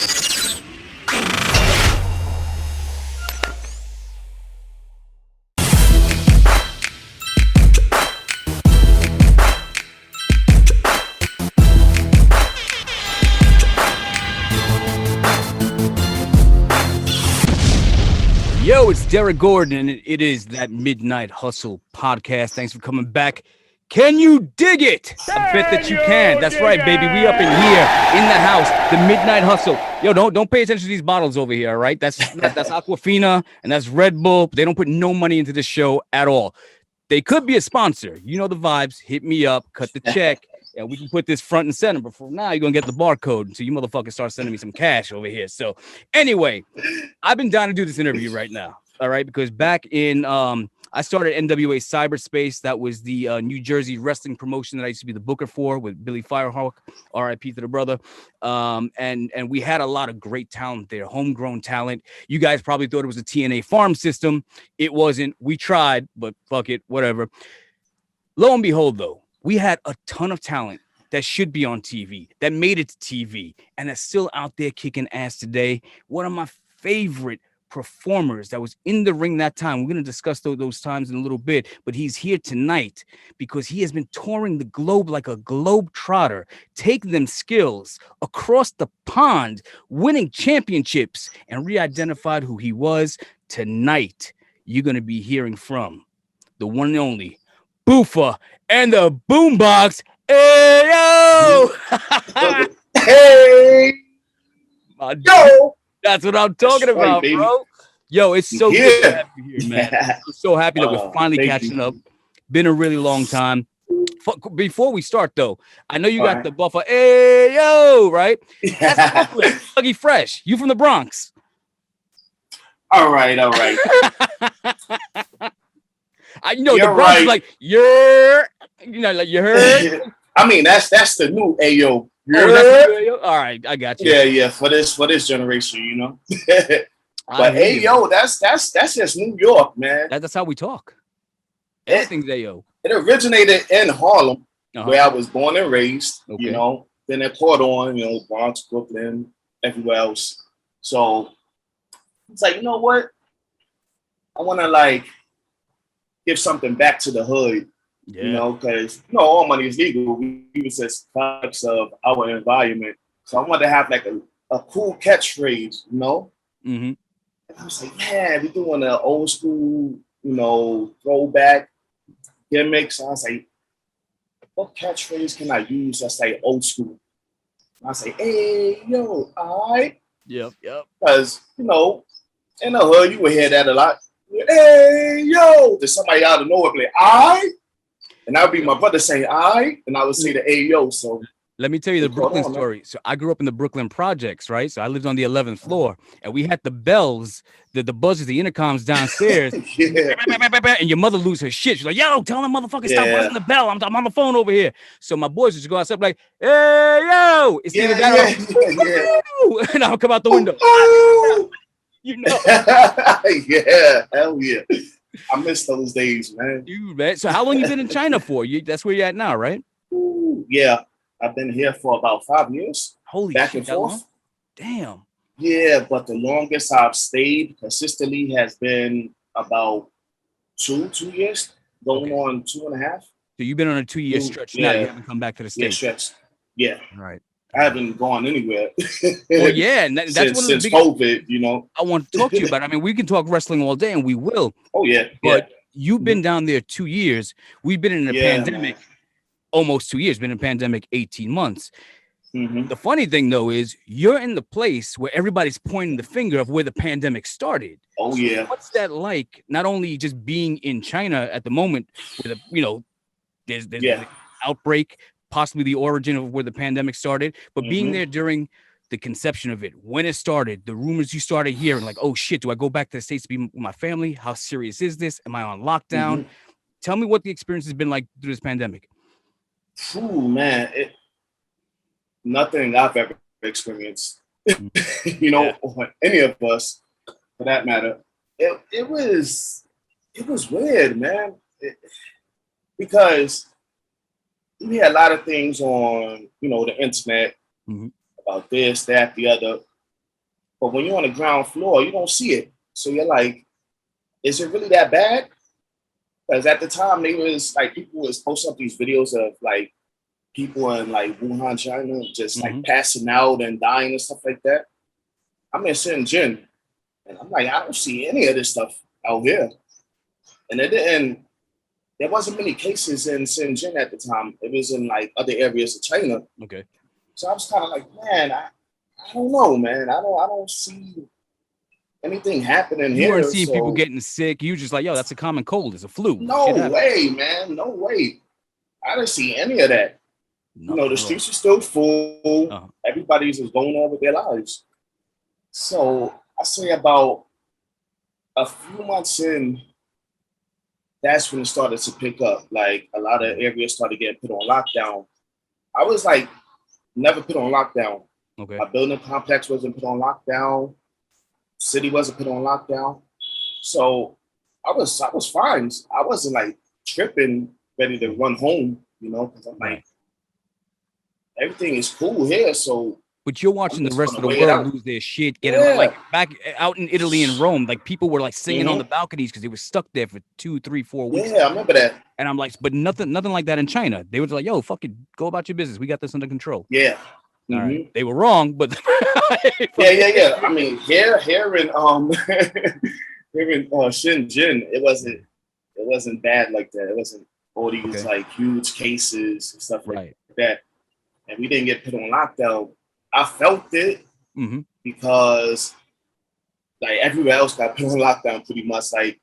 Yo, it's Derek Gordon, and it is that Midnight Hustle podcast. Thanks for coming back. Can you dig it? I bet that you can. That's right, baby. We up in here in the house, the Midnight Hustle. Yo, don't pay attention to these bottles over here, all right? That's Aquafina and that's Red Bull. They don't put no money into this show at all. They could be a sponsor. You know the vibes. Hit me up, cut the check, and we can put this front and center. But for now, you're going to get the barcode. So you motherfuckers start sending me some cash over here. So anyway, I've been down to do this interview right now. All right. Because back in, I started NWA Cyberspace. That was the New Jersey wrestling promotion that I used to be the booker for with Billy Firehawk, RIP to the brother. And we had a lot of great talent there, homegrown talent. You guys probably thought it was a TNA farm system. It wasn't. We tried, but fuck it, whatever. Lo and behold, though, we had a ton of talent that should be on TV, that made it to TV, and that's still out there kicking ass today. One of my favorite performers that was in the ring that time. We're going to discuss those times in a little bit, but he's here tonight because he has been touring the globe like a globe trotter, taking them skills across the pond, winning championships, and re-identified who he was. Tonight, you're going to be hearing from the one and only Buffa and the Boombox. Aayooo! Hey! Yo! That's what I'm talking about, baby. Bro. Yo, it's so good to have you here, man. I'm so happy that we're finally catching up. Been a really long time. Before we start, though, I know you got the Buffa. Aayooo, right? That's Dougie Fresh. You from the Bronx? All right. I know the Bronx is like like you heard. I mean, that's the new Aayooo. All right, I got you. Yeah, for this generation, you know. But Aayooo, that's just New York, man. That's how we talk. Everything's Aayooo. It originated in Harlem, where I was born and raised. Okay. You know, then it caught on, you know, Bronx, Brooklyn, everywhere else. So it's like, you know what? I want to give something back to the hood. Yeah. You know, because all money is legal. We was just products of our environment. So I wanted to have a cool catchphrase, you know. Mm-hmm. And I was like, man, we're doing an old school, throwback gimmicks. So I was like, what catchphrase can I use that's old school? And I was like, hey, yo, all right. Yep. Because, in the hood, you would hear that a lot. Hey, yo, there's somebody out of nowhere play, all right. And that would be my brother saying, all right. And I would say the Aayooo. So let me tell you the Brooklyn story. So I grew up in the Brooklyn projects, right? So I lived on the 11th floor and we had the bells, the buzzers, the intercoms downstairs. And your mother lose her shit. She's like, yo, tell them motherfucker stop buzzing the bell. I'm on the phone over here. So my boys used to go outside like, hey, yo. It's either that or, and I'll come out the window. Yeah, hell yeah. I miss those days, man. Dude, man. So how long you been in China for? That's where you're at now, right? Ooh, yeah. I've been here for about 5 years. Holy back shit, and forth. Damn. Yeah, but the longest I've stayed consistently has been about two years, going on 2.5. So you've been on a 2-year stretch now. You haven't come back to the States. Yeah, stretch. Yeah. Right. I haven't gone anywhere. Well, yeah, and that's since COVID, I want to talk to you about. I mean, we can talk wrestling all day, and we will. Oh yeah, but you've been down there 2 years. We've been in a pandemic, almost 2 years. Been in a pandemic 18 months. Mm-hmm. The funny thing though is you're in the place where everybody's pointing the finger of where the pandemic started. Oh yeah. So what's that like? Not only just being in China at the moment, where there's an outbreak. Possibly the origin of where the pandemic started, but being there during the conception of it, when it started, the rumors you started hearing, like, oh shit, do I go back to the States to be with my family? How serious is this? Am I on lockdown? Mm-hmm. Tell me what the experience has been like through this pandemic. Ooh, man, nothing I've ever experienced, or any of us, for that matter. It was weird, man, because we had a lot of things on, the internet about this, that, the other. But when you're on the ground floor, you don't see it. So you're like, is it really that bad? Because at the time, they was like, people was posting up these videos of like people in like Wuhan, China, just like passing out and dying and stuff like that. I'm in Tianjin, and I'm like, I don't see any of this stuff out here. And there wasn't many cases in Tianjin at the time. It was in like other areas of China. Okay. So I was kind of like, man, I don't know, man. I don't see anything happening here. You weren't seeing people getting sick. You just like, yo, that's a common cold. It's a flu. No way, man. No way. I didn't see any of that. Nothing the streets are still full. Everybody's just going on with their lives. So I say about a few months in, that's when it started to pick up. Like a lot of areas started getting put on lockdown. I was like, never put on lockdown. Okay. My building complex wasn't put on lockdown. City wasn't put on lockdown. So I was fine. I wasn't like tripping, ready to run home, because I'm like, everything is cool here. So but you're watching the rest of the world lose their shit, getting like back out in Italy and Rome, like people were like singing on the balconies because they were stuck there for 2, 3, 4 weeks. Yeah, I remember that. And I'm like, but nothing like that in China. They were like, yo, fuck it, go about your business. We got this under control. Yeah. All right. They were wrong, but yeah. I mean, here in Shenzhen, it wasn't bad like that. It wasn't all these like huge cases and stuff like that. And we didn't get put on lockdown. I felt it because like everywhere else got put on lockdown pretty much. Like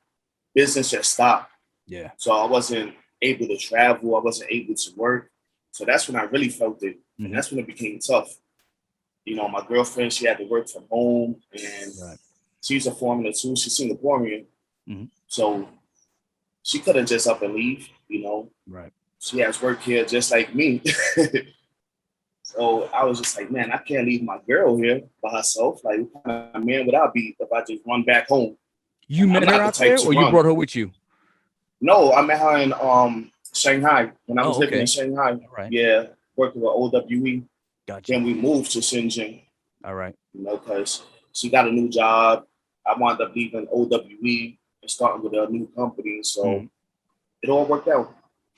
business just stopped. Yeah. So I wasn't able to travel. I wasn't able to work. So that's when I really felt it. And that's when it became tough. My girlfriend, she had to work from home, and she's a foreman too. She's Singaporean. So she couldn't just up and leave, Right. She has work here just like me. So I was just like, man, I can't leave my girl here by herself. Like, what kind of man would I be if I just run back home? You met her out there, or you brought her with you? No, I met her in Shanghai when I was living in Shanghai. Right. Yeah, working with OWE. Gotcha. Then we moved to Tianjin. All right. Because she got a new job. I wound up leaving OWE and starting with a new company. So it all worked out.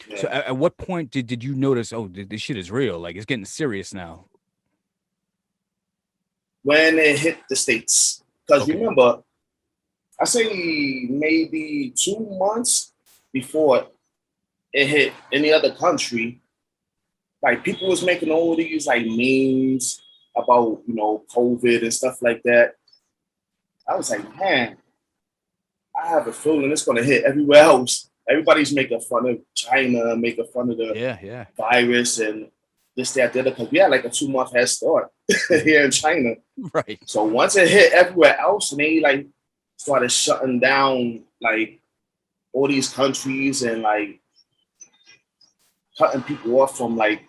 Yeah. So at what point did you notice, oh, this shit is real? Like, it's getting serious now? When it hit the States. Because remember, I say maybe 2 months before it hit any other country, like people was making all these like memes about, COVID and stuff like that. I was like, man, I have a feeling it's going to hit everywhere else. Everybody's making fun of China, making fun of the virus and this, that, the other, because we had like a 2-month head start here in China. Right. So once it hit everywhere else and they like started shutting down like all these countries and like cutting people off from like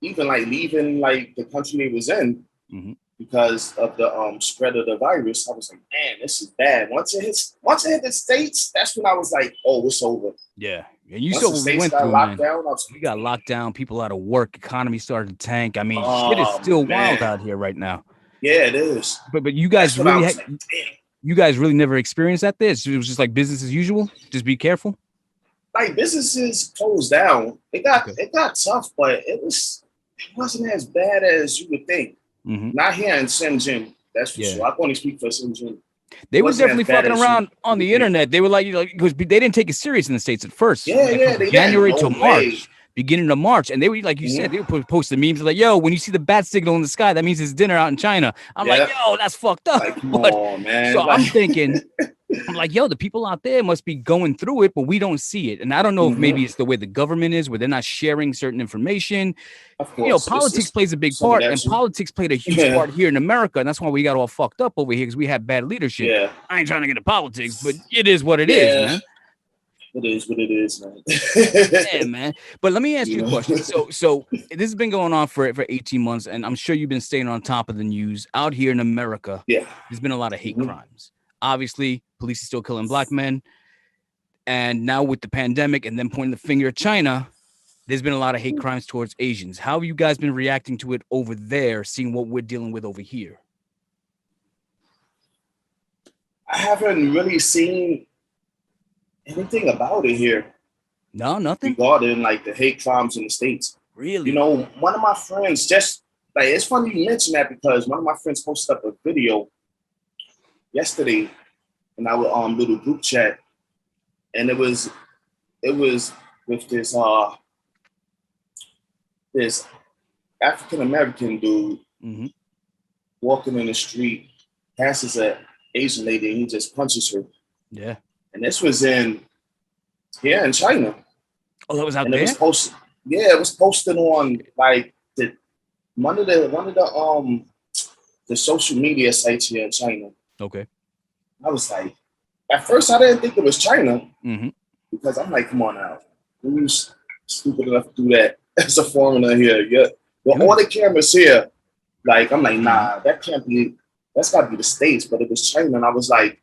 even like leaving like the country they was in because of the spread of the virus, I was like, man, this is bad. Once it hit the States, that's when I was like, oh, it's over. Yeah. And you saw what we went through, man. We got locked down, people out of work, economy started to tank. I mean, shit is still wild out here right now. Yeah, it is. But you guys really you guys really never experienced that there? It was just like business as usual? Just be careful? Like businesses closed down. It got tough, but it wasn't as bad as you would think. Not here in Tianjin, that's for sure. I can only speak for Tianjin. They were definitely fucking around on the internet. They were like, because they didn't take it serious in the States at first. Yeah, they January to March, beginning of March, and they were like you said, they were posting memes like, "Yo, when you see the bat signal in the sky, that means it's dinner out in China." I'm like, "Yo, that's fucked up." Like, come on, man. So I'm thinking, I'm like, "Yo, the people out there must be going through it, but we don't see it." And I don't know if maybe it's the way the government is, where they're not sharing certain information. Of course, politics plays a big part, and politics played a huge part here in America, and that's why we got all fucked up over here because we had bad leadership. Yeah. I ain't trying to get into politics, but it is what it is, man. It is what it is, man. Yeah, man. But let me ask you a question. So this has been going on for 18 months, and I'm sure you've been staying on top of the news. Out here in America, there's been a lot of hate crimes. Obviously, police are still killing black men. And now with the pandemic and then pointing the finger at China, there's been a lot of hate crimes towards Asians. How have you guys been reacting to it over there, seeing what we're dealing with over here? I haven't really seen anything about it here. No, nothing regarding like the hate crimes in the States. really. You know, one of my friends just like, it's funny you mention that because one of my friends posted up a video yesterday in our little group chat, and it was with this African American dude walking in the street, passes an Asian lady, and he just punches her. Yeah. And this was in China. Oh, that was out and there? It was posted. Yeah, it was posted on like one of the social media sites here in China. Okay. I was like, at first I didn't think it was China because I'm like, come on now, who's stupid enough to do that as a foreigner here? Yeah, well, all the cameras here. Like, I'm like, nah, that can't be. That's got to be the States, but it was China, and I was like,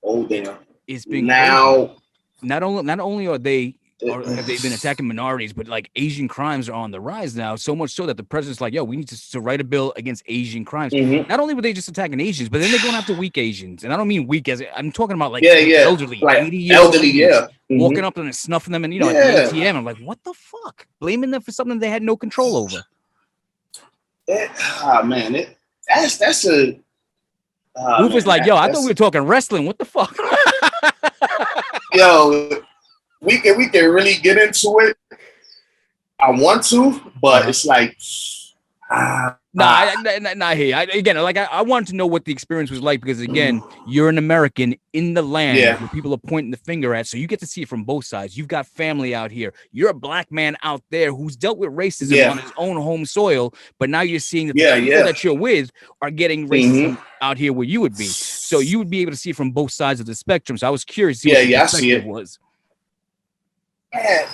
oh damn. It's been now. Crazy. Not only have they been attacking minorities, but like Asian crimes are on the rise now. So much so that the president's like, yo, we need to write a bill against Asian crimes. Not only were they just attacking Asians, but then they're going after weak Asians. And I don't mean weak as I'm talking about like elderly, like 80-year-olds, walking up and snuffing them and at the ATM. I'm like, what the fuck? Blaming them for something they had no control over. Man, that's a. Roof was like, yo, I thought we were talking wrestling. What the fuck? Yo, we can really get into it. I want to, but it's like, Nah, hey, I wanted to know what the experience was like because again, you're an American in the land where people are pointing the finger at, so you get to see it from both sides. You've got family out here. You're a black man out there who's dealt with racism on his own home soil, but now you're seeing that the people that you're with are getting racism out here where you would be. So you would be able to see it from both sides of the spectrum. So I was curious to see what the perspective was. Man,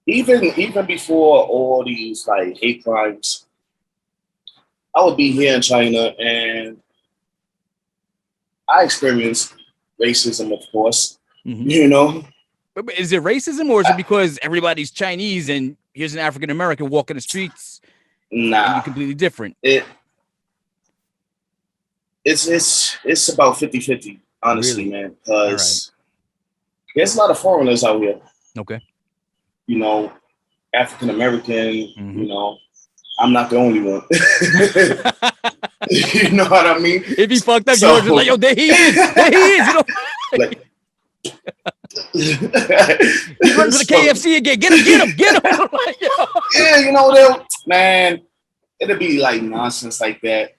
even before all these like hate crimes, I would be here in China and I experienced racism, of course. You know, is it racism or is it because everybody's Chinese and here's an African American walking the streets? Nah, and you're completely different. It's about 50-50, honestly, man. Because there's a lot of foreigners out here. Okay. You know, African American, you know, I'm not the only one. You know what I mean? If he fucked up, you're just like, yo, there he is. There he is. You know? Like, he runs to the KFC again. Get him. Like, yeah, you know, man, it'll be like nonsense like that.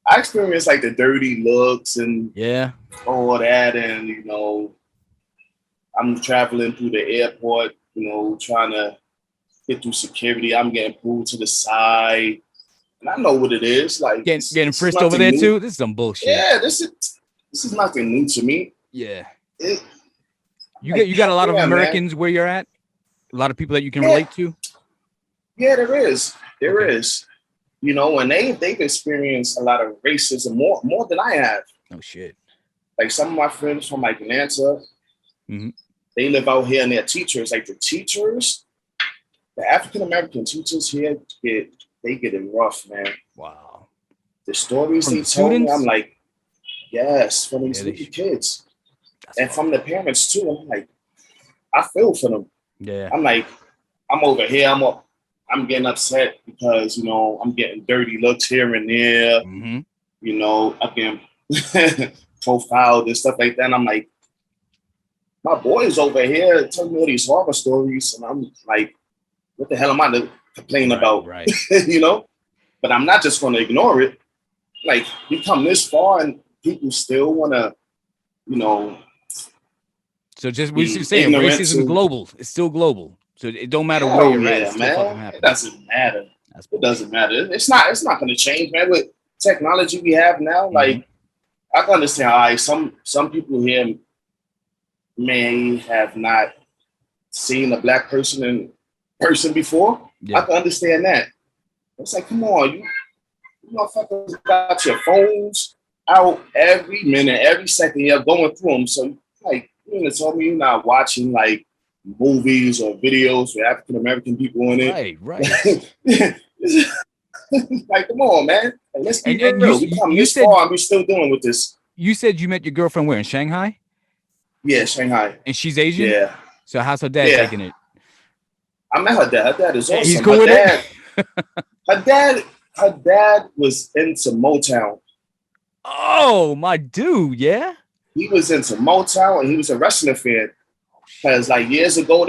I experienced like the dirty looks and all that, and you know, I'm traveling through the airport, you know, trying to get through security. I'm getting pulled to the side, and I know what it is. Like getting frisked over there too. This is some bullshit. Yeah, this is nothing new to me. Yeah, you got a lot of Americans where you're at. A lot of people that you can relate to. Yeah, there is. You know, and they've experienced a lot of racism more than I have. Oh shit! Like some of my friends from like Atlanta, they live out here and they're teachers. Like the African American teachers here get it rough, man. Wow. The stories they tell me, I'm like, yes, from these little kids. And from the parents too. I'm like, I feel for them. Yeah. I'm like, I'm over here, I'm getting upset because, you know, I'm getting dirty looks here and there. You know, I'm getting profiled and stuff like that. And I'm like, my boys over here telling me all these horror stories. And I'm like, what the hell am I to complain about? Right. You know? But I'm not just going to ignore it. Like, we come this far and people still want to, you know. So just we should say racism is global. It's still global. So it don't matter where you're at. It's still fucking happening. It doesn't matter. It doesn't matter. It's not going to change, man. With technology we have now, like, I can understand. All right, some people here may have not seen a black person in person before. I can understand that. It's like, come on, you motherfuckers got your phones out every minute, every second. You're going through them. So, like, you know, tell me you're not watching like movies or videos with African American people in it. Right. Like, come on, man. Like, let's be real. We come this far and we're still dealing with this. You said you met your girlfriend where, in Shanghai? Yeah, Shanghai. And she's Asian? Yeah. So how's her dad taking it? I met her dad. Her dad is awesome. He's cool with it? Her dad was into Motown. Oh, my dude, yeah? He was into Motown and he was a wrestling fan. Because like years ago,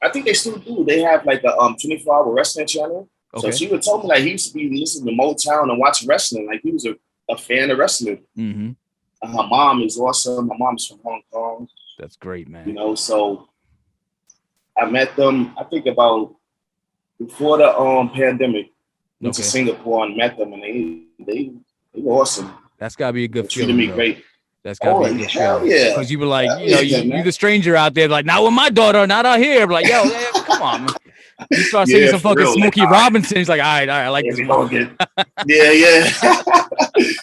I think they still do. They have like a 24-hour wrestling channel. Okay. So she would tell me like he used to be listening to Motown and watching wrestling. Like he was a fan of wrestling. Mm-hmm. And her mom is awesome. My mom's from Hong Kong. That's great, man. You know, so I met them, I think about before the pandemic. Went to Singapore and met them, and they were awesome. That's gotta be a good feeling. Treated me great. That's gotta be a good feeling. Yeah. Because you were like, you the stranger out there, like, not with my daughter, not out here. Like, yo, come on, man. You start singing some fucking Smokey Robinson. He's like, all right, I like this one. Yeah.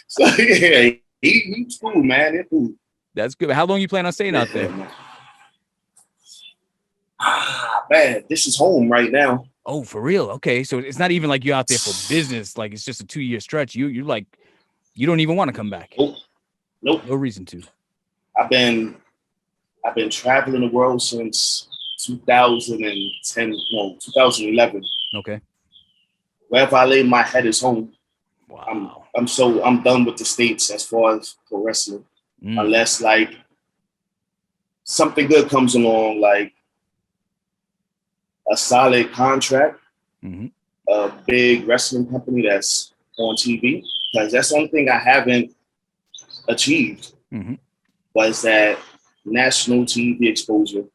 So yeah, he's cool, man. He's cool. That's good. How long you plan on staying out there? Man, this is home right now. Oh, for real? Okay, so it's not even like you're out there for business. Like it's just a 2-year stretch. You're like, you don't even want to come back. Nope. No reason to. I've been traveling the world since 2011. Okay. Wherever I lay my head is home. Wow. I'm done with the States as far as pro wrestling. Unless like something good comes along, like a solid contract, a big wrestling company that's on TV, because that's one thing I haven't achieved was that national TV exposure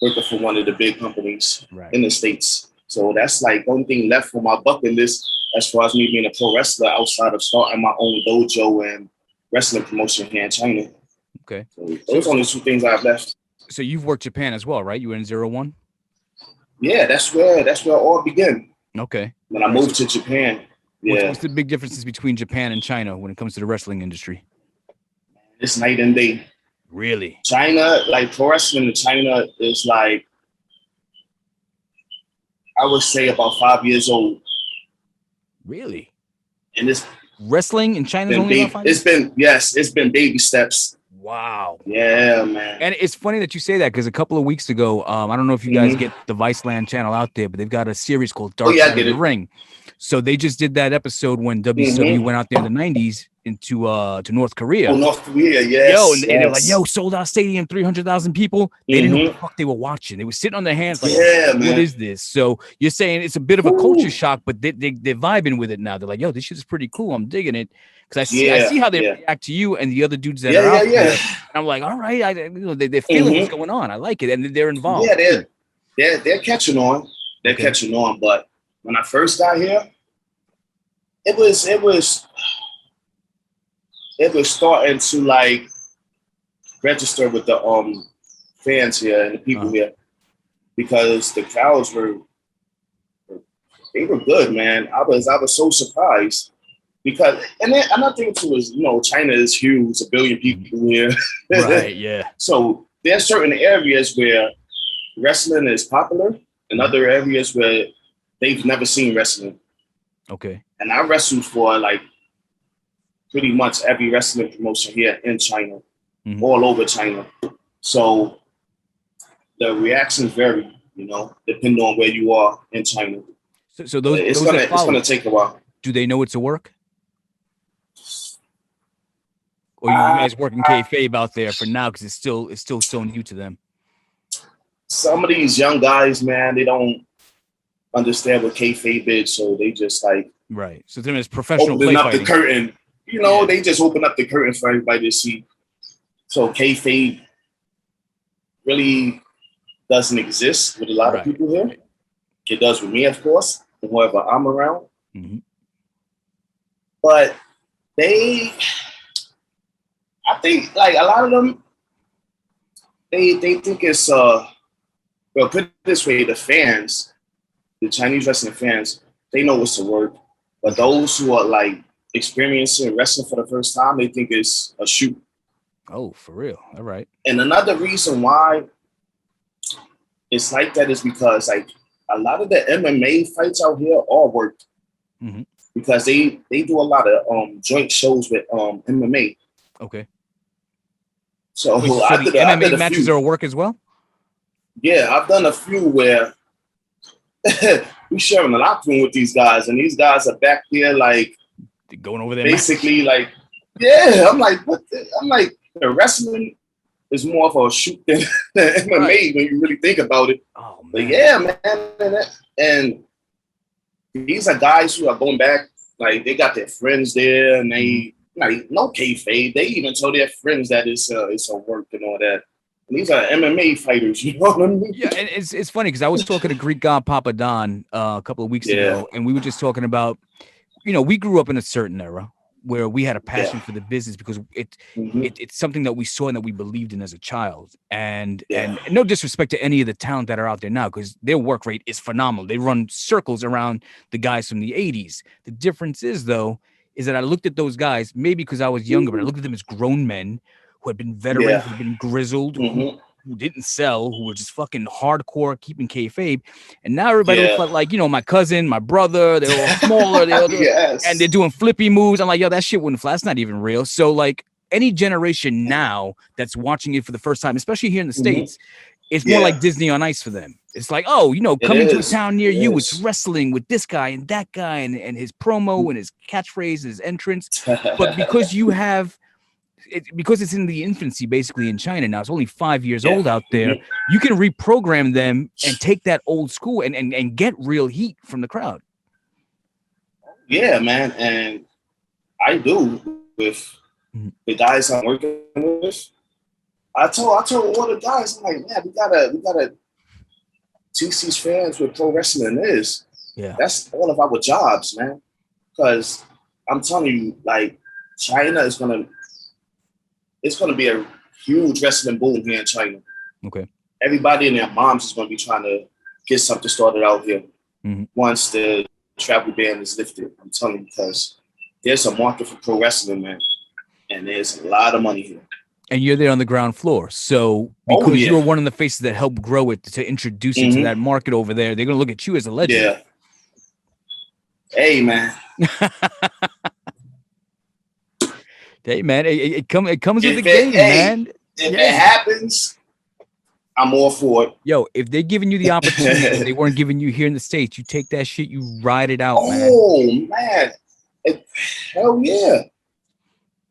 working for one of the big companies in the States. So that's like one thing left for my bucket list as far as me being a pro wrestler outside of starting my own dojo and wrestling promotion here in China. Okay. So those are only 2 things I've left. So you've worked Japan as well, right? You were in 01? Yeah, that's where it all began. Okay. When I moved to Japan. Yeah. What's the big differences between Japan and China when it comes to the wrestling industry? It's night and day. Really? China, like pro wrestling in China is like, I would say about 5 years old. Really? And it's wrestling in China is only about 5 years? It's been baby steps. Wow. Yeah, man. And it's funny that you say that because a couple of weeks ago, I don't know if you guys get the Viceland channel out there, but they've got a series called Dark Side of the Ring. So they just did that episode when WCW went out there in the 90s into to North Korea. Oh, North Korea, yes. Yo, and they're like, yo, sold out stadium, 300,000 people. They didn't know what the fuck they were watching. They were sitting on their hands like, what is this? So you're saying it's a bit of a culture shock, but they're vibing with it now. They're like, yo, this shit is pretty cool. I'm digging it. Because I see how they react to you and the other dudes that are out there. And I'm like, all right, they're feeling what's going on. I like it, and they're involved. Yeah, they're catching on. They're catching on. But when I first got here, it was starting to like register with the fans here and the people here, because the crowds were good, man. I was so surprised. Because and I think it was, China is huge, a billion people here. Right, yeah. So there are certain areas where wrestling is popular and other areas where they've never seen wrestling. Okay. And I wrestled for like pretty much every wrestling promotion here in China, all over China. So the reactions vary, depending on where you are in China. So those it's gonna take a while. Do they know it's a work? Or you guys working kayfabe out there for now because it's still so new to them? Some of these young guys, man, they don't understand what kayfabe is, so they just like So then it's professional opening up fighting. the curtain. They just open up the curtain for everybody to see. So kayfabe really doesn't exist with a lot of people here. It does with me, of course, and whoever I'm around. But I think like a lot of them, they think it's well, put it this way, the fans, the Chinese wrestling fans, they know it's a work. But those who are like experiencing wrestling for the first time, they think it's a shoot. Oh, for real? All right. And another reason why it's like that is because like a lot of the MMA fights out here are worked. Because they do a lot of joint shows with MMA. Okay. So, Wait, so the MMA matches are work as well? Yeah, I've done a few where we sharing a locker room with these guys, and these guys are back there like going over there. Basically, like, yeah, I'm like, what? I'm like, the wrestling is more of a shoot than MMA when you really think about it. Oh man. But yeah, man, and these are guys who are going back. Like they got their friends there, and they like no kayfabe. They even told their friends that it's a work and all that. And these are MMA fighters, you know what I mean? Yeah, and it's funny because I was talking to Greek God Papa Don a couple of weeks ago, and we were just talking about, we grew up in a certain era where we had a passion for the business because it's something that we saw and that we believed in as a child. And no disrespect to any of the talent that are out there now, because their work rate is phenomenal. They run circles around the guys from the 80s. The difference is, though, is that I looked at those guys, maybe because I was younger, but I looked at them as grown men who had been veterans, who had been grizzled, who didn't sell, who were just fucking hardcore, keeping kayfabe. And now everybody looks like, my cousin, my brother, they're all smaller, and they're doing flippy moves. I'm like, yo, that shit wouldn't fly. That's not even real. So like any generation now that's watching it for the first time, especially here in the States, it's more like Disney on Ice for them. It's like, oh, coming to a town near you, it's wrestling with this guy and that guy and his promo and his catchphrase, his entrance. But because you have because it's in the infancy basically in China now, it's only 5 years old out there, you can reprogram them and take that old school and get real heat from the crowd. Yeah, man. And I do with the guys I'm working with. I told all the guys, I'm like, man, we gotta teach these fans what pro wrestling is. Yeah. That's all of our jobs, man. Because I'm telling you, like, China is it's gonna be a huge wrestling boom here in China. Okay. Everybody and their moms is gonna be trying to get something started out here once the travel ban is lifted. I'm telling you, because there's a market for pro wrestling, man, and there's a lot of money here. And you're there on the ground floor, so because you were one of the faces that helped grow it to introduce it to that market over there, they're gonna look at you as a legend. Yeah. Hey, man. Hey, man, it comes with the game, man. If it happens, I'm all for it. Yo, if they're giving you the opportunity that they weren't giving you here in the States, you take that shit, you ride it out, man. Oh, man. Hell yeah.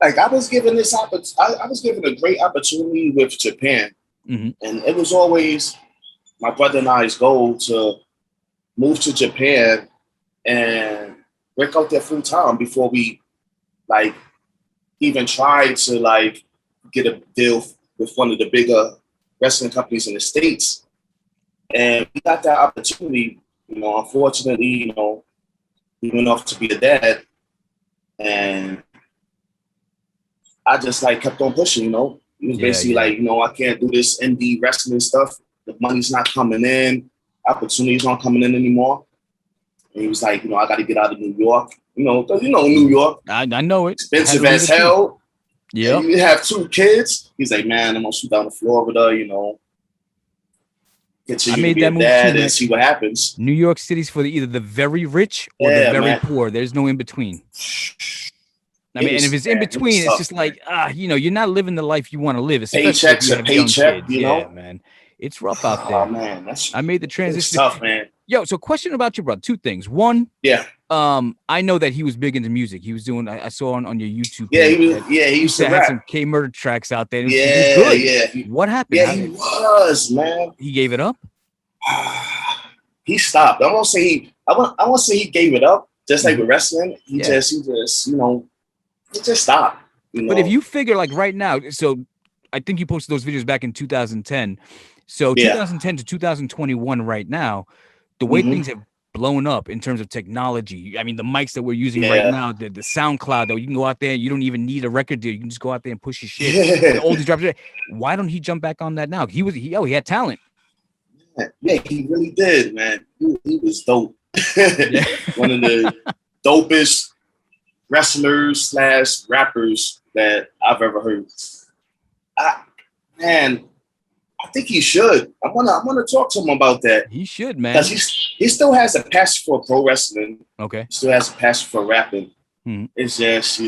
Like, I was given a great opportunity with Japan. And it was always my brother and I's goal to move to Japan and work out there full time before we, like, even tried to like get a deal with one of the bigger wrestling companies in the States. And we got that opportunity, unfortunately, we went off to be a dad. And I just like kept on pushing, He was basically like, I can't do this indie wrestling stuff. The money's not coming in. Opportunities aren't coming in anymore. And he was like, I got to get out of New York. Because New York. I know it. Expensive as hell. Yeah. You have 2 kids. He's like, man, I'm gonna shoot down to Florida, Continue to be a dad and see what happens. New York City's for either the very rich or the very poor. There's no in between. I mean, and if it's in between, it's just like, you're not living the life you want to live. Paycheck to paycheck, Yeah, man. It's rough out there. Oh, man. I made the transition. It's tough, man. Yo, so question about your brother. 2 things. One, I know that he was big into music. He was doing, I saw on your YouTube page. He used to have some K-Murder tracks out there. What happened? Yeah, he was, man. He gave it up? He stopped. I won't say he gave it up. Just like with wrestling, he just stopped. But if you figure like right now, so I think you posted those videos back in 2010. So 2010 to 2021 right now, the way things have blown up in terms of technology. I mean, the mics that we're using right now, the SoundCloud, though, you can go out there, you don't even need a record deal. You can just go out there and push your shit. All these drops. Why don't he jump back on that now? He had talent. Yeah, he really did, man. He was dope. One of the dopest wrestlers / rappers that I've ever heard. I think he should. I wanna talk to him about that. He should, man. Because he still has a passion for pro wrestling. Okay. He still has a passion for rapping. It's just,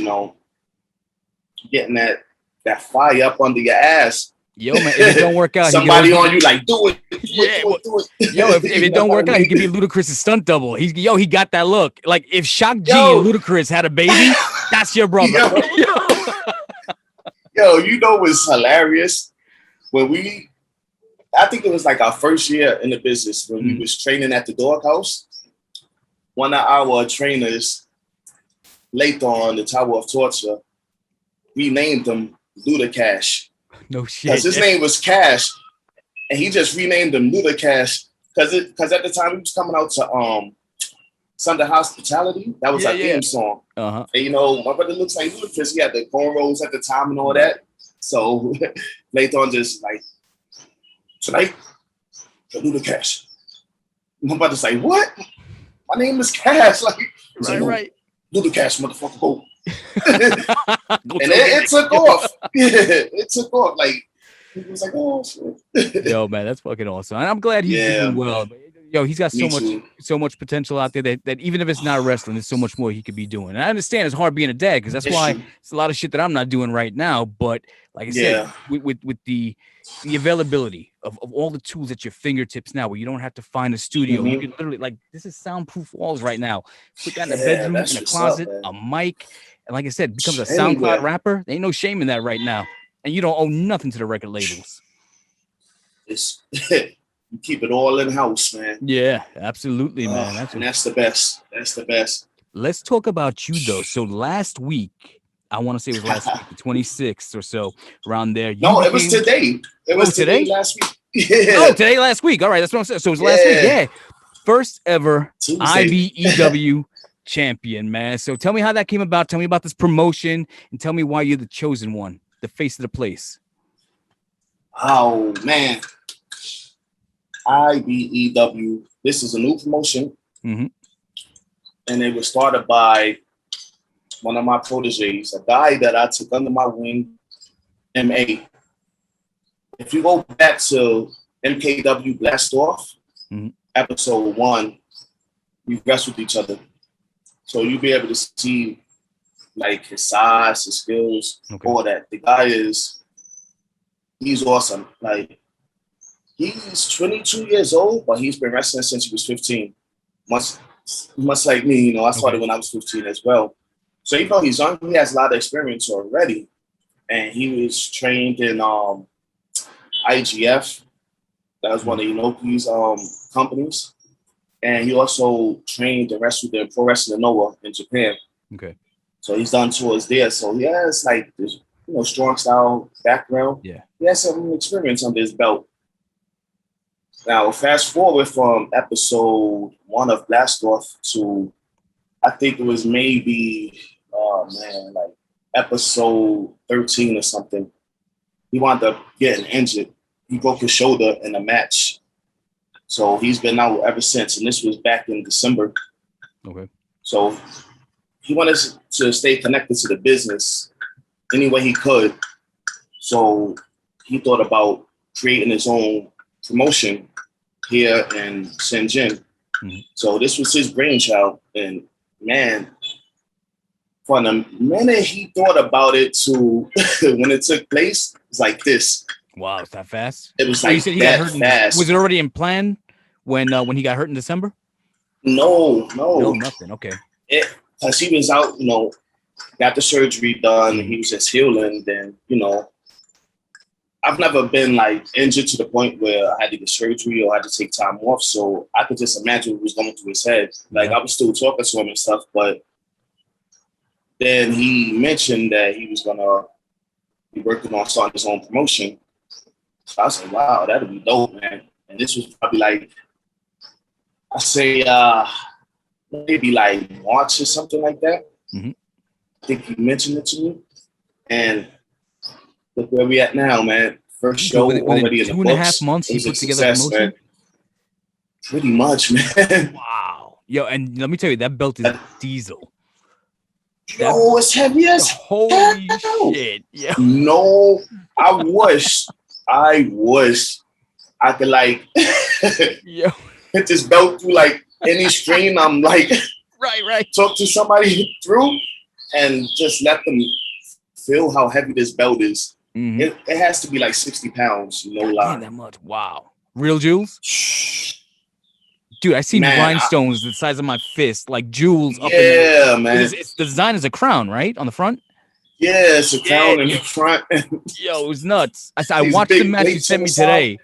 getting that fire up under your ass. Yo, man, if it don't work out, somebody on you like, do it. Do it. Yo, if it don't work out, he could be Ludacris' stunt double. He got that look. Like if Shock G and Ludacris had a baby, that's your brother. Yo, you know what's hilarious? When I think it was like our first year in the business when we was training at the Doghouse. One of our trainers, Lathon, the Tower of Torture, we named him Ludacash. No shit. Because his name was Cash, and he just renamed him Ludacash because at the time he was coming out to Sunday Hospitality. That was our theme song. Uh-huh. And, you know, my brother looks like Ludacris. He had the cornrows at the time and all that. So Lathon just like, tonight, the Ludacash. My brother's like, what? My name is Cash. Like, right. Ludacash, motherfucker, go. And it took off. It took off. Like, it was like, oh shit. Yo, man, that's fucking awesome. And I'm glad he's doing well. Yo, he's got so much potential out there that even if it's not wrestling, there's so much more he could be doing. And I understand it's hard being a dad because that's why it's a lot of shit that I'm not doing right now. But like I said, with the availability of all the tools at your fingertips now, where you don't have to find a studio, you can literally, like, this is soundproof walls right now. Put that in a bedroom, in a closet, a mic, and like I said, becomes a SoundCloud rapper. There ain't no shame in that right now, and you don't owe nothing to the record labels. It's you keep it all in house, man. Yeah, absolutely, man. That's the best. That's the best. Let's talk about you though. So last week, I want to say it was last week, the 26th or so, around there. It was today. It was today last week. Yeah. Oh, today last week. All right, that's what I'm saying. So it was last week. Yeah, first ever IBEW champion, man. So tell me how that came about. Tell me about this promotion, and tell me why you're the chosen one, the face of the place. Oh man. IBEW. This is a new promotion, and it was started by one of my proteges, a guy that I took under my wing, M.A. If you go back to MKW Blast Off, episode 1, we wrestled each other, so you'll be able to see like his size, his skills, all that. The guy he's awesome. Like, he's 22 years old, but he's been wrestling since he was 15. Much like me, you know, I started when I was 15 as well. So even though he's young, he has a lot of experience already. And he was trained in IGF. That was one of Inoki's companies. And he also trained and wrestled in Pro Wrestling Noah in Japan. Okay. So he's done tours there. So he has like this, strong style background. Yeah. He has some experience under his belt. Now, fast forward from episode 1 of Blast Off to, I think it was maybe, like episode 13 or something. He wound up getting injured. He broke his shoulder in a match. So he's been out ever since. And this was back in December. Okay. So he wanted to stay connected to the business any way he could. So he thought about creating his own promotion here in Tianjin. So this was his brainchild. And man, from the minute he thought about it to when it took place, it's like this. Wow, it's that fast? It was like that fast. Was it already in plan when he got hurt in December? No, nothing. Okay. Because he was out, got the surgery done, and he was just healing. Then, I've never been like injured to the point where I had to get surgery or I had to take time off. So I could just imagine what was going through his head. Like, I was still talking to him and stuff, but then he mentioned that he was going to be working on starting his own promotion. So I said, wow, that'd be dope, man. And this was probably like, I say, maybe like March or something like that. I think he mentioned it to me. And look where we at now, man. First show already in the books. 2.5 months he put together a promotion? Man. Pretty much, man. Wow. Yo, and let me tell you, that belt is diesel. Yo, it's heavy as holy shit. Yeah. No, I wish I could like hit this belt through like any screen I'm like right. Talk to somebody through and just let them feel how heavy this belt is. It has to be like 60 pounds, no lie. Damn, that much. Wow. Real jewels? Dude, I seen rhinestones the size of my fist, like jewels up in the... man. It's the design is a crown, right? On the front? Yeah, it's a crown in the front. Yo, it was nuts. I watched the match you sent me today.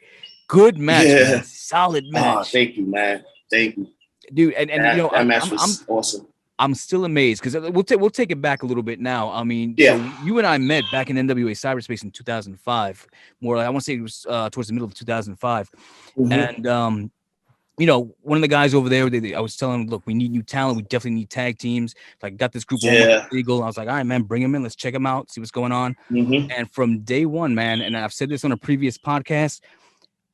Good match, man. Solid match. Thank you, man. Thank you. Dude, and that, you know, that match was awesome. I'm still amazed because we'll take it back a little bit now. I mean, so you and I met back in NWA Cyberspace in 2005. More like I want to say it was towards the middle of 2005. And you know, one of the guys over there, I was telling him, look, we need new talent. We definitely need tag teams. Like, got this group Eagle. I was like, all right, man, bring him in. Let's check him out, see what's going on. And from day one, man, and I've said this on a previous podcast,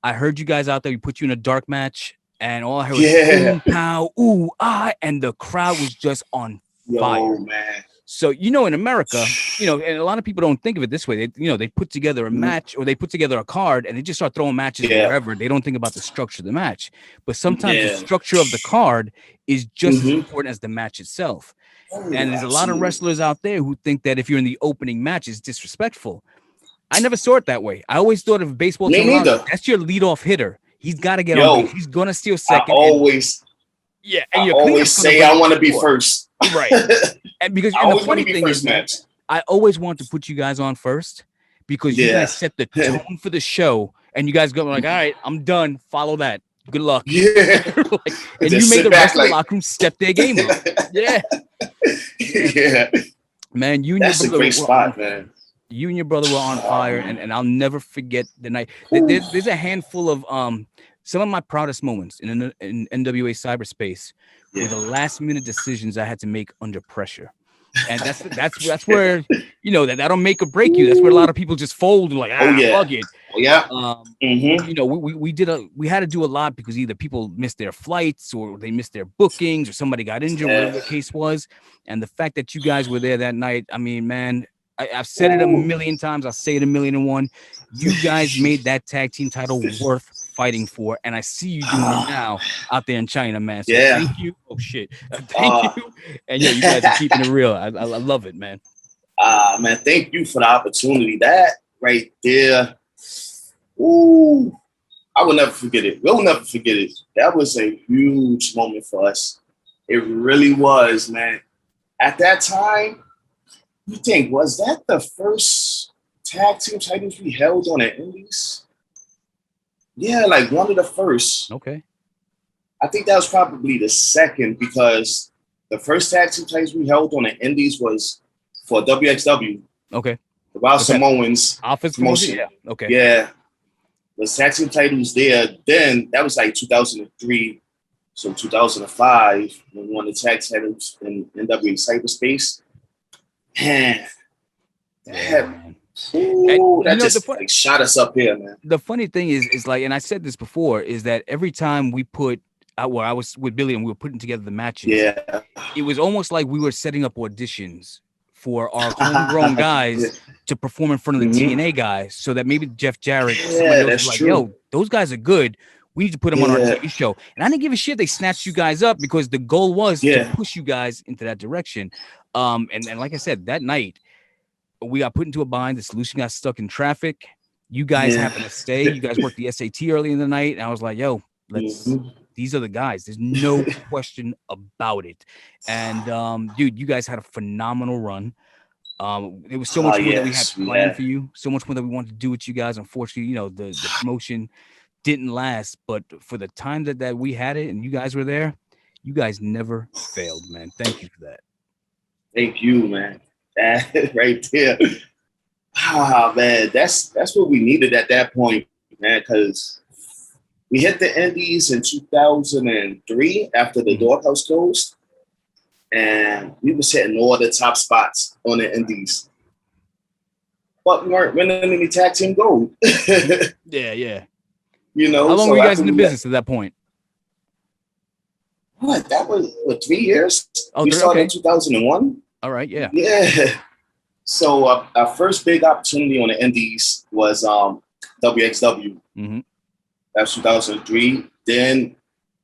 I heard you guys out there. We put you in a dark match, and all I heard was boom, pow, ooh, ah, and the crowd was just on fire. Man. So, you know, in America, you know, and a lot of people don't think of it this way. They put together a match or they put together a card and they just start throwing matches wherever. They don't think about the structure of the match. But sometimes the structure of the card is just as important as the match itself. And there's a lot of wrestlers out there who think that if you're in the opening match, it's disrespectful. I never saw it that way. I always thought of baseball. That's your leadoff hitter. He's got to get on base. He's going to steal second. I always say I want to be first. Right. And because the funny thing is, I always want to put you guys on first because you guys set the tone for the show and you guys go like, all right, I'm done. Follow that. Good luck. Yeah. And you make the rest of the locker room step their game up. Yeah. Yeah. Man, that's a great spot, man. You and your brother were on fire, and I'll never forget the night. There's a handful of some of my proudest moments in NWA Cyberspace were the last minute decisions I had to make under pressure. And that's where, you know, that'll make or break you. That's where a lot of people just fold and like, fuck it. You know, we had to do a lot because either people missed their flights or they missed their bookings or somebody got injured, whatever the case was. And the fact that you guys were there that night, I mean, man, I've said it a million times. I'll say it 1,000,001. You guys made that tag team title worth fighting for, and I see you doing it now out there in China, man. So thank you. Oh shit, thank you. And you guys are keeping it real. I love it, man. Man, thank you for the opportunity. That right there, ooh, I will never forget it. We'll never forget it. That was a huge moment for us. It really was, man. At that time, you think, was that the first tag team titles we held on the Indies? Yeah, like one of the first. Okay. I think that was probably the second because the first tag team titles we held on the Indies was for WXW. Okay. The Wild Samoans. Office promotion? Yeah. Okay. Yeah. The tag team titles there, then that was like 2003. So 2005, we won the tag titles in NWA Cyberspace. Man, that just like shot us up here, man. The funny thing is like, and I said this before, is that every time we put out where I was with Billy and we were putting together the matches, it was almost like we were setting up auditions for our homegrown guys to perform in front of the TNA guys, so that maybe Jeff Jarrett, that's like, true. yo, those guys are good. We need to put them on our TV show. And I didn't give a shit. They snatched you guys up because the goal was to push you guys into that direction. And like I said, that night we got put into a bind. The solution got stuck in traffic. You guys happened to stay. You guys worked the SAT early in the night. And I was like, yo, these are the guys. There's no question about it. And dude, you guys had a phenomenal run. There was so much more that we had planned for you, so much more that we wanted to do with you guys. Unfortunately, you know, the promotion didn't last, but for the time that we had it and you guys were there, you guys never failed, man. Thank you for that. Thank you, man. That right there. Man, that's what we needed at that point, man, because we hit the Indies in 2003 after the Doghouse closed, and we was hitting all the top spots on the Indies. But we weren't winning any tag team gold. Yeah. You know, how long were you guys in the business at that point? What? That was 3 years. Oh, we started in 2001. All right, yeah. Yeah. So our first big opportunity on the Indies was WXW. That was 2003. Then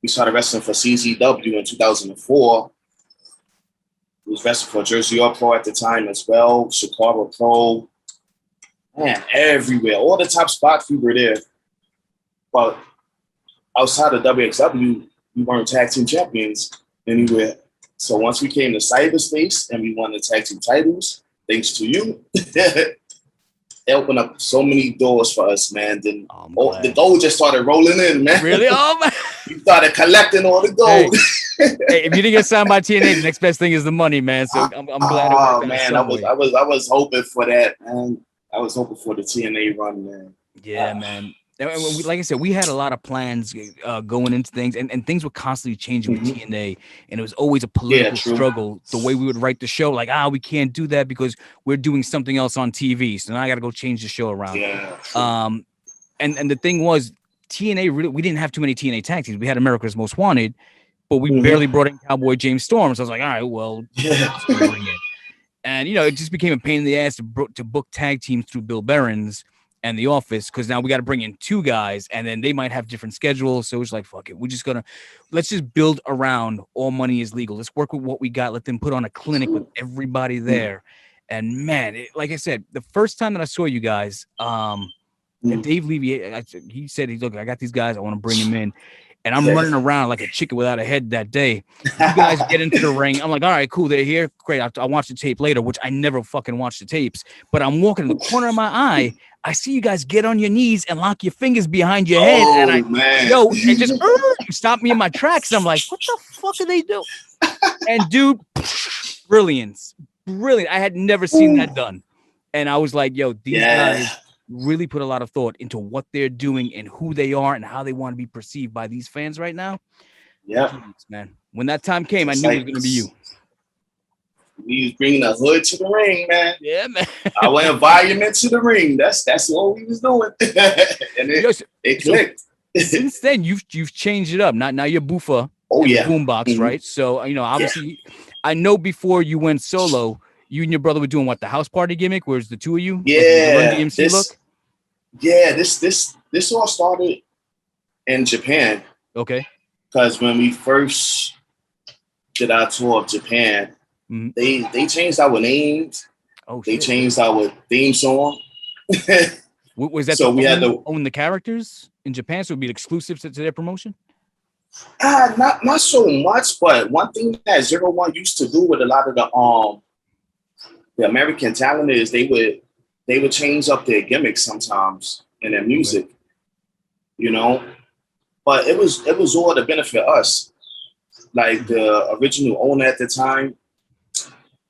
we started wrestling for CZW in 2004. was wrestling for Jersey York Pro at the time as well, Chicago Pro. Man, everywhere. All the top spots we were there. But outside of WXW, we weren't tag team champions anywhere. So once we came to Cyberspace and we won the tag team titles, thanks to you, it opened up so many doors for us, man. Then the gold just started rolling in, man. Really? Oh, man. We started collecting all the gold. Hey, if you didn't get signed by TNA, the next best thing is the money, man. So I'm glad. Oh man, I was hoping for that, man. I was hoping for the TNA run, man. Yeah, man. Like I said, we had a lot of plans going into things, and things were constantly changing with TNA, and it was always a political struggle. The way we would write the show, like, we can't do that because we're doing something else on TV, so now I got to go change the show around. Yeah, and the thing was, TNA really, we didn't have too many TNA tag teams. We had America's Most Wanted, but we barely brought in Cowboy James Storm. So I was like, all right, well, bring it. And it just became a pain in the ass to book tag teams through Bill Behrens and The Office, because now we got to bring in two guys, and then they might have different schedules. So it's like, fuck it, let's just build around All Money Is Legal. Let's work with what we got. Let them put on a clinic with everybody there. And man, like I said, the first time that I saw you guys, Dave Levy, he said, look, I got these guys, I want to bring them in. And I'm running around like a chicken without a head that day. You guys get into the ring. I'm like, all right, cool. They're here. Great. I'll watch the tape later, which I never fucking watch the tapes. But I'm walking in the corner of my eye. I see you guys get on your knees and lock your fingers behind your head. And it just stopped me in my tracks. And I'm like, what the fuck are they doing? And dude, brilliant. I had never seen that done. And I was like, yo, these guys really put a lot of thought into what they're doing and who they are and how they want to be perceived by these fans right now. Yeah, jeez, man. When that time came, I knew it was going to be you. We was bringing the hood to the ring, man. Yeah, man. Our environment to the ring. That's what we was doing, and it clicked. Since then, you've changed it up. Now you're Buffa. Oh yeah, Boombox, right? So obviously, I know before you went solo, you and your brother were doing what, the house party gimmick? Where's the two of you? Yeah, Run DMC look. Yeah, this all started in Japan. Okay. Because when we first did our tour of Japan, they changed our names. Oh, they changed our theme song. Was that so we had to own the characters in Japan, so it'd be exclusive to their promotion? Not so much, but one thing that 01 used to do with a lot of the American talent is they would change up their gimmicks sometimes in their music, But it was all to benefit us. Like the original owner at the time,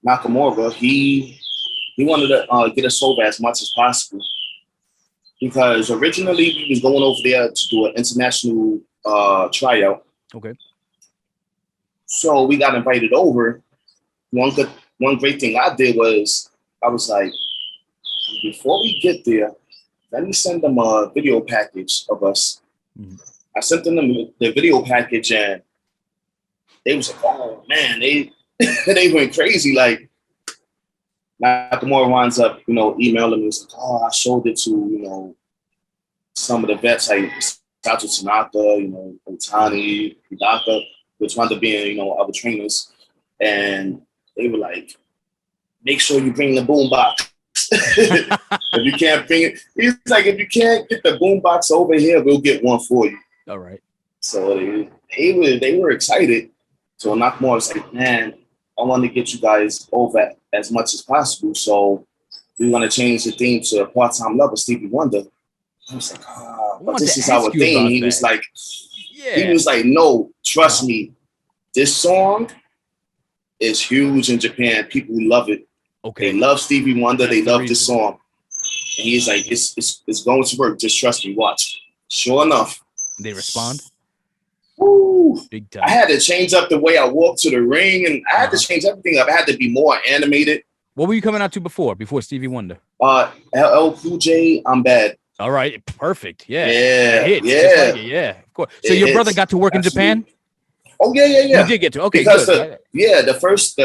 Nakamura, he wanted to get us over as much as possible. Because originally we was going over there to do an international tryout. Okay. So we got invited over. One great thing I did was I was like, before we get there, let me send them a video package of us. I sent them the video package, and they was like, oh man, they went crazy. Like Nakamura winds up, emailing me. He's like, oh, I showed it to, some of the vets, like Sato Tanaka, Otani, Hidaka, which wound up being, our trainers. And they were like, make sure you bring the boombox. If you can't bring it, he's like, if you can't get the boombox over here, we'll get one for you. All right. So they were excited. So Nakamura was like, man, I want to get you guys over as much as possible. So we want to change the theme to Part-Time Lover, Stevie Wonder. I was like, but this is our thing. He was like, no, trust me. This song is huge in Japan. People love it. Okay. They love Stevie Wonder. They love this song. And he's like, it's going to work. Just trust me. Watch. Sure enough. They respond? Woo. Big time. I had to change up the way I walked to the ring, and I had to change everything up. I had to be more animated. What were you coming out to before Stevie Wonder? LL Cool J, I'm Bad. All right. Perfect. Yeah. Yeah. Of course. So your brother got to work in Japan? Oh, yeah. You did get to. Okay, because good. The first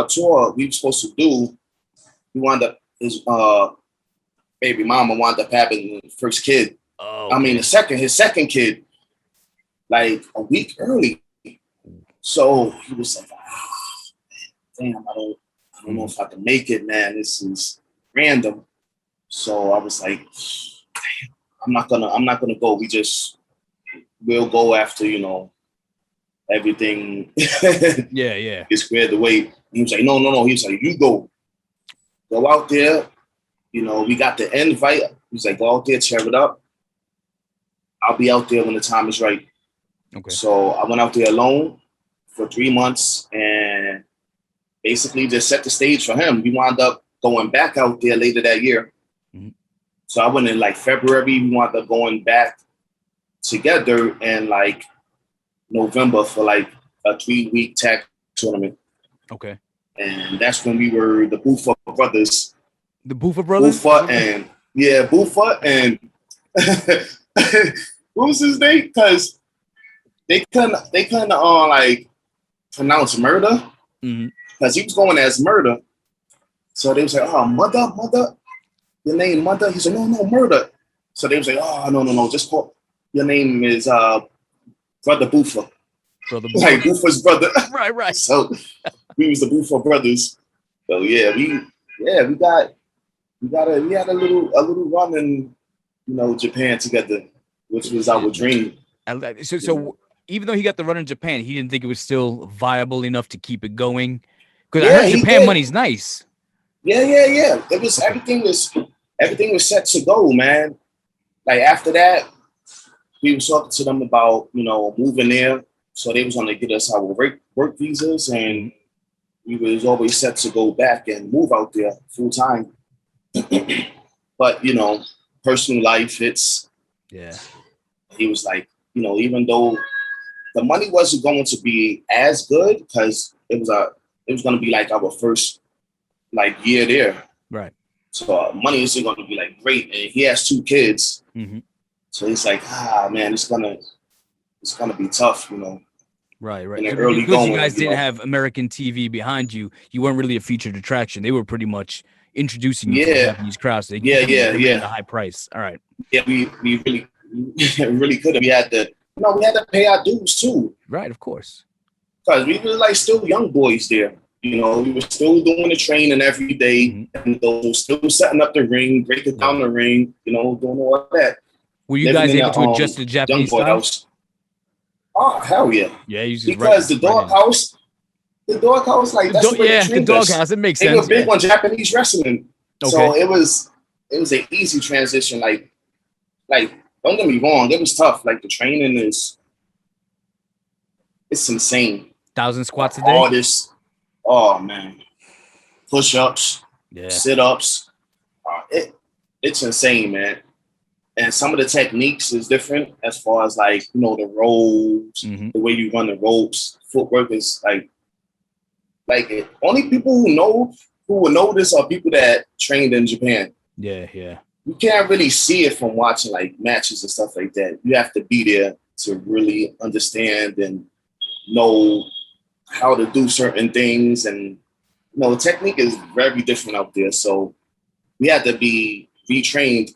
tour we were supposed to do, we wound up, his baby mama wound up having the first kid. Oh, I mean, his second kid, like a week early. So he was like, damn, I don't know if I can make it, man. This is random. So I was like, I'm not gonna go. We'll go after, everything Yeah. gets squared away. He was like, no. He was like, you go out there. We got the invite. He was like, go out there, tear it up. I'll be out there when the time is right. Okay. So I went out there alone for 3 months and basically just set the stage for him. We wound up going back out there later that year. Mm-hmm. So I went in like February. We wound up going back together in like November for like a 3-week tag tournament. Okay. And that's when we were the Buffa brothers. The Buffa brothers? Buffa and what was his name? Because they couldn't like pronounce murder. Mm-hmm. Because he was going as murder. So they was like, oh, mother, your name mother? He said, no, murder. So they was like, oh, no, just call, your name is Brother Buffa. Brother Buffa. Like Buffa's brother. Right. So we was the Buffa brothers. So yeah, we had a little run in, Japan together, which was our dream. So even though he got the run in Japan, he didn't think it was still viable enough to keep it going. Because I heard Japan money's nice. Yeah. It was everything was set to go, man. Like after that, we was talking to them about, moving there. So they was gonna get us our work visas, and we was always set to go back and move out there full time. But personal life, he was like, even though the money wasn't going to be as good because it was going to be like our first like year there. Right. So money isn't going to be like great. And he has 2 kids. Mm-hmm. So he's like, man, it's going to be tough, Right. Because you guys didn't have American TV behind you. You weren't really a featured attraction. They were pretty much introducing you to the Japanese crowd. So the high price. All right. Yeah, we really, really could have. We had to pay our dues too. Right, of course. Because we were like still young boys there. We were still doing the training every day, mm-hmm. and those still setting up the ring, breaking down the ring, doing all that. Were you guys able to adjust to the Japanese style? House. Oh, hell yeah. Yeah, because the doghouse, like that's the doghouse. It makes sense. They were big on Japanese wrestling, so it was an easy transition. Like don't get me wrong, it was tough. Like the training it's insane. 1,000 squats a day. All this, oh man, push-ups, sit-ups. It's insane, man. And some of the techniques is different as far as like, the rolls, mm-hmm. the way you run the ropes, footwork is like only people who will know this are people that trained in Japan. Yeah. You can't really see it from watching like matches and stuff like that. You have to be there to really understand and know how to do certain things. And, the technique is very different out there. So we had to be retrained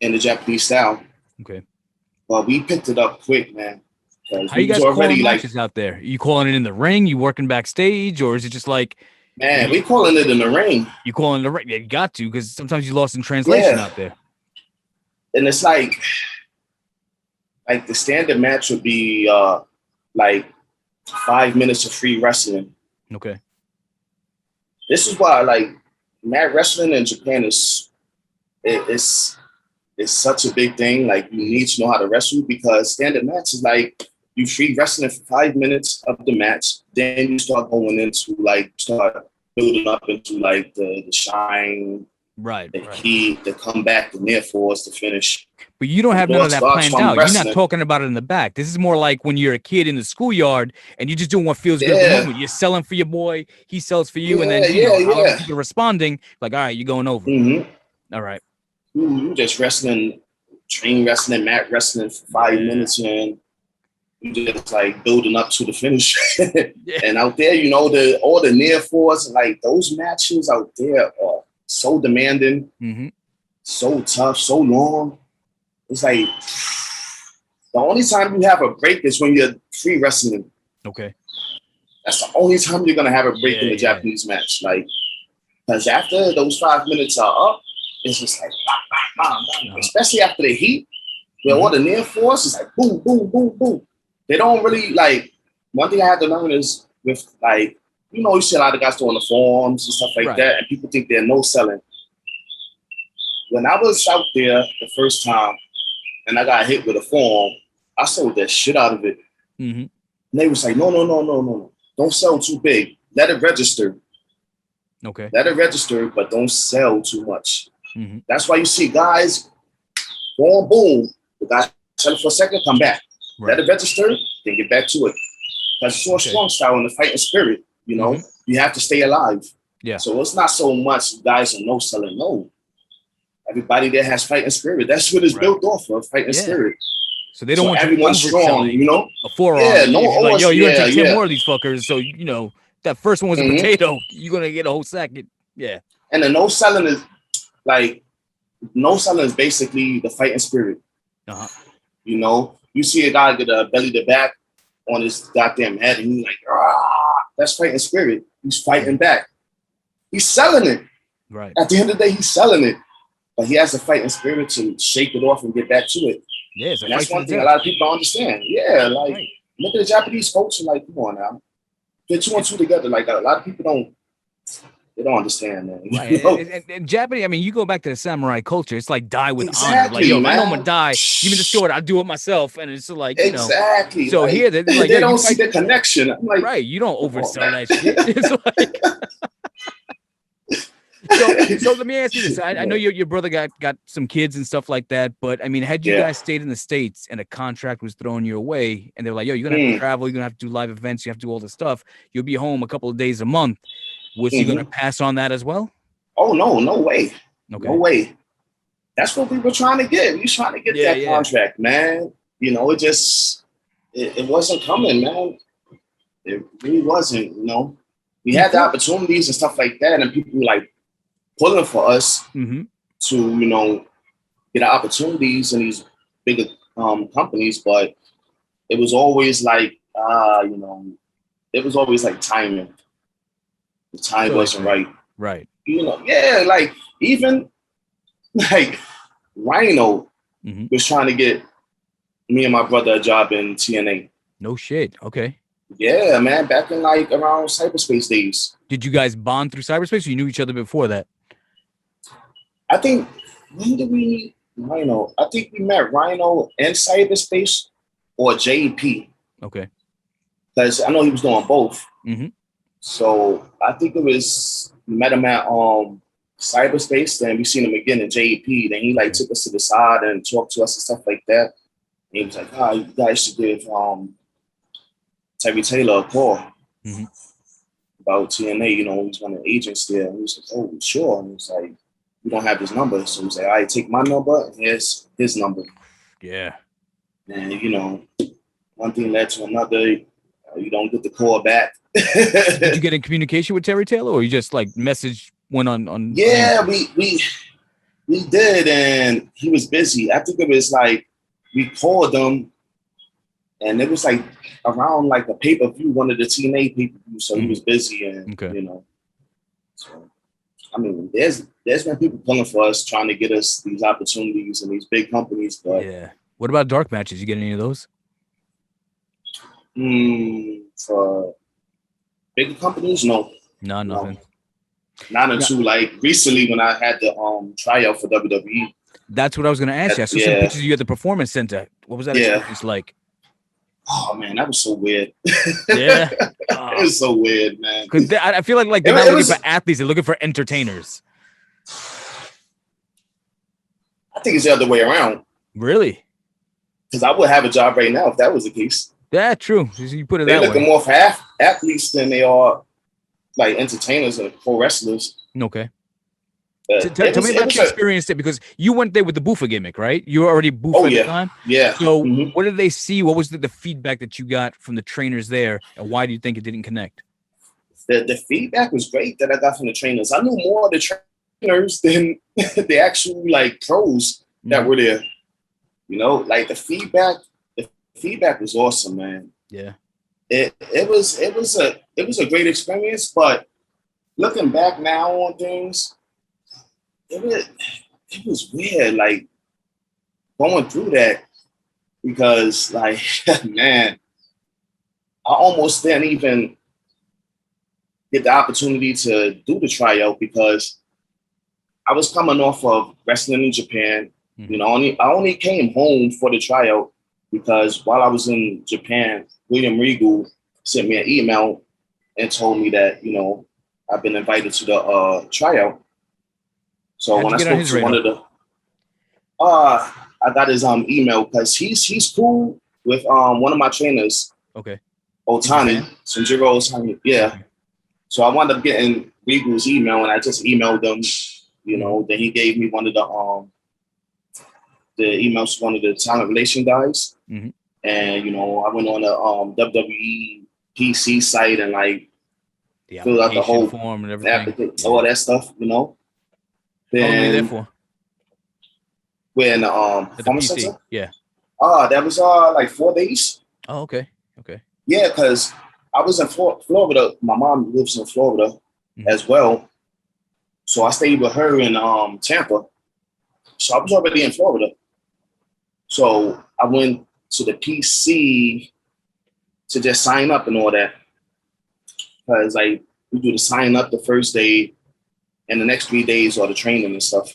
in the Japanese style. Okay. But we picked it up quick, man. How you guys calling matches out there? Are you calling it in the ring? You working backstage? Or is it just like... Man, we calling it in the ring. You calling it in the ring? Yeah, you got to, because sometimes you lost in translation out there. And it's like the standard match would be like 5 minutes of free wrestling. Okay. This is why like mat wrestling in Japan is such a big thing. Like you need to know how to wrestle, because standard match is like you free wrestling for 5 minutes of the match, then you start going into start building up into like the shine, right, the heat, the comeback, the near falls, the finish. But you don't have none of that planned out. You're not talking about it in the back. This is more like when you're a kid in the schoolyard and you're just doing what feels good at the moment. You're selling for your boy, he sells for you, and then how people responding, like, all right, you're going over. Mm-hmm. All right. You just train wrestling, mat wrestling for 5 minutes, and you just like building up to the finish. And out there, all the near falls, like those matches out there are so demanding, mm-hmm. so tough, so long. It's like the only time you have a break is when you're free wrestling. Okay. That's the only time you're gonna have a break in the Japanese match. Like, because after those 5 minutes are up, it's just like bang, bang, bang, bang. Especially after the heat, where all the near force is like boom, boom, boom, boom. They don't really like. One thing I had to learn is with like, you see a lot of guys throwing the forms and stuff like that, and people think they're no selling. When I was out there the first time and I got hit with a form, I sold that shit out of it. Mm-hmm. And they was like, no. Don't sell too big. Let it register. Okay. Let it register, but don't sell too much. Mm-hmm. That's why you see guys, boom, the guy sell it for a second, come back. Right. Let it register, then get back to it. That's so strong style in the fighting spirit. You have to stay alive. Yeah. So it's not so much guys are no selling. No. Everybody there has fighting spirit. That's what it's built off of, fighting spirit. So they don't want everyone's you strong, a forearm. Yeah, no, like, yo, you're gonna take 10 more of these fuckers. So that first one was a potato. You're gonna get a whole second. Yeah. And the no selling is basically the fighting spirit. Uh-huh. You see a guy get a belly to back on his goddamn head, and he's like, that's fighting spirit. He's fighting back. He's selling it. Right. At the end of the day, he's selling it. But he has the fighting spirit to shake it off and get back to it. Yeah, and that's one thing a lot of people don't understand. Yeah, like look at the Japanese folks and like, come on now. Get 2 and 2 together. Like a lot of people don't understand that. Right. And Japanese, I mean, you go back to the samurai culture, it's like die with honor. Like, yo, if I know I'm gonna die, give me the sword, I'll do it myself. And it's like, exactly. So like, here they're like, they don't see the connection. I'm like, right, you don't oversell that shit. It's like So let me ask you this. I know your brother got some kids and stuff like that, but I mean, had you guys stayed in the States and a contract was thrown your way and they're like, yo, you're gonna have to travel, you're gonna have to do live events, you have to do all this stuff, you'll be home a couple of days a month. Was he gonna pass on that as well? Oh no way. Okay. No way. That's what we were trying to get. We were trying to get that contract, man. It wasn't coming, man. It really wasn't, We had the opportunities and stuff like that, and people were like pulling for us to, get opportunities in these bigger companies, but it was always like, it was always like timing. The time wasn't right. Right. Like even like Rhino was trying to get me and my brother a job in TNA. No shit. Okay. Yeah, man. Back in like around cyberspace days. Did you guys bond through cyberspace or you knew each other before that? I think, when did we meet Rhino? I think we met Rhino in cyberspace or JP. Okay. Because I know he was doing both. Mm-hmm. So I think we met him at cyberspace, then we seen him again in JP. Then he like took us to the side and talked to us and stuff like that. And he was like, you guys should give Terry Taylor a call about TNA, he's one of the agents there. And he was like, oh, sure. And he was like, we don't have his number. So he was like, all right, take my number and here's his number. Yeah. And, one thing led to another. You don't get the call back. Did you get in communication with Terry Taylor or you just like message went on? Yeah, we did. And he was busy. I think it was like, we called him and it was like around like a pay-per-view, one of the TNA pay-per-views. So he was busy and, so, I mean, there's been people pulling for us, trying to get us these opportunities and these big companies. But yeah. What about dark matches? You get any of those? For bigger companies, no. No, nothing. Not until like recently when I had the tryout for WWE. That's what I was going to ask you. I saw some pictures of you at the Performance Center. What was that experience like? Oh man, that was so weird. Yeah, it was so weird, man. Because I feel like they're not looking for athletes; they're looking for entertainers. I think it's the other way around. Really? Because I would have a job right now if that was the case. Yeah, true. You put it that way. They're looking more for athletes than they are like entertainers and pro wrestlers. Okay. Tell me about your experience there, because you went there with the Buffa gimmick, right? You were already Buffa at the time? Yeah. So what did they see? What was the feedback that you got from the trainers there? And why do you think it didn't connect? The feedback was great that I got from the trainers. I knew more of the trainers than the actual like pros that were there. Like the feedback was awesome, man. Yeah. it was a great experience, but looking back now on things, it was weird, like going through that because, like, man, I almost didn't even get the opportunity to do the tryout because I was coming off of wrestling in Japan. Mm-hmm. You know, I only came home for the tryout because while I was in Japan, William Regal sent me an email and told me that, you know, I've been invited to the tryout. So when I spoke to one of the, I got his email because he's cool with one of my trainers. Okay. Otani, Sanjiro Otani. Yeah. Okay. So I wound up getting Regal's email and I just emailed them, you know, then he gave me one of the emails to one of the talent relation guys. Mm-hmm. And, you know, I went on the WWE PC site and like filled out the whole form and everything. All that stuff, you know. Then, how long were you there for? We're in the Performance Center? Yeah. That was like 4 days. Oh, okay. Okay. Yeah, because I was in Florida. My mom lives in Florida as well. So I stayed with her in Tampa. So I was already in Florida. So I went to the PC to just sign up and all that. Because like we do the sign up the first day and the next 3 days are the training and stuff.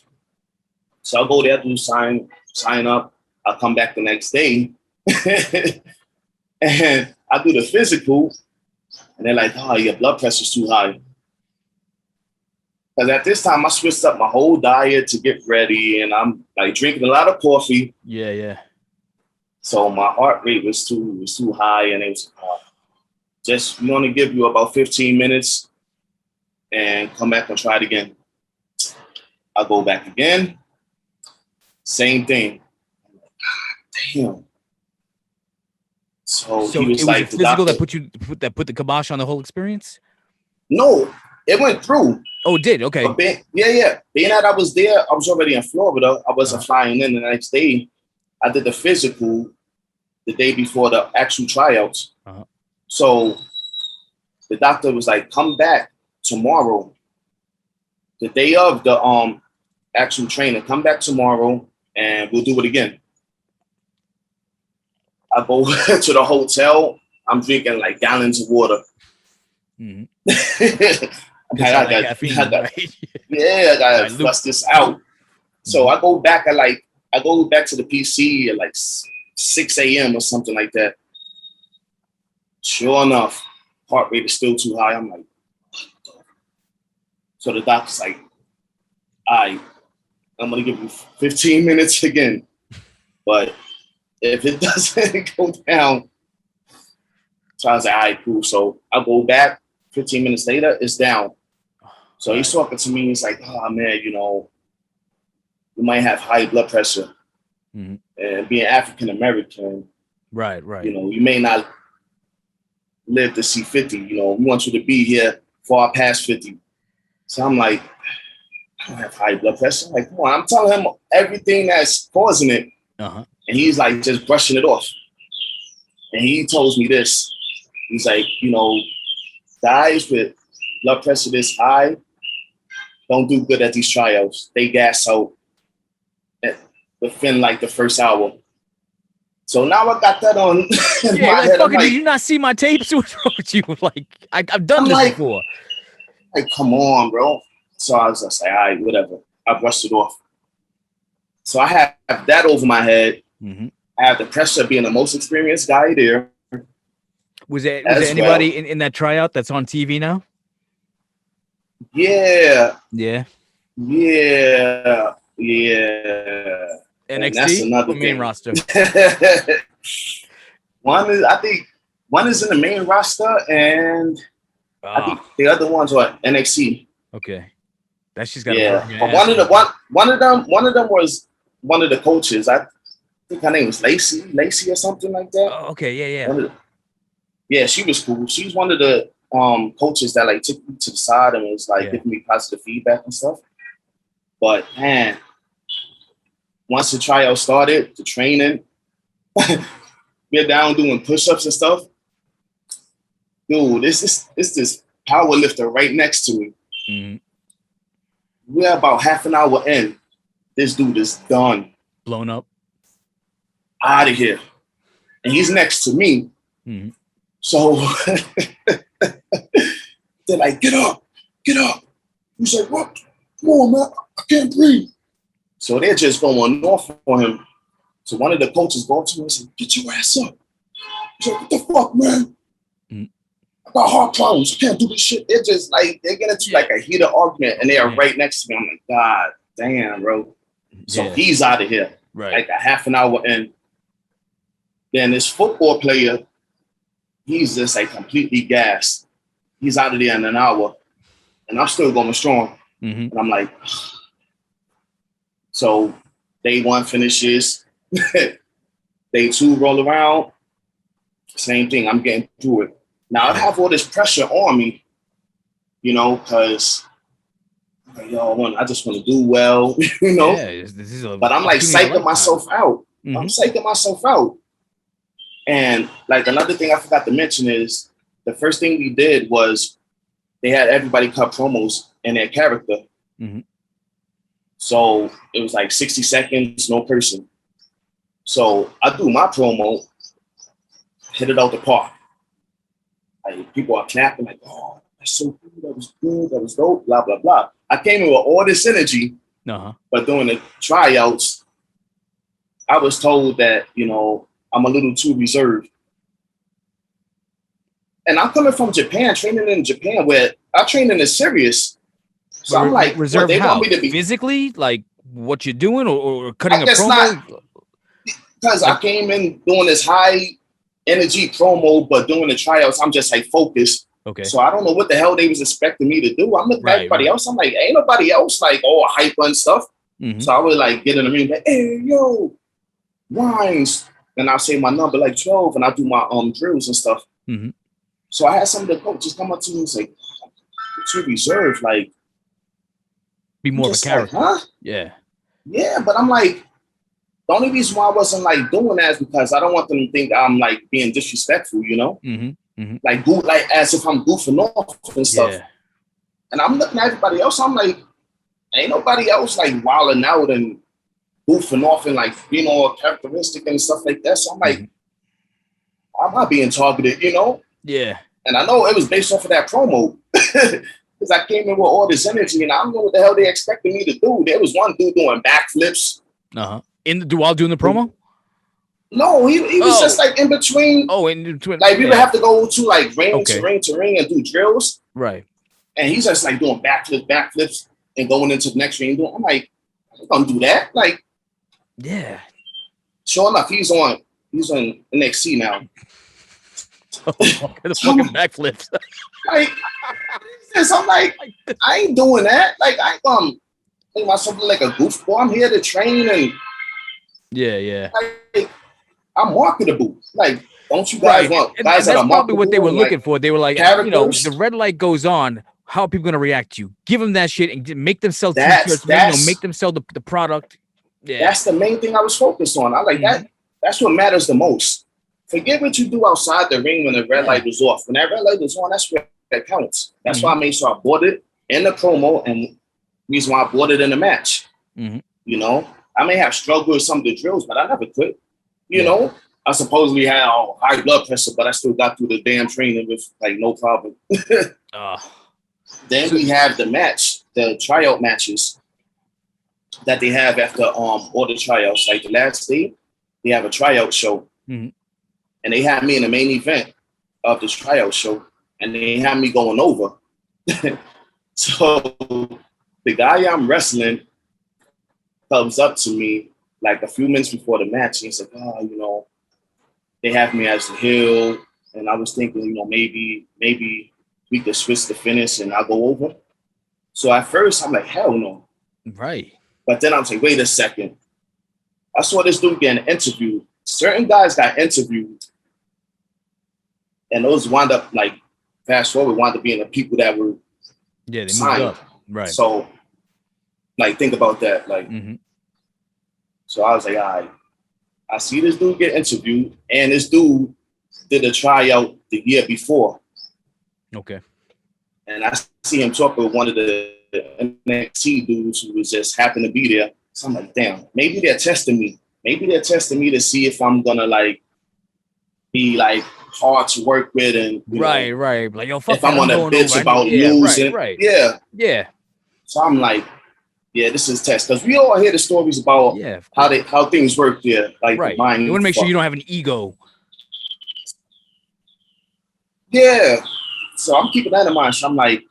So I'll go there, do sign up. I'll come back the next day. And I do the physical. And they're like, oh, your blood pressure's too high. Because at this time, I switched up my whole diet to get ready. And I'm like drinking a lot of coffee. Yeah, yeah. So my heart rate was too high. And it was just, we want to give you about 15 minutes and come back and try it again. I'll go back again. Same thing. Damn. So he was like, the physical that put the kibosh on the whole experience? No, it went through. Oh, it did? Okay. Yeah. Being that I was there, I was already in Florida. I wasn't flying in the next day. I did the physical the day before the actual tryouts. Uh-huh. So the doctor was like, come back tomorrow. The day of the actual training, come back tomorrow and we'll do it again. I go to the hotel. I'm drinking like gallons of water. Mm-hmm. I gotta flush this out. So I go back to the PC at like 6 a.m. or something like that. Sure enough, heart rate is still too high. I'm like, so the doctor's like, all right, I'm gonna give you 15 minutes again. But if it doesn't go down, so I was like, all right, cool. So I go back 15 minutes later, it's down. So he's talking to me. He's like, oh, man, you know, you might have high blood pressure. Mm-hmm. And being African-American, right. You know, you may not live to see 50. You know, we want you to be here far past 50. So I'm like, I don't have high blood pressure. Like, come on, I'm telling him everything that's causing it. Uh-huh. And he's like just brushing it off. And he tells me this. He's like, you know, guys with blood pressure this high don't do good at these tryouts. They gas out within like the first hour. So now I got that on my head. Fucking, did you not see my tapes? What's wrong with you? Like, I've done this before. Like, come on, bro. So I was just like, all right, whatever. I brushed it off. So I have that over my head. Mm-hmm. I have the pressure of being the most experienced guy there. Was there anybody in that tryout that's on TV now? Yeah. Yeah. NXT that's another or main roster? One is in the main roster, and I think the other ones are NXT. Okay, that's just got but one of them was one of the coaches. I think her name was Lacey or something like that. Oh, okay, yeah, she was cool. She's one of the coaches that like took me to the side and was like giving me positive feedback and stuff. But man, once the tryout started, the training, we're down doing push-ups and stuff. dude, this power lifter right next to me. Mm-hmm. We're about half an hour in. This dude is done. Blown up. Out of here. And he's next to me. Mm-hmm. So they're like, get up. He's like, what? Come on, man. I can't breathe. So they're just going off on him. So one of the coaches go up to me and said, get your ass up. He's like, what the fuck, man? Mm-hmm. I got heart problems. I can't do this shit. They're just like, they're getting into like a heated argument and they're right next to me. I'm like, God damn, bro. So he's out of here. Right. Like a half an hour in. Then this football player, he's just like completely gassed. He's out of there in an hour. And I'm still going strong. Mm-hmm. And I'm like, so day one finishes. Day two roll around. Same thing. I'm getting through it. Now I have all this pressure on me, you know, because I just want to do well, you know. Yeah, but I'm like psyching myself out. Mm-hmm. I'm psyching myself out. And like another thing I forgot to mention is the first thing we did was they had everybody cut promos in their character. Mm-hmm. So it was like 60 seconds, no person. So I do my promo, hit it out the park. Like people are clapping, like, oh, that's so cool, that was dope, blah, blah, blah. I came in with all this energy, but during the tryouts, I was told that, you know, I'm a little too reserved. And I'm coming from Japan, training in Japan, where our training is serious. So I'm like, reserved they want me to be physically, like what you're doing, or cutting a promo? Because I came in doing this high energy promo, but doing the tryouts, I'm just like focused. Okay. So I don't know what the hell they was expecting me to do. I'm looking at everybody else. I'm like, ain't nobody else like all hype and stuff. Mm-hmm. So I would like get in the ring, like, hey, yo, Rhymes. And I'll say my number like 12 and I do my drills and stuff. Mm-hmm. So I had some of the coaches come up to me and say, too reserved, like be more of a character. Like, huh? Yeah. Yeah, but I'm like, the only reason why I wasn't like doing that is because I don't want them to think I'm like being disrespectful, you know? Mm-hmm. Mm-hmm. Like as if I'm goofing off and stuff. Yeah. And I'm looking at everybody else, I'm like, ain't nobody else like wilding out and goofing off and like being all characteristic and stuff like that. So I'm like, I'm not being targeted, you know? Yeah. And I know it was based off of that promo. Because I came in with all this energy and I don't know what the hell they expected me to do. There was one dude doing backflips. While doing the promo? No, he was just like in between. Oh, in between. Like we would have to go to like ring to ring and do drills. Right. And he's just like doing backflips and going into the next ring. I'm like, I'm gonna do that. Like, yeah. Sure enough, he's on NXT now. The fucking backflips. Like, I'm like, I ain't doing that. Like, I ain't make myself look like a goofball. I'm here to train and yeah. Like, I'm marketable. Like, don't you guys want guys that are marketable? That's probably what they were looking for. They were like, characters. You know, the red light goes on. How are people gonna react to you? Give them that shit and make them sell t-shirts. Make them sell the product. Yeah, that's the main thing I was focused on. I like that. That's what matters the most. Forget what you do outside the ring when the red light was off. When that red light was on, that's where it counts. That's why I made sure I bought it in the promo, and reason why I bought it in the match. You know, I may have struggled with some of the drills, but I never quit. You know, I supposedly had high blood pressure, but I still got through the damn training with like no problem. Then we have the match, the tryout matches that they have after all the tryouts. Like the last day, they have a tryout show. And they had me in the main event of the tryout show, and they had me going over. So the guy I'm wrestling comes up to me like a few minutes before the match, and he's like, "Oh, you know, they have me as the heel," and I was thinking, you know, maybe we could switch the finish and I'll go over. So at first, I'm like, hell no. Right. But then I'm like, wait a second. I saw this dude getting interviewed. Certain guys got interviewed, and those wound up like fast forward wound up being the people that were they signed. moved up. Right. So like think about that. Like so I was like, all right, I see this dude get interviewed, and this dude did a tryout the year before. Okay. And I see him talk with one of the NXT dudes who was just happened to be there. So I'm like, damn, maybe they're testing me. Maybe they're testing me to see if I'm gonna like be like hard to work with and right. Like, yo, fuck if I want to bitch about losing. Right. Yeah. So I'm like, yeah, this is test because we all hear the stories about how things work there. Like, right. You want to make sure you don't have an ego. Yeah. So I'm keeping that in mind. So I'm like,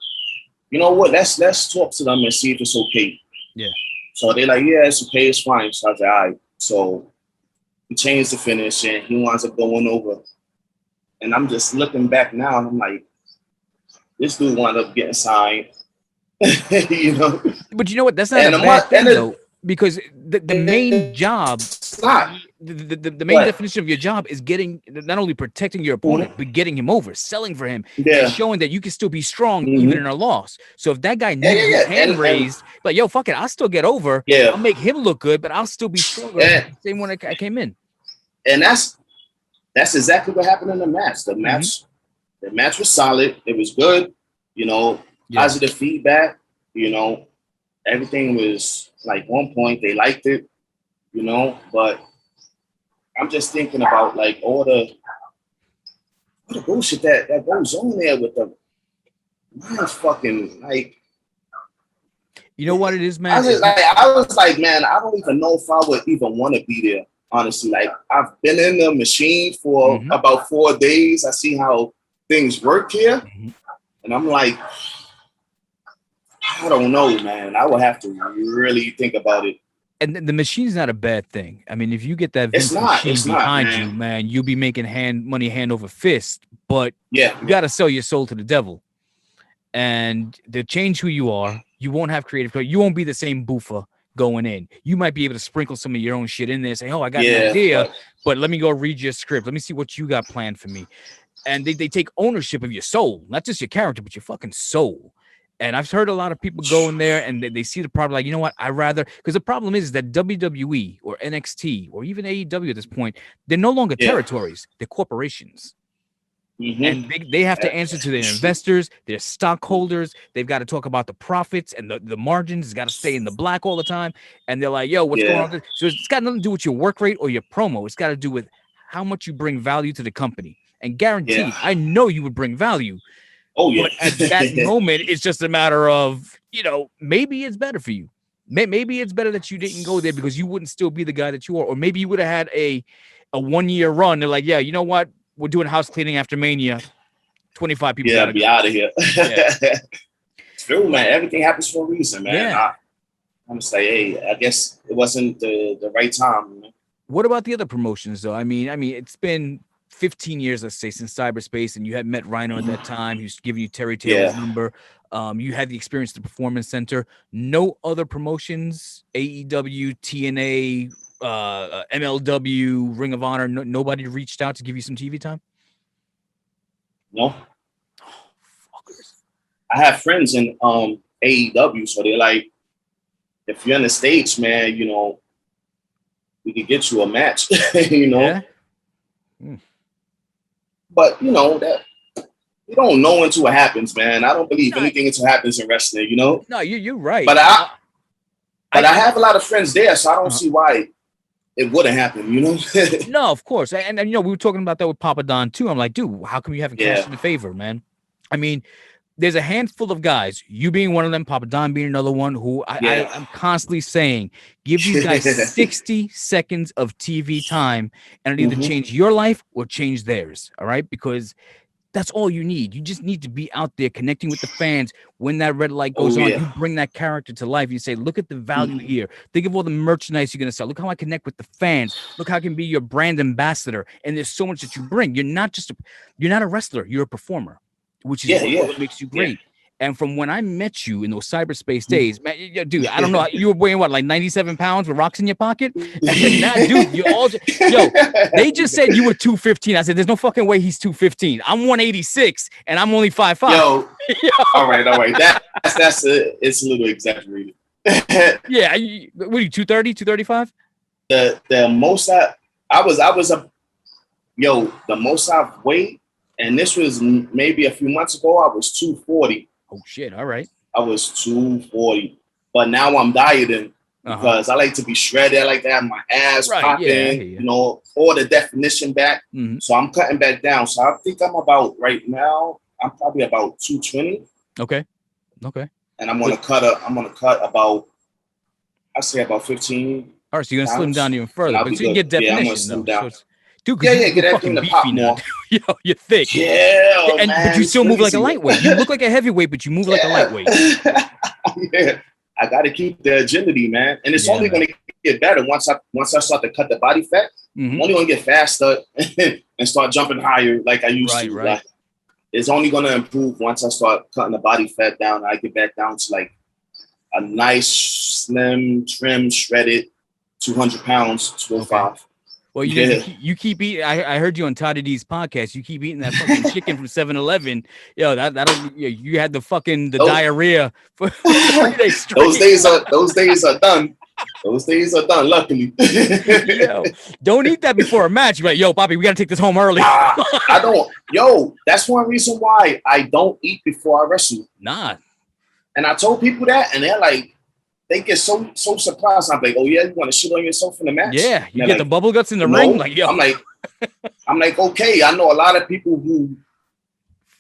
you know what? Let's talk to them and see if it's okay. Yeah. So they're like, yeah, it's okay, it's fine. So I was like, all right. So we changed the finish and he winds up going over. And I'm just looking back now and I'm like, this dude wound up getting signed. You know. But you know what? That's not a bad thing though, because the main job, the main definition of your job is getting, not only protecting your opponent, but getting him over, selling for him, and showing that you can still be strong even in a loss. So if that guy needs his hand raised, like, yo, fuck it, I'll still get over. I'll make him look good, but I'll still be stronger. Same when I came in. And that's exactly what happened in the match. The match was solid. It was good. You know, positive feedback. You know, everything was like on point. They liked it. You know, but I'm just thinking about like all the bullshit that goes on there with the fucking like. You know what it is, man? I was like, man, I don't even know if I would even want to be there. Honestly, like I've been in the machine for about 4 days. I see how things work here, and I'm like, I don't know, man. I will have to really think about it. And the machine's not a bad thing. I mean, if you get that machine behind you, man, you'll be making money hand over fist. But you got to sell your soul to the devil. And to change who you are, you won't have creative. You won't be the same Buffa going in. You might be able to sprinkle some of your own shit in there, say, oh, I got an idea, but let me go read your script. Let me see what you got planned for me. And they take ownership of your soul, not just your character, but your fucking soul. And I've heard a lot of people go in there and they see the problem like, you know what, I rather, because the problem is that WWE or NXT or even AEW at this point, they're no longer territories, they're corporations. And they have to answer to their investors, their stockholders. They've got to talk about the profits and the margins. It's got to stay in the black all the time. And they're like, yo, what's going on? So it's got nothing to do with your work rate or your promo. It's got to do with how much you bring value to the company. And guaranteed, I know you would bring value. Oh, yeah. But at that moment, it's just a matter of, you know, maybe it's better for you. Maybe it's better that you didn't go there because you wouldn't still be the guy that you are. Or maybe you would have had a 1-year run. They're like, yeah, you know what? We're doing house cleaning after Mania. 25 people gotta be out of here. It's true, man. Everything happens for a reason, man. I'm gonna say, hey, I guess it wasn't the right time. Man. What about the other promotions, though? I mean, it's been 15 years, let's say, since Cyberspace, and you had met Rhino at that time. He was giving you Terry Taylor's number. You had the experience at the Performance Center. No other promotions, AEW, TNA, MLW, Ring of Honor, nobody reached out to give you some TV time? No. Oh, fuckers. I have friends in AEW, so they're like, if you're in the States, man, you know, we could get you a match, you know. But you know that you don't know until it happens, man. I don't believe anything until it happens in wrestling, you know. No, you're right. But I have a lot of friends there, so I don't see why it wouldn't happen, you know. No, of course, and you know we were talking about that with Papa Don too. I'm like, dude, how come you haven't cashed in the favor, man? I mean, there's a handful of guys, you being one of them, Papa Don being another one, who I'm constantly saying, give these guys 60 seconds of TV time, and it'll either change your life or change theirs. All right, because that's all you need. You just need to be out there connecting with the fans. When that red light goes on, you bring that character to life. You say, look at the value here. Think of all the merchandise you're going to sell. Look how I connect with the fans. Look how I can be your brand ambassador. And there's so much that you bring. You're not a wrestler. You're a performer, which is what makes you great. And from when I met you in those cyberspace days, man, dude, I don't know, you were weighing what, like 97 pounds with rocks in your pocket? And now, dude, they just said you were 215. I said, there's no fucking way he's 215. I'm 186 and I'm only 5'5". Yo. All right. That's it's a little exaggerated. Yeah, what are you, 230, 235? The most the most I've weighed And this was maybe a few months ago. I was 240. Oh shit! All right. I was 240, but now I'm dieting because I like to be shredded. I like to have my ass popping, you know, all the definition back. Mm-hmm. So I'm cutting back down. So I think I'm about right now. I'm probably about 220. Okay. And I'm gonna cut about, I say about 15. All right, so you're gonna slim down even further, but so you get definition. I'm gonna slim down. So dude, get that thing to pop more. Yo, you're thick. Yeah, man, but you still move like a lightweight. You look like a heavyweight, but you move like a lightweight. Yeah, I got to keep the agility, man, and it's only going to get better once I start to cut the body fat. I'm only going to get faster and start jumping higher like I used to. Right. Like, it's only going to improve once I start cutting the body fat down. I get back down to like a nice, slim, trim, shredded 200 pounds, 205. Okay. Well, you keep eating. I heard you on Toddy D's podcast. You keep eating that fucking chicken from 7-Eleven. Yo, you had the diarrhea for 3 days straight. Those days are done. Those days are done. Luckily. Yo, don't eat that before a match. You're like, yo, Bobby, we gotta take this home early. I don't. Yo, that's one reason why I don't eat before I wrestle. Nah. And I told people that, and they're like, they get so surprised. I'm like, oh yeah, you want to shit on yourself in the match? Yeah, you get like, the bubble guts in the ring. Like, yo. I'm like, okay. I know a lot of people who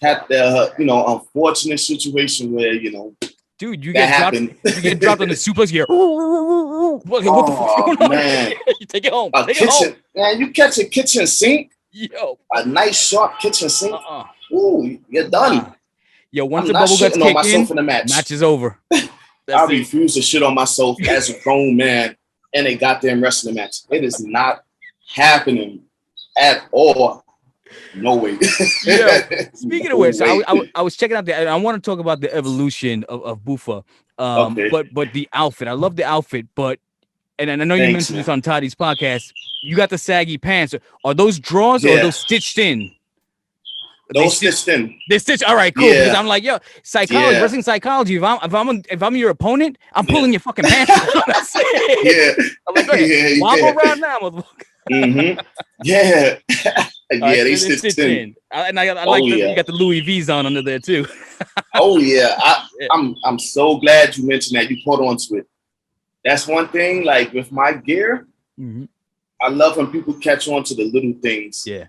had the unfortunate situation where dude, you get dropped on the suplex here. What the fuck's going man. on? You take it home. Man, you catch a kitchen sink. Yo, a nice sharp kitchen sink. Ooh, you're done. Yo, once the bubble guts kick in the match is over. I refuse to shit on myself as a grown man in a goddamn wrestling match. It is not happening at all. No way. Yeah. Speaking of which, I was checking out I want to talk about the evolution of Buffa. But the outfit. I love the outfit, but and I know you mentioned this on Toddy's podcast. You got the saggy pants. Are those draws or are those stitched in? Those stitched in. They're stitched. All right, cool. Yeah. Because I'm like, yo, psychology, wrestling psychology. If I'm your opponent, I'm pulling your fucking pants. That's it. Yeah. I'm like, hey, wobble around now, motherfucker. Mm-hmm. Yeah. They stitched in. I like that you got the Louis V's on under there too. Oh yeah. I'm so glad you mentioned that. You caught on to it. That's one thing. Like with my gear, I love when people catch on to the little things. Yeah.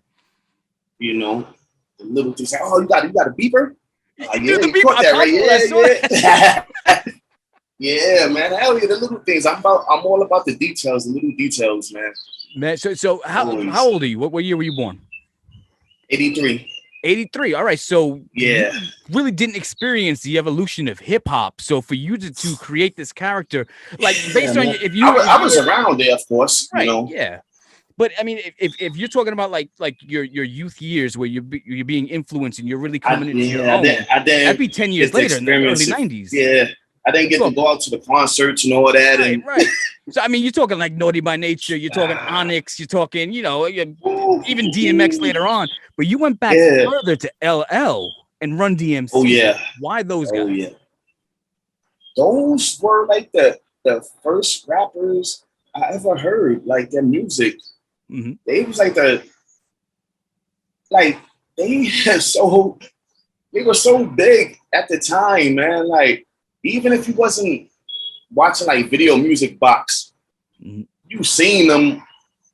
The little things. Like, oh, you got a beeper? Yeah, you caught that right. Yeah. Yeah, man. Hell yeah, the little things. I'm all about the details, the little details, man. Man, so how old are you? What year were you born? 83. 83. All right. So yeah, you really didn't experience the evolution of hip hop. So for you to create this character, like based on I was around there, of course. Right. Yeah. But I mean, if you're talking about like your youth years where you're being influenced and you're really coming into your own, that'd be 10 years later in the early 90s. Yeah. I didn't get to go out to the concerts and all that. Right. So, I mean, you're talking like Naughty by Nature. You're talking Onyx. You're talking, even DMX later on. But you went back further to LL and Run DMC. Oh, yeah. Why those guys? Oh, yeah. Those were like the first rappers I ever heard, like their music. Mm-hmm. They was like they were so big at the time, man. Like, even if you wasn't watching like Video Music Box, you seen them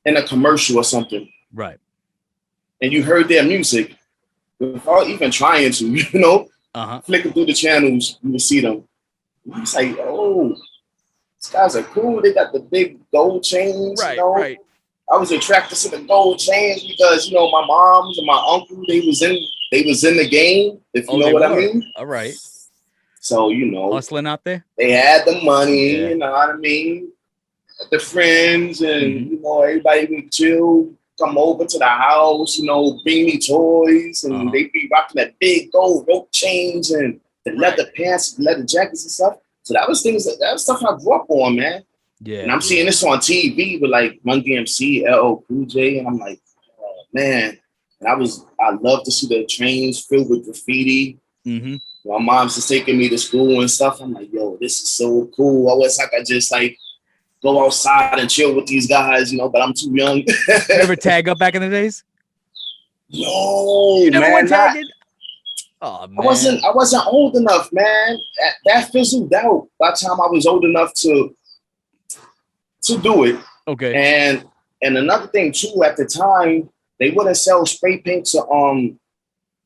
in a commercial or something. Right. And you heard their music without even trying to, flicking through the channels, you would see them. I was like, oh, these guys are cool. They got the big gold chains. Right, right. I was attracted to the gold chains because, my moms and my uncle, they was in the game, if you know what I mean. All right. So, hustling out there. They had the money, you know what I mean? The friends and, everybody would chill, come over to the house, bring me toys. And they'd be rocking that big gold rope chains and the leather pants, leather jackets and stuff. So that was stuff I grew up on, man. Yeah. And I'm seeing this on TV with like Run DMC, LL Cool J. And I'm like, oh, man. And I love to see the trains filled with graffiti. Mm-hmm. My mom's just taking me to school and stuff. I'm like, yo, this is so cool. I wish I could just like go outside and chill with these guys, but I'm too young. You ever tag up back in the days? No, You never man, went tagging? Oh man, I wasn't old enough, man. That fizzled out by the time I was old enough to do it. Okay. And another thing too, at the time, they wouldn't sell spray paint to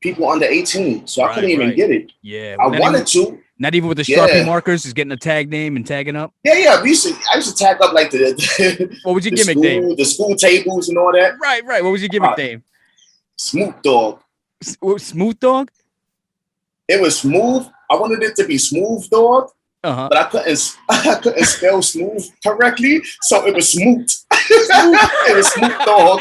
people under 18, so I couldn't even get it. Yeah, I wanted to. Not even with the Sharpie markers, just getting a tag name and tagging up. Yeah. I used to tag up like the what was your gimmick name? The school tables and all that. Right. What was your gimmick name? Smooth Dog. Smooth Dog? It was smooth. I wanted it to be Smooth Dog, but I couldn't spell smooth correctly, so it was smooth. It was Smooth Dog.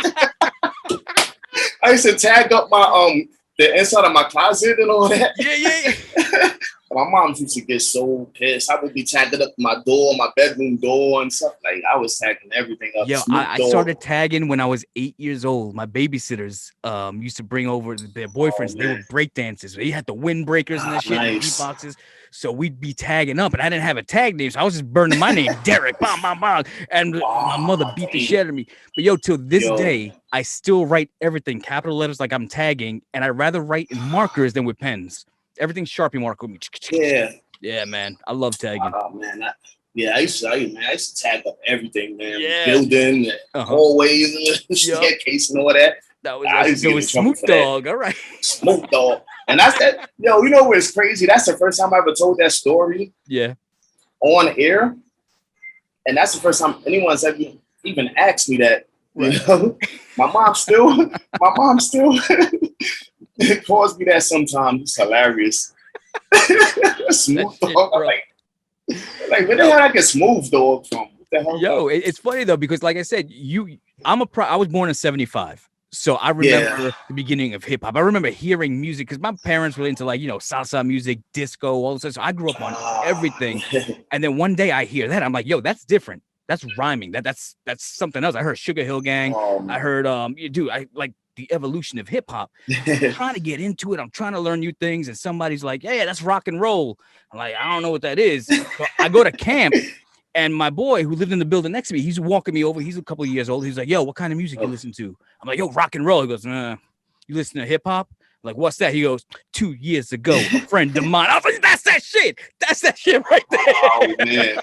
I used to tag up my the inside of my closet and all that. Yeah. My mom used to get so pissed. I would be tagging up my door, my bedroom door and stuff. Like, I was tagging everything up. Yo, I started tagging when I was 8 years old. My babysitters used to bring over their boyfriends. They were break dancers. They had the windbreakers and that shit, and beatboxes. So we'd be tagging up, and I didn't have a tag name, so I was just burning my name, Derek, bam, bam, bam. And my mother beat the shit out of me. But yo, till this day, I still write everything capital letters like I'm tagging, and I'd rather write in markers than with pens. Everything's Sharpie marker with me. Yeah, man. I love tagging. Oh man, I used to tag up everything, man. Yeah. Building, hallways, staircase, and all that. That was Smooth Dog. All right. Smooth Dog. And that's that. Yo, you know what's crazy? That's the first time I ever told that story. Yeah. On air. And that's the first time anyone's ever even asked me that. Right. You know? My mom still it calls me that sometimes. It's hilarious. Smooth Dog. Like where the hell I get Smooth Dog from? What the hell? Yo, it's funny though, because like I said, I was born in 75. So I remember the beginning of hip hop. I remember hearing music because my parents were into like, salsa music, disco, all this stuff. So I grew up on everything. And then one day I hear that. I'm like, yo, that's different. That's rhyming. That's something else. I heard Sugar Hill Gang. I heard I like the evolution of hip hop. I'm trying to get into it. I'm trying to learn new things. And somebody's like, yeah, that's rock and roll. I'm like, I don't know what that is. So I go to camp. And my boy who lived in the building next to me, he's walking me over. He's a couple of years old. He's like, yo, what kind of music you listen to? I'm like, yo, rock and roll. He goes, you listen to hip hop? I'm like, what's that? He goes, 2 years ago, a friend of mine. I was like, that's that shit. That's that shit right there. Oh man.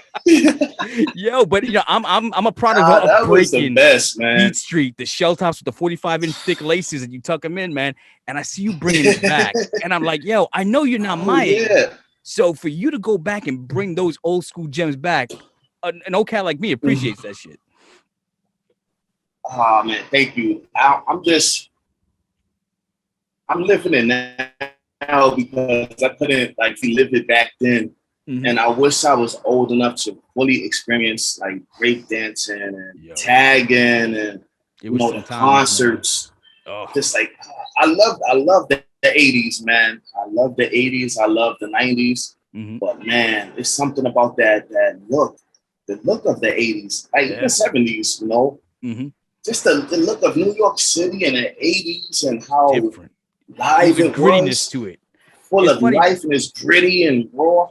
Yo, but I'm a product of breaking Beat Street, the shell tops with the 45-inch thick laces, and you tuck them in, man. And I see you bringing it back. And I'm like, yo, I know you're not my age. So for you to go back and bring those old school gems back, an old cat like me appreciates that shit. Oh man, thank you. I'm living it now because I couldn't live it back then. Mm-hmm. And I wish I was old enough to fully experience like break dancing and tagging and the concerts. Just like I love the 80s, man. I love the 80s. I love the 90s. Mm-hmm. But man, there's something about that look. The look of the 80s, like the 70s, mm-hmm. Just the look of New York City in the 80s and how different. Live it grittiness to it. Full of life and it's gritty and raw.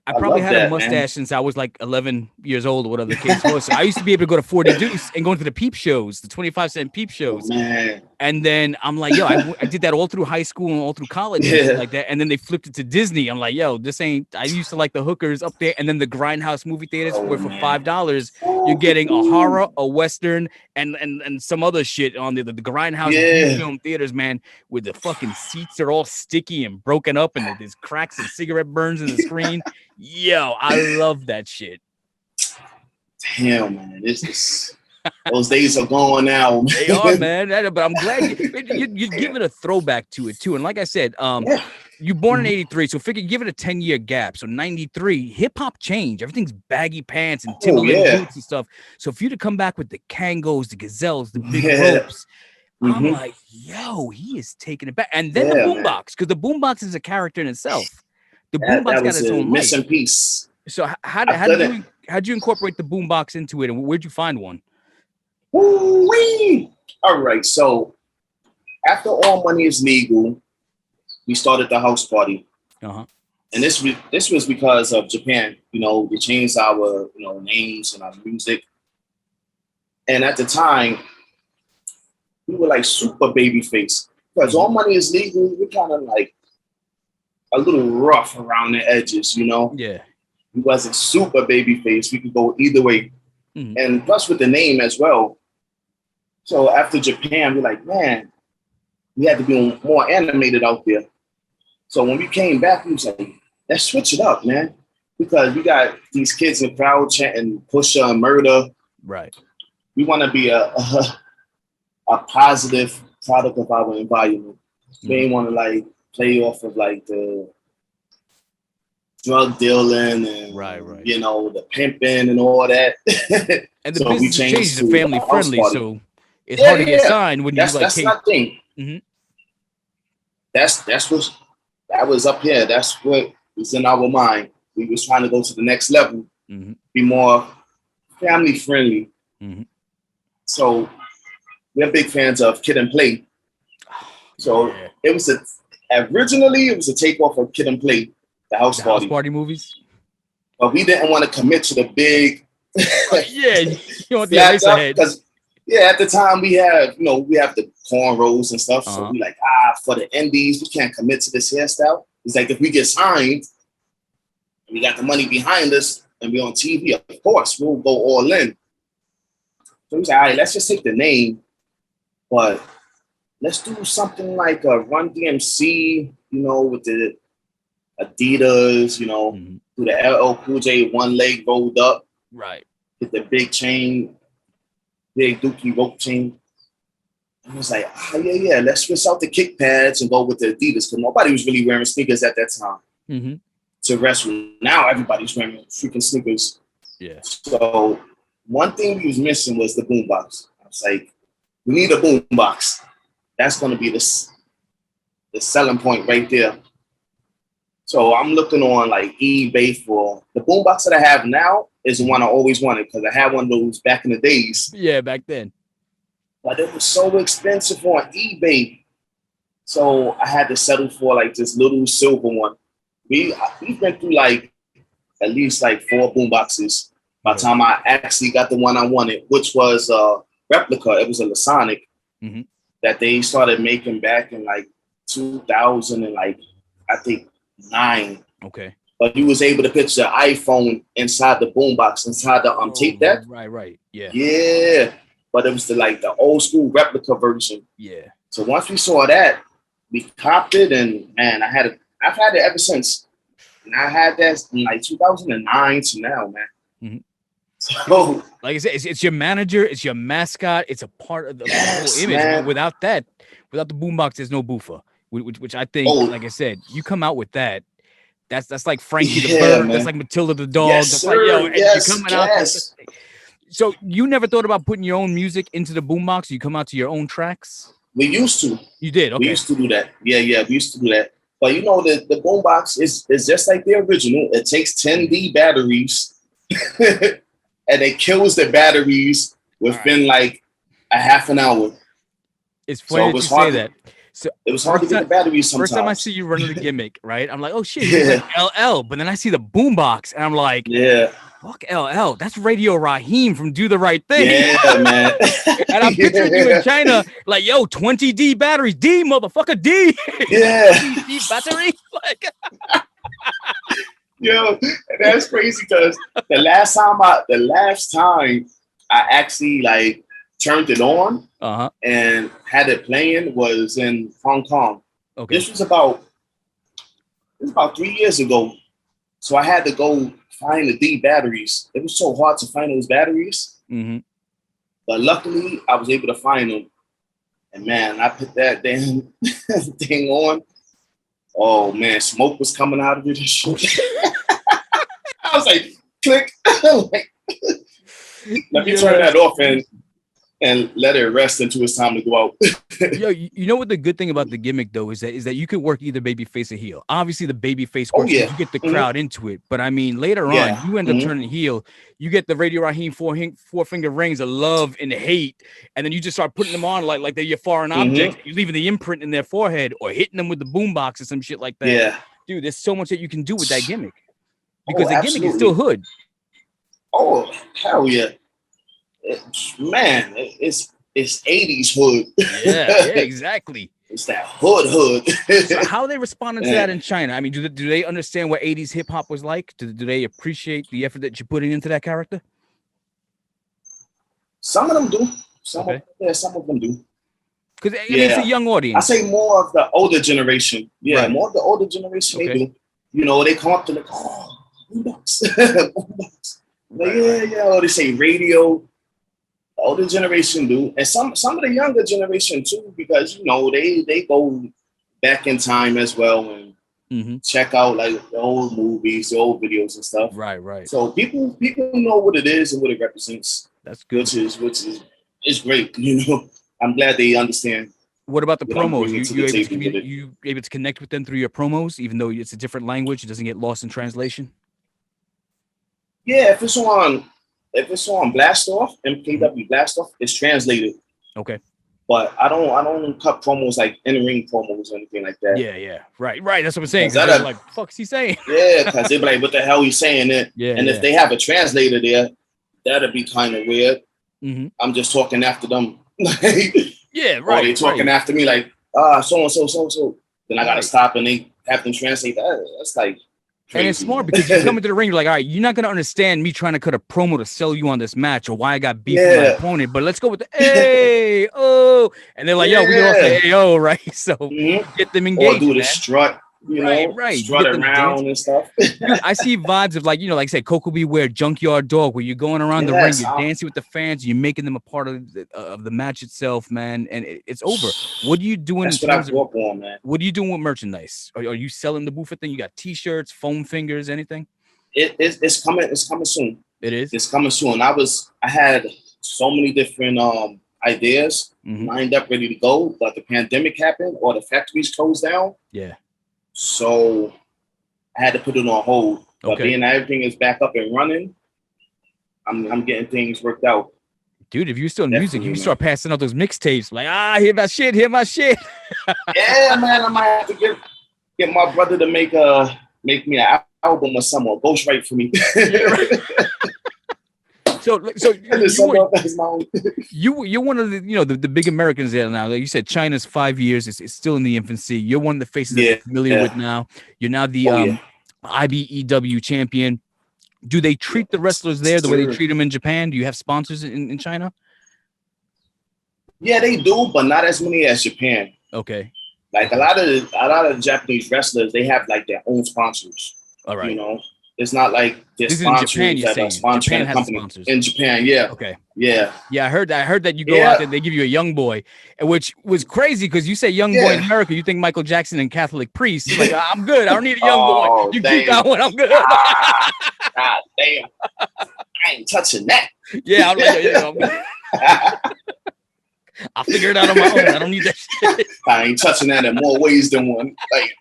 I probably had a mustache since I was like 11 years old or whatever the case was. So I used to be able to go to 40 Deuce and go into the peep shows, the 25-cent peep shows. Oh, man. And then I'm like, yo, I did that all through high school and all through college and shit like that. And then they flipped it to Disney. I'm like, yo, this ain't, I used to like the hookers up there. And then the Grindhouse movie theaters where for $5, you're getting a horror, a Western, and some other shit on the Grindhouse film theaters, man, where the fucking seats are all sticky and broken up and there's cracks and cigarette burns in the screen. Yo, I love that shit. Damn, man. Those days are gone now. They are, man. But I'm glad you're giving a throwback to it, too. And like I said, you born in 83, so give it a 10-year gap. So 93, hip-hop changed. Everything's baggy pants and Timberland boots and stuff. So for you to come back with the Kangos, the Gazelles, the big ropes, I'm like, yo, he is taking it back. And then the Boombox, because the Boombox is a character in itself. The Boombox got its own missing piece. So how'd you incorporate the Boombox into it, and where'd you find one? Woo-wee! All right, so after All Money Is Legal, we started the house party. Uh-huh. And this was because of Japan. We changed our names and our music. And at the time, we were like super babyface. because all money is legal. We're kind of like a little rough around the edges, you know. Yeah. We wasn't super babyface. We could go either way. And plus with the name as well. So after Japan, we're like, man, we had to be more animated out there. So when we came back, we was like, let's switch it up, man. Because we got these kids in the crowd chanting Pusha and murder. Right. We want to be a positive product of our environment. We ain't want to like play off of like the drug dealing and you know, the pimping and all that. And the so business changed to family friendly, so it's hard to get signed when that's, you like. That's my thing. That was up here. That's what was in our mind. We was trying to go to the next level, be more family friendly. So we're big fans of Kid and Play. So it was originally it was a takeoff of Kid and Play, the house party movies. But we didn't want to commit to the big. You want the race ahead. Because at the time we have the cornrows and stuff. So we like, for the indies, we can't commit to this hairstyle. It's like if we get signed, and we got the money behind us, and we're on TV, of course, we'll go all in. So we was like, all right, let's just take the name, but let's do something like a Run DMC, with the Adidas, do the LL Cool J one leg rolled up. Right. Get the big chain, big dookie rope chain. I was like, let's switch out the kick pads and go with the Adidas, because nobody was really wearing sneakers at that time. To wrestle. Now everybody's wearing freaking sneakers. Yeah. So one thing we was missing was the boombox. I was like, we need a boombox. That's going to be the selling point right there. So I'm looking on like eBay for the boombox that I have now is the one I always wanted, because I had one of those back in the days. Yeah, back then. But it was so expensive on eBay. So I had to settle for like this little silver one. We've been through like at least like 4 boomboxes by the time I actually got the one I wanted, which was a replica. It was a Lasonic that they started making back in like 2000 and like I think 9. Okay. But you was able to put your iPhone inside the boombox, inside the tape deck. Right. Yeah. Yeah. But it was the old school replica version. Yeah. So once we saw that, we copped it, and man, I've had it ever since. And I had that in like 2009 to now, man. So, like I said, it's your manager, it's your mascot, it's a part of the whole image. Man. Without the boombox, there's no Buffa. Which I think, like I said, you come out with that. That's like Frankie the bird. Man. That's like Matilda the dog. Yes, that's sir. like, you're coming out. So you never thought about putting your own music into the boombox? You come out to your own tracks? We used to. You did? Okay. We used to do that. Yeah, we used to do that. But the boombox is just like the original. It takes 10D batteries and it kills the batteries within like a half an hour. It's funny that you say that. So it was hard to get the batteries sometimes. First time I see you running the gimmick, right? I'm like, oh shit, he's like LL. But then I see the boombox and I'm like, fuck LL. That's Radio Raheem from Do the Right Thing. Yeah, man. And I'm picturing you in China, like, yo, 20D batteries. D, motherfucker, D. Yeah. D battery. Like, yo, that's crazy because the last time I actually like turned it on and had it playing was in Hong Kong. Okay. This was about 3 years ago. So I had to go find the D batteries. It was so hard to find those batteries. But luckily, I was able to find them. And man, I put that damn thing on. Oh man, smoke was coming out of it. I was like, click. Let me turn that off and let it rest until it's time to go out. Yo, you know what the good thing about the gimmick though is that you could work either baby face or heel. Obviously, the baby face works you get the crowd into it. But I mean, later on, you end up turning heel. You get the Radio Raheem four finger rings of love and hate, and then you just start putting them on like they're your foreign objects. You're leaving the imprint in their forehead or hitting them with the boombox or some shit like that. Yeah, dude, there's so much that you can do with that gimmick because the gimmick is still hood. Oh hell yeah! Man, it's 80s hood. Yeah, exactly. It's that hood. So how are they responding to that in China? I mean, do they understand what 80s hip hop was like? Do they appreciate the effort that you're putting into that character? Some of them do. Some of them do. Because I mean, it's a young audience. I say more of the older generation. Yeah, more of the older generation. They do. You know, they come up to Boombox. Boombox. Yeah. Or they say radio. The older generation do, and some of the younger generation too, because you know they go back in time as well and check out like the old movies, the old videos and stuff. Right. So people know what it is and what it represents. That's good. Which is great. You know, I'm glad they understand. What about the promos? You able to connect with them through your promos, even though it's a different language, it doesn't get lost in translation? Yeah, if it's on Blast Off, MKW Blast Off, it's translated. Okay. But I don't cut promos like in-ring promos or anything like that. Yeah. Right. That's what I'm saying. They're like, fuck's he saying? Yeah, because they be like, what the hell he's saying it? Yeah. And if they have a translator there, that'd be kind of weird. I'm just talking after them. Yeah, right. Or they talking after me like, so and so. Then I gotta stop and they have them translate that. That's like crazy. And it's smart because you come into the ring, you're like, all right, you're not gonna understand me trying to cut a promo to sell you on this match or why I got beef with my opponent. But let's go with the Aayooo. And they're like, yo, we lost the Aayooo, right? So get them engaged. Or do the strut. You know, strut around and stuff. I see vibes of like, you know, like I said, Coco Beware, Junkyard Dog, where you're going around the ring, you're dancing with the fans, you're making them a part of the match itself, man, and it's over. What are you doing? That's what I grew up on, man. What are you doing with merchandise? Are you selling the Buffa thing? You got T-shirts, foam fingers, anything? It's coming. It's coming soon. It is. It's coming soon. I had so many different ideas lined up, ready to go, but the pandemic happened, or the factories closed down. Yeah. So I had to put it on hold. But being everything is back up and running, I'm getting things worked out. Dude, if you're still in music, you can start passing out those mixtapes. Like, hear my shit. Yeah, man. I might have to get my brother to make me an album or something, or ghostwrite for me. So you're one of the the big Americans there now. Like you said, China's 5 years. It's still in the infancy. You're one of the faces that they're familiar with now. You're now the IBEW champion. Do they treat the wrestlers there the way they treat them in Japan? Do you have sponsors in China? Yeah, they do, but not as many as Japan. Okay. Like a lot of Japanese wrestlers, they have like their own sponsors. All right. You know, it's not like they're sponsors that are sponsoring a company. In Japan, yeah. Okay. Yeah. Yeah, I heard that you go out there, they give you a young boy, which was crazy because you say young boy in America, you think Michael Jackson and Catholic priests. Like, I'm good. I don't need a young boy. You keep that one. I'm good. God damn. I ain't touching that. Yeah, I'm like, I'll figure it out on my own. I don't need that shit. I ain't touching that in more ways than one. Like,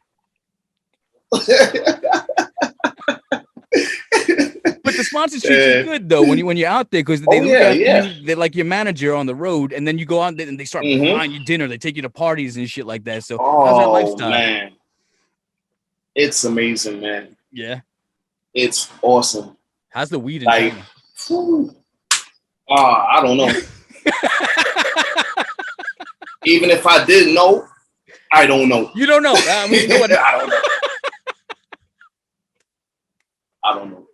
but the sponsors treat you good though when you're out there because they look at you, they're like your manager on the road, and then you go out and they start buying you dinner. They take you to parties and shit like that. So how's that lifestyle? Man, it's amazing, man. Yeah, it's awesome. How's the weed in China? I don't know. Even if I did know, I don't know. You don't know. I mean, you know what? I don't know. I don't know.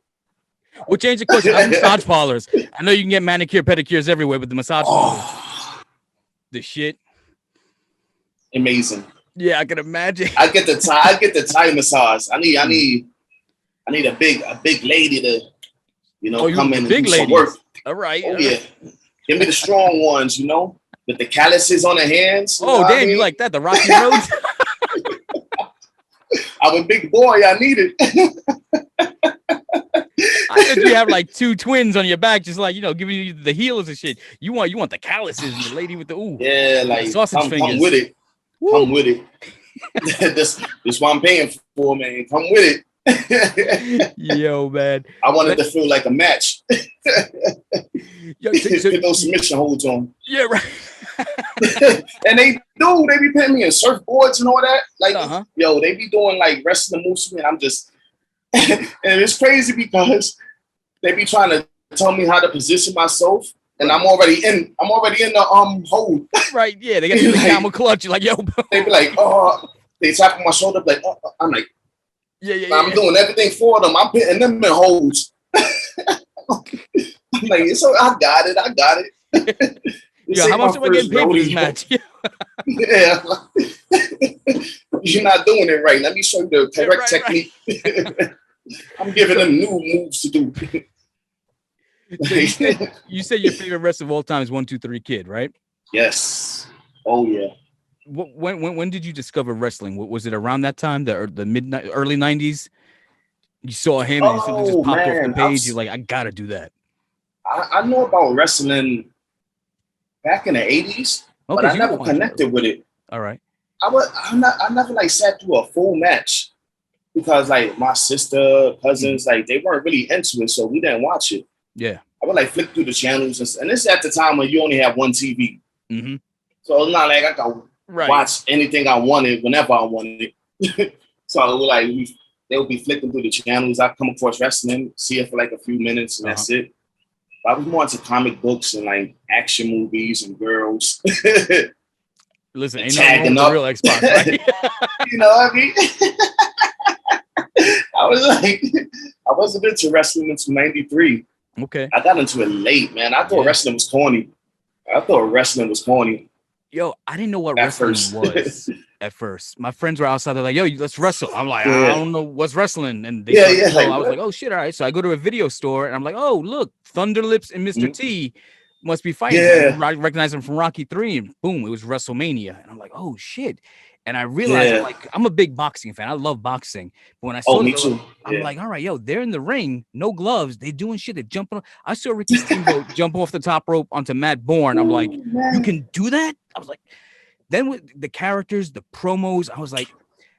We'll change the question. Massage parlors. I know you can get manicure, pedicures everywhere, but the massage parlors, the shit. Amazing. Yeah, I can imagine. I get the Thai massage. I need a big lady to, come in and do some work. All right. Oh yeah. Give me the strong ones, with the calluses on the hands. Damn, you like that? The Rocky Roads? I'm a big boy. I need it. I heard you have like two twins on your back, just like giving you the heels and shit. You want the calluses and the lady with the like sausage fingers. Come with it. Woo. Come with it. This what I'm paying for, man. Come with it. Yo, man. I wanted to feel like a match. Yo, put those submission holds on. Yeah, right. And they be putting me in surfboards and all that. Like, they be doing like wrestling moves to me. And I'm just, and it's crazy because they be trying to tell me how to position myself. and I'm already in the hold. Right, yeah, they got the camel clutch. You're like, yo, bro. They be like, oh, they tap on my shoulder, like, oh. I'm like, I'm doing everything for them. I'm putting them in holds. I'm like, so I got it. Yeah, how much am I getting paid for this match? Yeah. You're not doing it right. Let me show you the correct technique. Right. I'm giving them new moves to do. So you said your favorite wrestler of all time is 1-2-3 Kid, right? Yes. Oh yeah. When did you discover wrestling? Was it around that time, the early 90s? You saw him and you just popped off the page. You're like, I gotta do that. I know about wrestling back in the 80s, but I never connected with it. All right. I never like sat through a full match because like my sister, cousins, like they weren't really into it, so we didn't watch it. Yeah. I would like flick through the channels, and this is at the time when you only have one TV. Mm-hmm. So it's not like I could watch anything I wanted whenever I wanted it. So it was like they would be flicking through the channels. I'd come across wrestling, see it for like a few minutes, and that's it. But I was more into comic books and like action movies and girls. Listen, ain't nothing wrong with the real Xbox, right? You know what I mean? I wasn't into wrestling until 93. Okay. I got into it late, man. I thought wrestling was corny. Yo, I didn't know what wrestling was at first. My friends were outside. They're like, yo, let's wrestle. I'm like, I don't know what's wrestling. And they I was like, oh, shit, all right. So I go to a video store, and I'm like, oh, look, Thunder Lips and Mr. T must be fighting. Yeah. I recognize him from Rocky 3, and boom, it was WrestleMania. And I'm like, oh, shit. And I realized, I'm a big boxing fan. I love boxing. But when I saw I'm like, all right, yo, they're in the ring, no gloves. They doing shit. They're jumping. I saw Ricky Steamboat jump off the top rope onto Matt Bourne. I'm like, you can do that? I was like, then with the characters, the promos, I was like,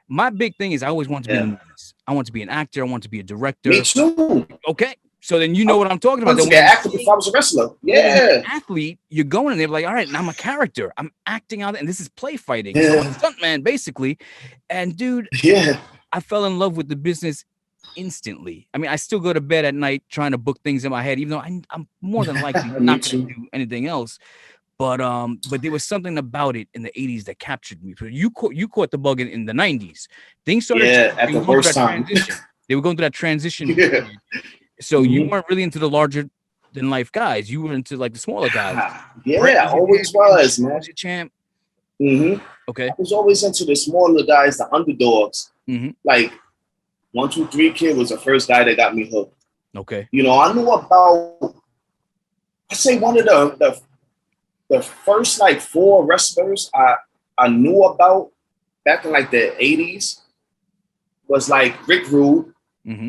my big thing is I always want to be in the movies. I want to be an actor. I want to be a director. Me too. Okay. So then you know what I'm talking about. I was an actor before I was a wrestler. Yeah. Athlete, you're going and they're like, all right, now I'm a character. I'm acting out, and this is play fighting. So I'm a stuntman, basically. And dude, I fell in love with the business instantly. I mean, I still go to bed at night trying to book things in my head, even though I'm more than likely not going to do anything else. But there was something about it in the 80s that captured me. You caught the bug in the 90s. Things started at the first time. They were going through that transition period. So you weren't really into the larger than life guys. You were into like the smaller guys. Yeah, I always was, man. Was your champ? Mm-hmm. Okay. I was always into the smaller guys, the underdogs. Mm-hmm. Like 1-2-3 Kid was the first guy that got me hooked. Okay. You know, I knew about. I say one of the first like 4 wrestlers I knew about back in like the 80s was like Rick Rude. Mm-hmm.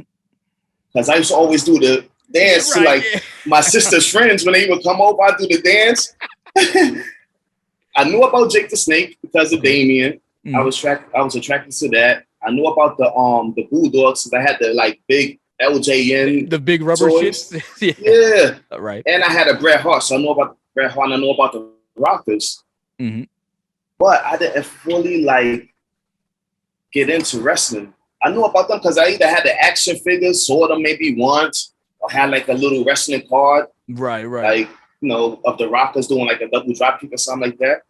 Because I used to always do the dance to like my sister's friends when they would come over. I do the dance. I knew about Jake the Snake because of Damien. Mm-hmm. I was attracted to that. I knew about the Bulldogs because I had the like big LJN, the big rubber toys. shits. Yeah, right. And I had a Bret Hart, so I know about Bret Hart. And I know about the Rockers. Mm-hmm. But I didn't fully like get into wrestling. I knew about them because I either had the action figures, saw them maybe once, or had like a little wrestling card. Right. Like, you know, of the Rockers doing like a double drop kick or something like that.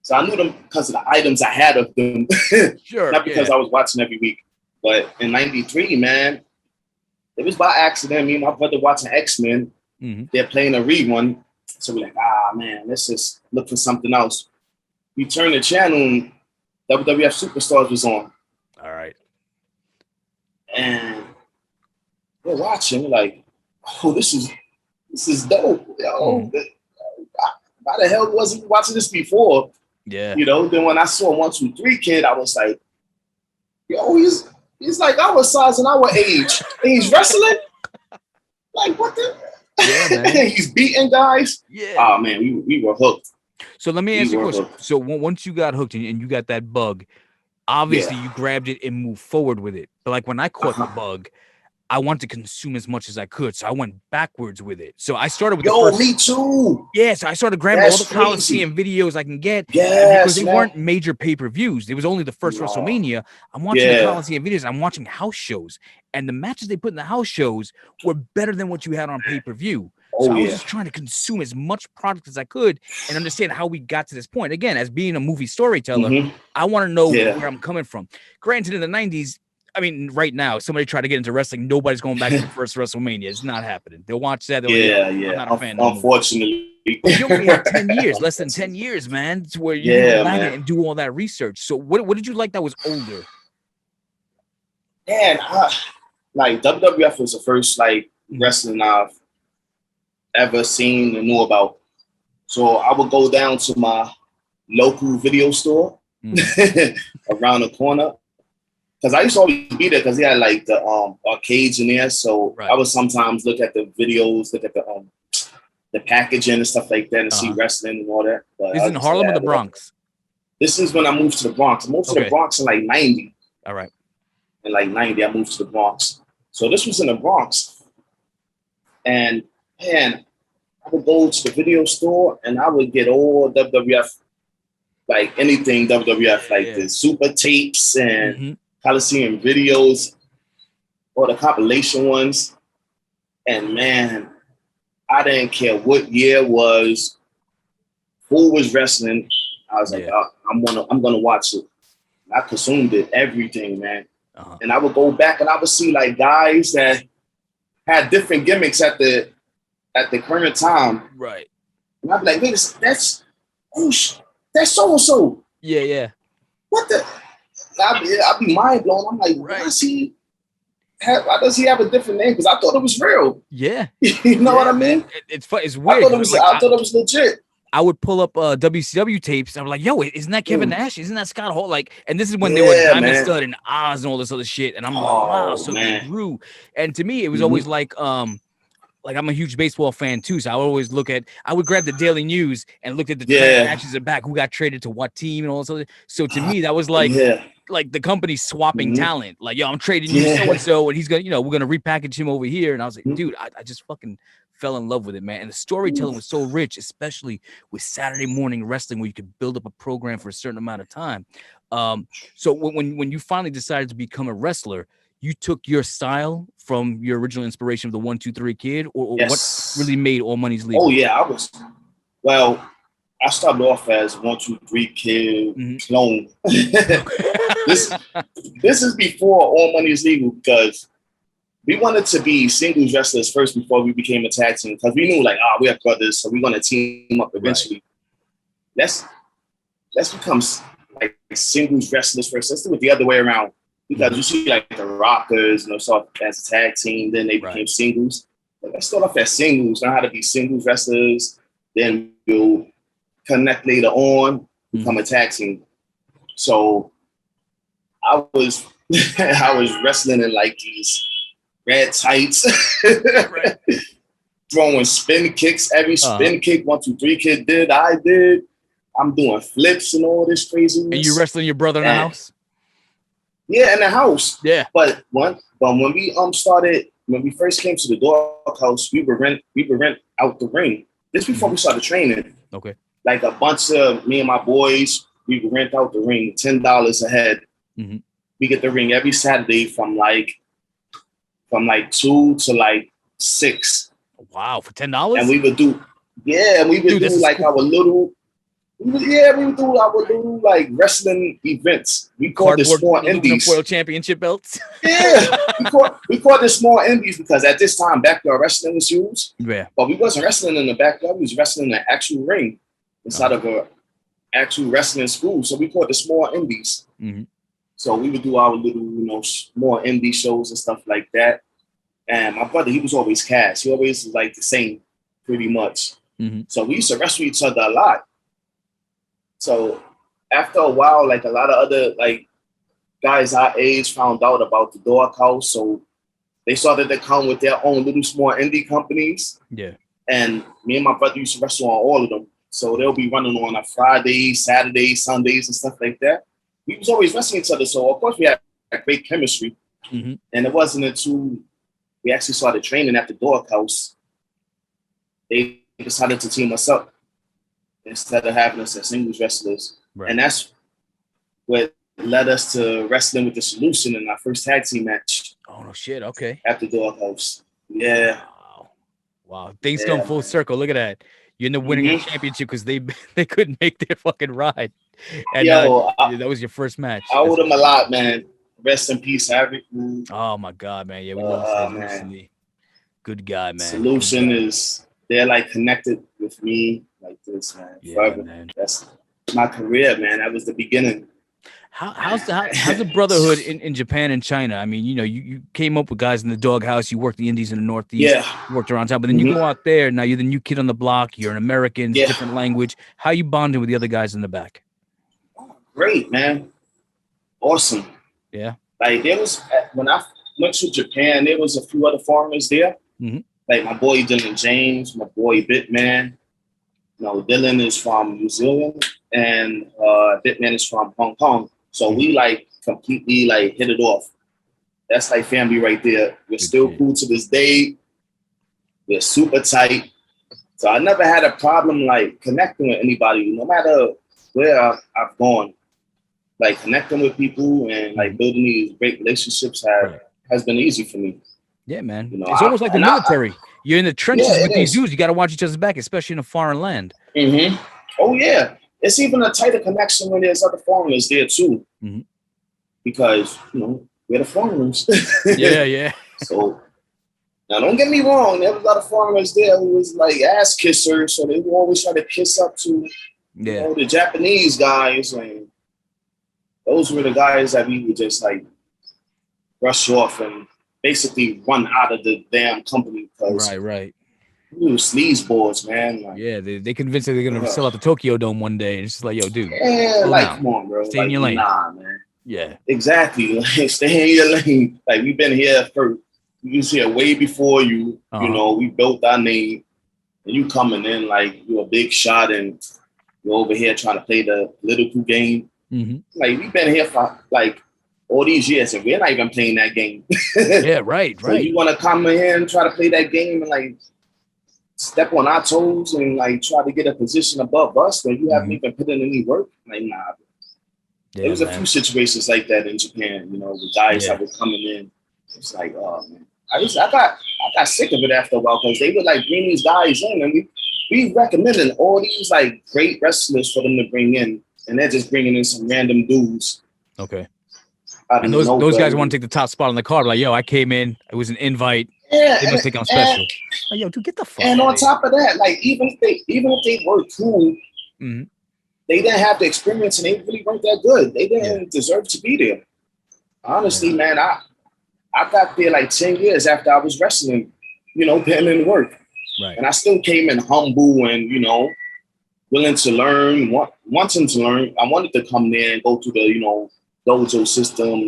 So I knew them because of the items I had of them. Sure. Not because I was watching every week. But in 93, man, it was by accident. Me and my brother watching X-Men. Mm-hmm. They're playing a rerun. So we're like, man, let's just look for something else. We turned the channel and WWF Superstars was on. All right. And we're watching, like, oh, this is dope. Yo, why the hell wasn't watching this before? Yeah. You know, then when I saw 1-2-3 Kid, I was like, yo, he's like our size and our age. And he's wrestling? Like, what the? Yeah, man. He's beating guys? Yeah. Oh, man, we were hooked. So let me ask you a question. So once you got hooked and you got that bug, obviously you grabbed it and moved forward with it. But like when I caught the bug, I wanted to consume as much as I could. So I went backwards with it. So I started with me too. Yeah, so I started grabbing all the Coliseum videos I can get. Yes, because they weren't major pay-per-views. It was only the first WrestleMania. I'm watching the Coliseum videos. I'm watching house shows. And the matches they put in the house shows were better than what you had on pay-per-view. So I was just trying to consume as much product as I could and understand how we got to this point. Again, as being a movie storyteller, I want to know where I'm coming from. Granted, in the 90s, I mean, right now, somebody tried to get into wrestling. Nobody's going back to the first WrestleMania. It's not happening. They'll watch that. I'm not a fan. Unfortunately. But you only had 10 years, less than 10 years, man. It's where you can go back and do all that research. So what did you like that was older? Man, like WWF was the first like wrestling I've ever seen and knew about. So I would go down to my local video store around the corner. Because I used to always be there because he had like the arcades in there. So I would sometimes look at the videos, look at the packaging and stuff like that and see wrestling and all that. But this is in Harlem or the Bronx? This is when I moved to the Bronx. I moved to the Bronx in like 90. All right. In like 90, I moved to the Bronx. So this was in the Bronx. And man, I would go to the video store and I would get all WWF, like anything WWF, like the super tapes and Coliseum videos, or the compilation ones. And man, I didn't care what year it was, who was wrestling. I was like, I'm gonna watch it. I consumed it, everything, man. And I would go back and I would see like guys that had different gimmicks at the current time. Right. And I'd be like, wait, that's so-and-so. Yeah. What the? I'd be mind blown. I'm like, why does he have a different name? Because I thought it was real. Yeah. You know what I mean? It's fun. It's weird. I thought it was legit. I would pull up WCW tapes. I'm like, yo, isn't that Kevin Nash? Isn't that Scott Hall? Like, and this is when they were Diamond Stud and Oz and all this other shit. And I'm like, wow, so they grew. And to me, it was always like I'm a huge baseball fan too. So I would always I would grab the Daily News and look at the matches in back, who got traded to what team and all this other. So to me, that was like the company swapping talent. Like, yo, I'm trading you so-and-so, and he's gonna, we're gonna repackage him over here. And I was like, dude, I just fucking fell in love with it, man. And the storytelling was so rich, especially with Saturday morning wrestling, where you could build up a program for a certain amount of time. So when you finally decided to become a wrestler, you took your style from your original inspiration of the 1, 2, 3 Kid, or what really made All Money's Legal? Oh yeah, I started off as 1, 2, 3 Kid clone. This is before All Money's Legal, because we wanted to be singles wrestlers first before we became a tag team, because we knew like, we are brothers, so we're gonna team up eventually. Right. Let's become like singles wrestlers first. Let's do it the other way around, because you see like the Rockers, start as a tag team, then they became singles. But let's start off as singles, learn how to be singles wrestlers, then we'll connect later on, become a tag team. So I was wrestling in like these red tights, throwing spin kicks. Every spin kick 1, 2, 3 Kid did, I did. I'm doing flips and all this craziness. And you wrestling your brother in the house? Yeah, in the house. Yeah. But when we first came to the Doghouse, we would rent out the ring. This before we started training. Okay. Like a bunch of me and my boys, we would rent out the ring, $10 a head. We get the ring every Saturday from like 2 to like 6. Wow, for $10? And we would do like our little like wrestling events. We called it small indies. Foil championship belts. Yeah, we called it small indies because at this time backyard wrestling was huge. Yeah, but we wasn't wrestling in the backyard. We was wrestling in an actual ring inside of a actual wrestling school. So we called it small indies. So we would do our little, small indie shows and stuff like that. And my brother, he was always cast. He always was like the same, pretty much. So we used to wrestle each other a lot. So after a while, like a lot of other like guys our age found out about the Doghouse. So they started to come with their own little small indie companies. Yeah. And me and my brother used to wrestle on all of them. So they'll be running on a Friday, Saturday, Sundays, and stuff like that. We was always wrestling each other. So of course we had great chemistry. And it wasn't until we actually started training at the Doghouse, they decided to team us up instead of having us as singles wrestlers. Right. And that's what led us to wrestling with the Solution in our first tag team match. Oh, no shit. Okay. At the Doghouse. Yeah. Wow. Things come full circle. Look at that. You end up winning a championship because they couldn't make their fucking ride. And that was your first match. I owe them a lot, man. Rest in peace, Harry. Oh my God, man. Yeah, we lost him recently. Good guy, man. Solution is they're like connected with me like this, man. Yeah, forever. Man. That's my career, man. That was the beginning. How's the brotherhood in Japan and China? I mean, you came up with guys in the doghouse. You worked the Indies in the Northeast. Yeah. You worked around town, but then you go out there. Now you're the new kid on the block. You're an American, different language. How you bonding with the other guys in the back? Great, man. Awesome. Yeah. Like there was when I went to Japan, there was a few other foreigners there. Like my boy Dylan James, my boy Bitman. Dylan is from New Zealand and Bitman is from Hong Kong. So we like completely like hit it off. That's like family right there. We're still cool to this day. We're super tight. So I never had a problem like connecting with anybody, no matter where I've gone. Like connecting with people and like building these great relationships has been easy for me. Yeah, man. It's almost like the military. You're in the trenches with these dudes. You got to watch each other's back, especially in a foreign land. Oh, yeah. It's even a tighter connection when there's other foreigners there, too. Because, we're the foreigners. Yeah. So, now don't get me wrong. There was a lot of foreigners there who was like ass kissers. So they would always try to kiss up to the Japanese guys. And those were the guys that we would just like brush off and basically run out of the damn company. Right. We were sleazeboards, man. Like, they convinced that they're gonna sell out the Tokyo Dome one day. And it's just like, yo, dude. Come on, bro. Stay in your lane. Nah, man. Yeah. Exactly. Like, stay in your lane. Like we've been here we was here way before you. We built our name, and you coming in like you're a big shot, and you're over here trying to play the political game. Like we've been here for like all these years, and we're not even playing that game. Yeah, right. So you want to come in and try to play that game and like step on our toes and like try to get a position above us when you haven't even put in any work? Like, nah. There was a few situations like that in Japan, with guys that were coming in. It's like, oh man. I got sick of it after a while because they would like bring these guys in, and we recommended all these like great wrestlers for them to bring in, and they're just bringing in some random dudes. Okay. And those guys want to take the top spot on the card. Like, yo, I came in. It was an invite. Yeah, they must think I'm special. Like, yo, dude, get the fuck. And on top of that, like even if they were cool, they didn't have the experience, and they really weren't that good. They didn't deserve to be there. Honestly, man, I got there like 10 years after I was wrestling, putting in work. Right. And I still came in humble and, willing to learn, wanting to learn. I wanted to come there and go through the, dojo system,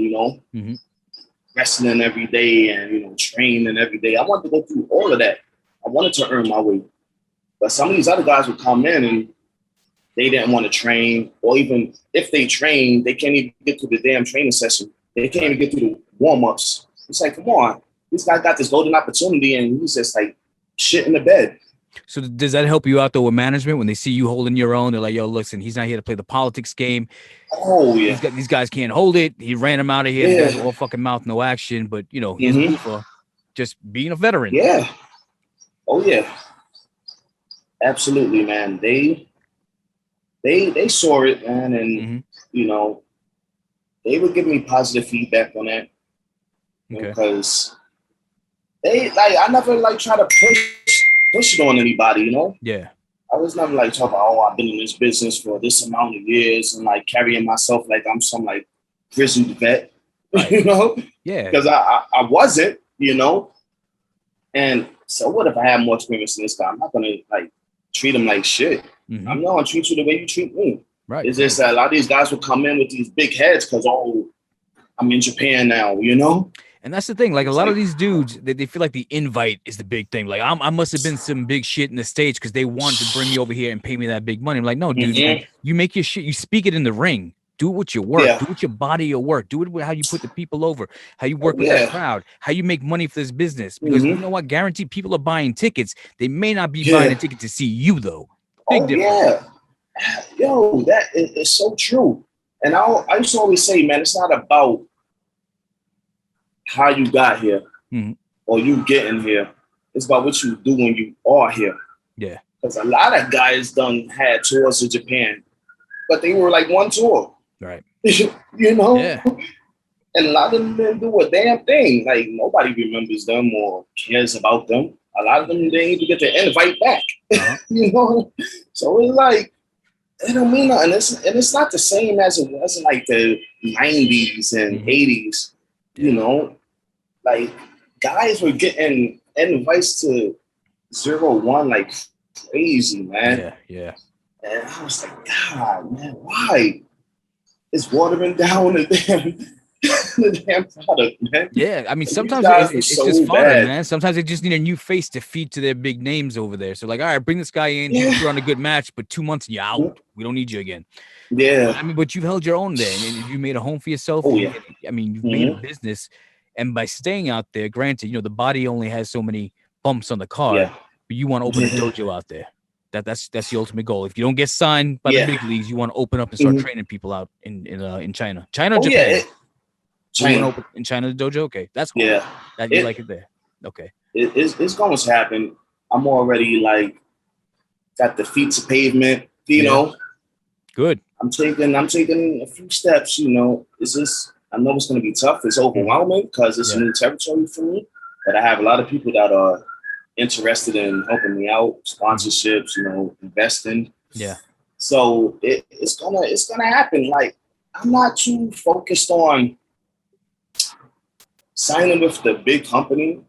wrestling every day and, training every day. I wanted to go through all of that. I wanted to earn my way. But some of these other guys would come in and they didn't want to train, or even if they train, they can't even get to the damn training session. They can't even get through the warm-ups. It's like, come on, this guy got this golden opportunity and he's just like shit in the bed. So does that help you out though with management when they see you holding your own? They're like, yo, listen, he's not here to play the politics game. Oh yeah, these guys can't hold it. He ran him out of here. Yeah. All fucking mouth, no action. But he's Buffa, just being a veteran. Yeah. Oh yeah. Absolutely, man. They saw it, man, and they would give me positive feedback on that. Because I never like try to push it on anybody, Yeah. I was never like talking about, I've been in this business for this amount of years and like carrying myself like I'm some like grizzled vet, right. Yeah. Because I wasn't, and so what if I have more experience than this guy? I'm not gonna like treat him like shit. I'm not gonna treat you the way you treat me. Right. It's just that a lot of these guys will come in with these big heads because I'm in Japan now, And that's the thing. Like a lot of these dudes, they feel like the invite is the big thing. Like I must have been some big shit in the States because they wanted to bring me over here and pay me that big money. I'm like, no, dude, you make your shit. You speak it in the ring. Do it with your work. Yeah. Do it with your body, your work. Do it with how you put the people over, how you work with that crowd, how you make money for this business. Because you know what? Guaranteed people are buying tickets. They may not be buying a ticket to see you though. Big difference. Yeah. Yo, that is so true. And I used to always say, man, it's not about how you got here or you getting here. It's about what you do when you are here. Yeah. Because a lot of guys done had tours to Japan, but they were like one tour. Right. You know? Yeah. And a lot of them didn't do a damn thing. Like, nobody remembers them or cares about them. A lot of them didn't even get the invite back. You know? So it's like, it don't mean nothing. It's not the same as it was in like the 90s and 80s. You know? Like, guys were getting invites to 01 like crazy, man. Yeah. And I was like, God, man, why? It's watering down the damn product, man. Yeah, I mean, sometimes it's so just fodder, bad. man. Sometimes they just need a new face to feed to their big names over there. So like, all right, bring this guy in. He put on a good match, but 2 months and you're out. We don't need you again. Yeah. I mean, but you've held your own there, and you made a home for yourself. Oh, yeah. I mean, you've made a business, and by staying out there, granted, you know, the body only has so many bumps on the card, but you want to open a dojo out there. That's the ultimate goal. If you don't get signed by the big leagues, you want to open up and start training people out in China. China or Japan? China. In China, the dojo? Okay, that's cool. Yeah. That you like it there. Okay. It's going to happen. I'm already like got the feet to pavement, you know. Good. I'm taking a few steps, you know. It's just, I know it's going to be tough. It's overwhelming because it's a new territory for me. But I have a lot of people that are interested in helping me out, sponsorships, you know, investing. Yeah. So it's gonna happen. Like, I'm not too focused on signing with the big company.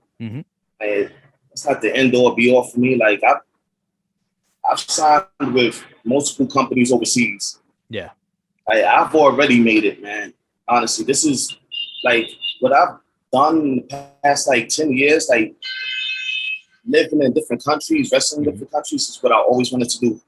It's not the end all be all for me. Like, I've signed with multiple companies overseas. Yeah. I've already made it, man. Honestly, this is like what I've done in the past like 10 years, like living in different countries, wrestling in different countries is what I always wanted to do.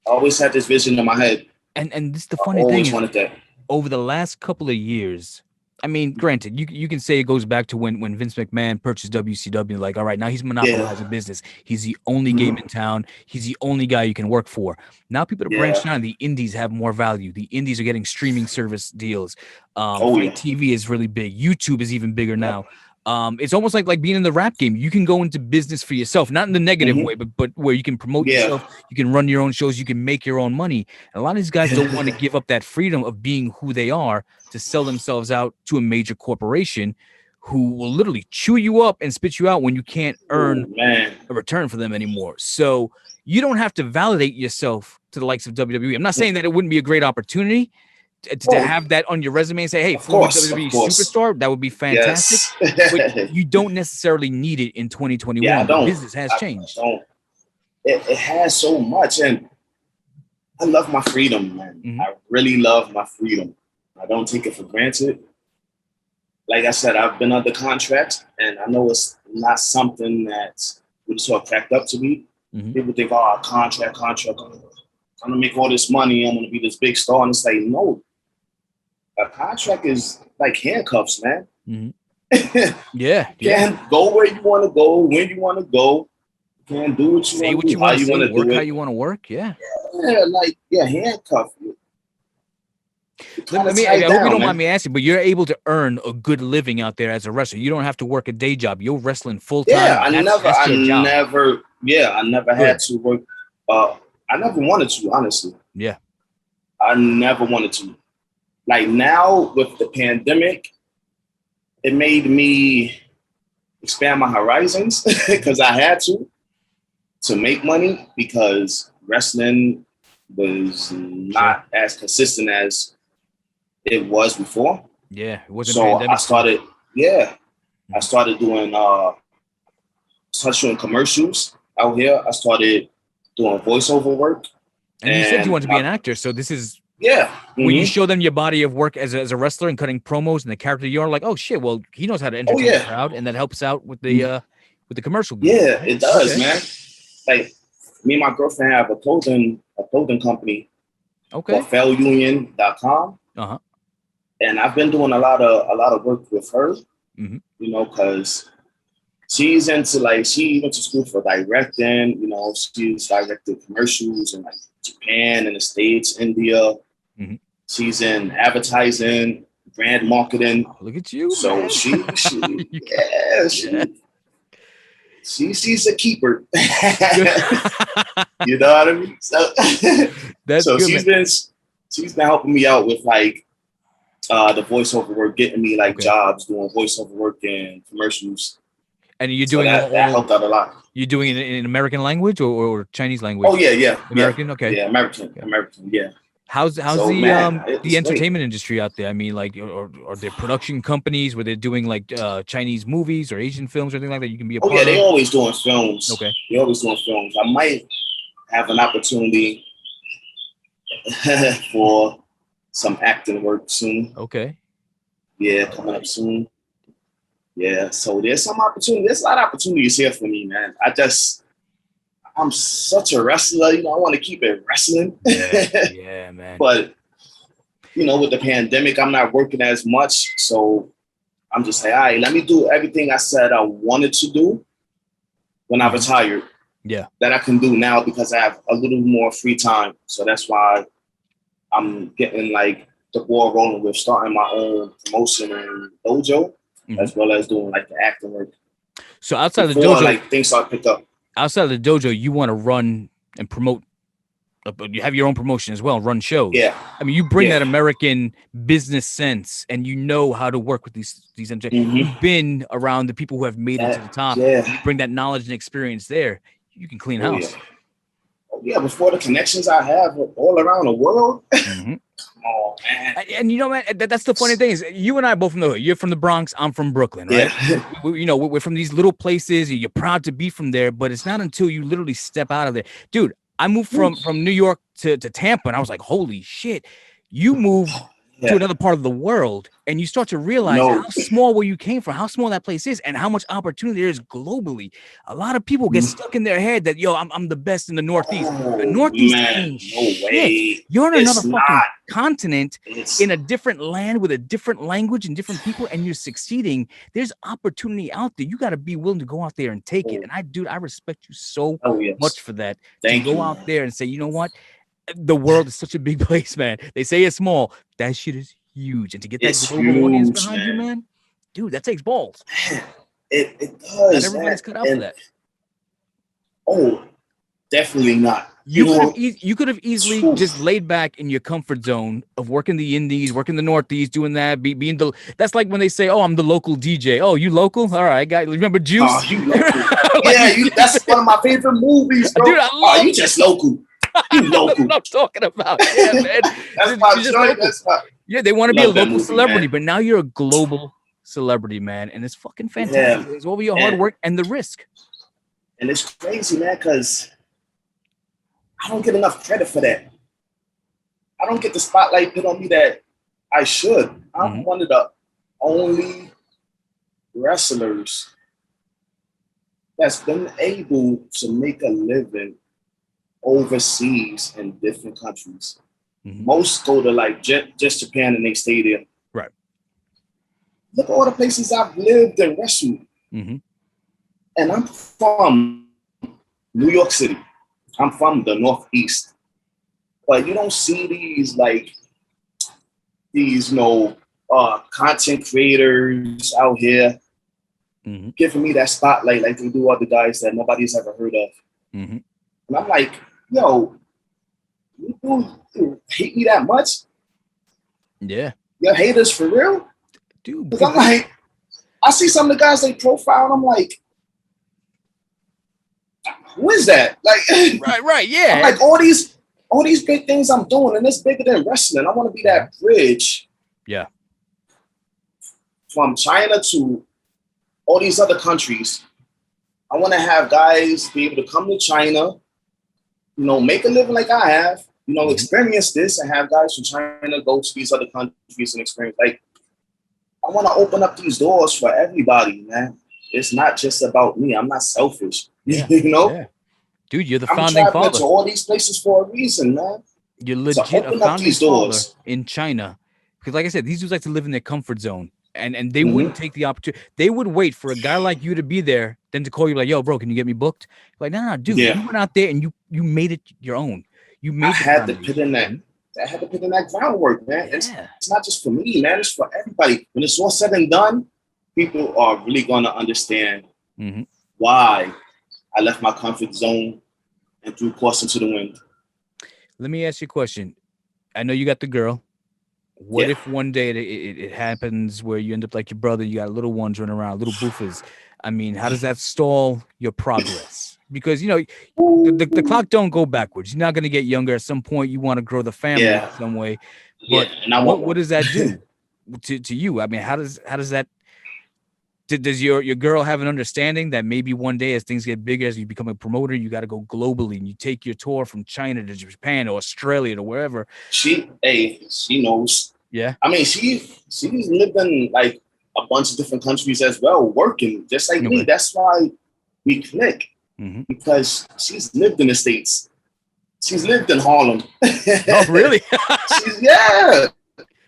I always had this vision in my head. And this is the funny thing. Always wanted that. Over the last couple of years, I mean, granted, you can say it goes back to when Vince McMahon purchased WCW. Like, all right, now he's monopolizing business. He's the only game in town. He's the only guy you can work for. Now people are branching out. The indies have more value. The indies are getting streaming service deals. Fight TV is really big. YouTube is even bigger now. It's almost like being in the rap game. You can go into business for yourself, not in the negative way, but where you can promote yourself, you can run your own shows, you can make your own money. And a lot of these guys don't want to give up that freedom of being who they are to sell themselves out to a major corporation who will literally chew you up and spit you out when you can't earn a return for them anymore. So you don't have to validate yourself to the likes of WWE. I'm not saying that it wouldn't be a great opportunity to have that on your resume and say, hey, former WWE superstar, that would be fantastic. But you don't necessarily need it in 2021. Yeah, the business has changed. It has so much. And I love my freedom, man. I really love my freedom. I don't take it for granted. Like I said, I've been under contract, and I know it's not something that would sort of cracked up to me. People think, oh, contract. I'm gonna make all this money. I'm gonna be this big star. And it's like, no. A contract is like handcuffs, man. Yeah. You can't go where you want to go, when you want to go. You can't do what you want to do, how you want to do it. How you want to work, yeah. Yeah, handcuffed. I hope you don't mind me asking, but you're able to earn a good living out there as a wrestler. You don't have to work a day job. You're wrestling full time. Yeah, I never had to work. I never wanted to, honestly. Yeah. I never wanted to. Like, now with the pandemic, it made me expand my horizons because I had to make money, because wrestling was not as consistent as it was before. Yeah, it wasn't. So I started doing commercials out here. I started doing voiceover work. And you said you wanted to be an actor, so this is when you show them your body of work as a wrestler and cutting promos and the character you are, like, oh shit, well, he knows how to entertain the crowd, and that helps out with the commercial. Yeah, it does, man. Like, me and my girlfriend have a clothing company called failunion.com. And I've been doing a lot of work with her, you know, because she's into, she went to school for directing, you know, she's directed commercials in Japan and the States, India. She's in advertising, brand marketing. Oh, look at you. So man. she she's a keeper. You know what I mean? So, That's so good, she's been helping me out with like the voiceover work, getting me like jobs doing voiceover work and commercials. And you're doing that helped out a lot. You're doing it in American language or Chinese language? Oh yeah. American, okay. Yeah, American, yeah. How's so, the man, the entertainment industry out there? I mean, like, or are there production companies where they're doing like Chinese movies or Asian films or anything like that you can be a part of? Oh yeah, they always doing films. Okay. They always doing films. I might have an opportunity for some acting work soon. Okay. Yeah, coming up soon. Yeah, so there's some opportunity. There's a lot of opportunities here for me, man. I'm such a wrestler. You know, I want to keep it wrestling. Yeah, man. But, you know, with the pandemic, I'm not working as much. So I'm just like, all right, let me do everything I said I wanted to do when I retired. Yeah. That I can do now because I have a little more free time. So that's why I'm getting like the ball rolling with starting my own promotion and dojo, as well as doing like the acting work. So outside of the dojo, like things start to pick up. Outside of the dojo, you want to run and promote. You have your own promotion as well, run shows. Yeah. I mean, you bring that American business sense, and you know how to work with these. You've been around the people who have made it to the top. Yeah. You bring that knowledge and experience there. You can clean house. Yeah, before the connections I have all around the world. Come on, man. And you know, man, that's the funny thing is you and I are both from the hood. You're from the Bronx. I'm from Brooklyn, right? Yeah. We're from these little places. You're proud to be from there, but it's not until you literally step out of there. Dude, I moved from New York to Tampa, and I was like, holy shit. You moved to another part of the world, and you start to realize how small where you came from, how small that place is, and how much opportunity there is globally. A lot of people get stuck in their head that, yo, I'm the best in the Northeast. The Northeast ain't shit. You're in another fucking continent, in a different land with a different language and different people, and you're succeeding. There's opportunity out there. You got to be willing to go out there and take it. And I respect you so much for that. Thank you. Go out there and say, you know what? The world is such a big place, man. They say it's small. That shit is huge. And to get that global audience behind you, man, dude, that takes balls. It does. Not everybody's cut out for that. Oh, definitely not. You could have easily just laid back in your comfort zone of working the indies, working the Northeast, doing that, being the. That's like when they say, "Oh, I'm the local DJ." Oh, you local? All right, guys. Remember Juice? Oh, you local. That's one of my favorite movies, bro. Dude, I love you just local. You local. That's what I'm talking about. Yeah, man. That's my joint. That's my. Yeah, they want to be a local celebrity, but now you're a global celebrity, man, and it's fucking fantastic. It's over your hard work and the risk. And it's crazy, man, because I don't get enough credit for that. I don't get the spotlight put on me that I should. I'm one of the only wrestlers that's been able to make a living overseas in different countries. Most go to like just Japan and they stay there. Right. Look at all the places I've lived and wrestled. And I'm from New York City. I'm from the Northeast. But you don't see these content creators out here giving me that spotlight like they do other guys that nobody's ever heard of. And I'm like, yo, you hate me that much? Yeah. You're haters for real? Dude. Because I'm like, I see some of the guys they profile and I'm like, who is that? Like, right, yeah. I'm like, all these big things I'm doing, and it's bigger than wrestling. I want to be that bridge. Yeah. From China to all these other countries. I want to have guys be able to come to China, make a living like I have, experience this, and have guys from China go to these other countries and experience. Like, I want to open up these doors for everybody, man. It's not just about me. I'm not selfish. Yeah. Yeah. Dude, you're the founding father. To all these places for a reason, man. You're legit a founding father in China. Because like I said, these dudes like to live in their comfort zone. And they wouldn't take the opportunity. They would wait for a guy like you to be there, then to call you like, yo, bro, can you get me booked? Like, no, dude. You went out there and you made it your own. I had to put in that groundwork, man. Yeah. It's not just for me, man. It's for everybody. When it's all said and done, people are really going to understand why I left my comfort zone and threw caution to the wind. Let me ask you a question. I know you got the girl. What if one day it happens where you end up like your brother, you got little ones running around, little Buffas? I mean, how does that stall your progress? Because, you know, the clock don't go backwards. You're not going to get younger. At some point, you want to grow the family in some way. But what does that do to you? I mean, how does that, does your girl have an understanding that maybe one day as things get bigger, as you become a promoter, you got to go globally and you take your tour from China to Japan or Australia to wherever? She knows. Yeah. I mean, she's lived in like a bunch of different countries as well, working just like me. That's why we click, because she's lived in the States. She's lived in Harlem. Oh, really?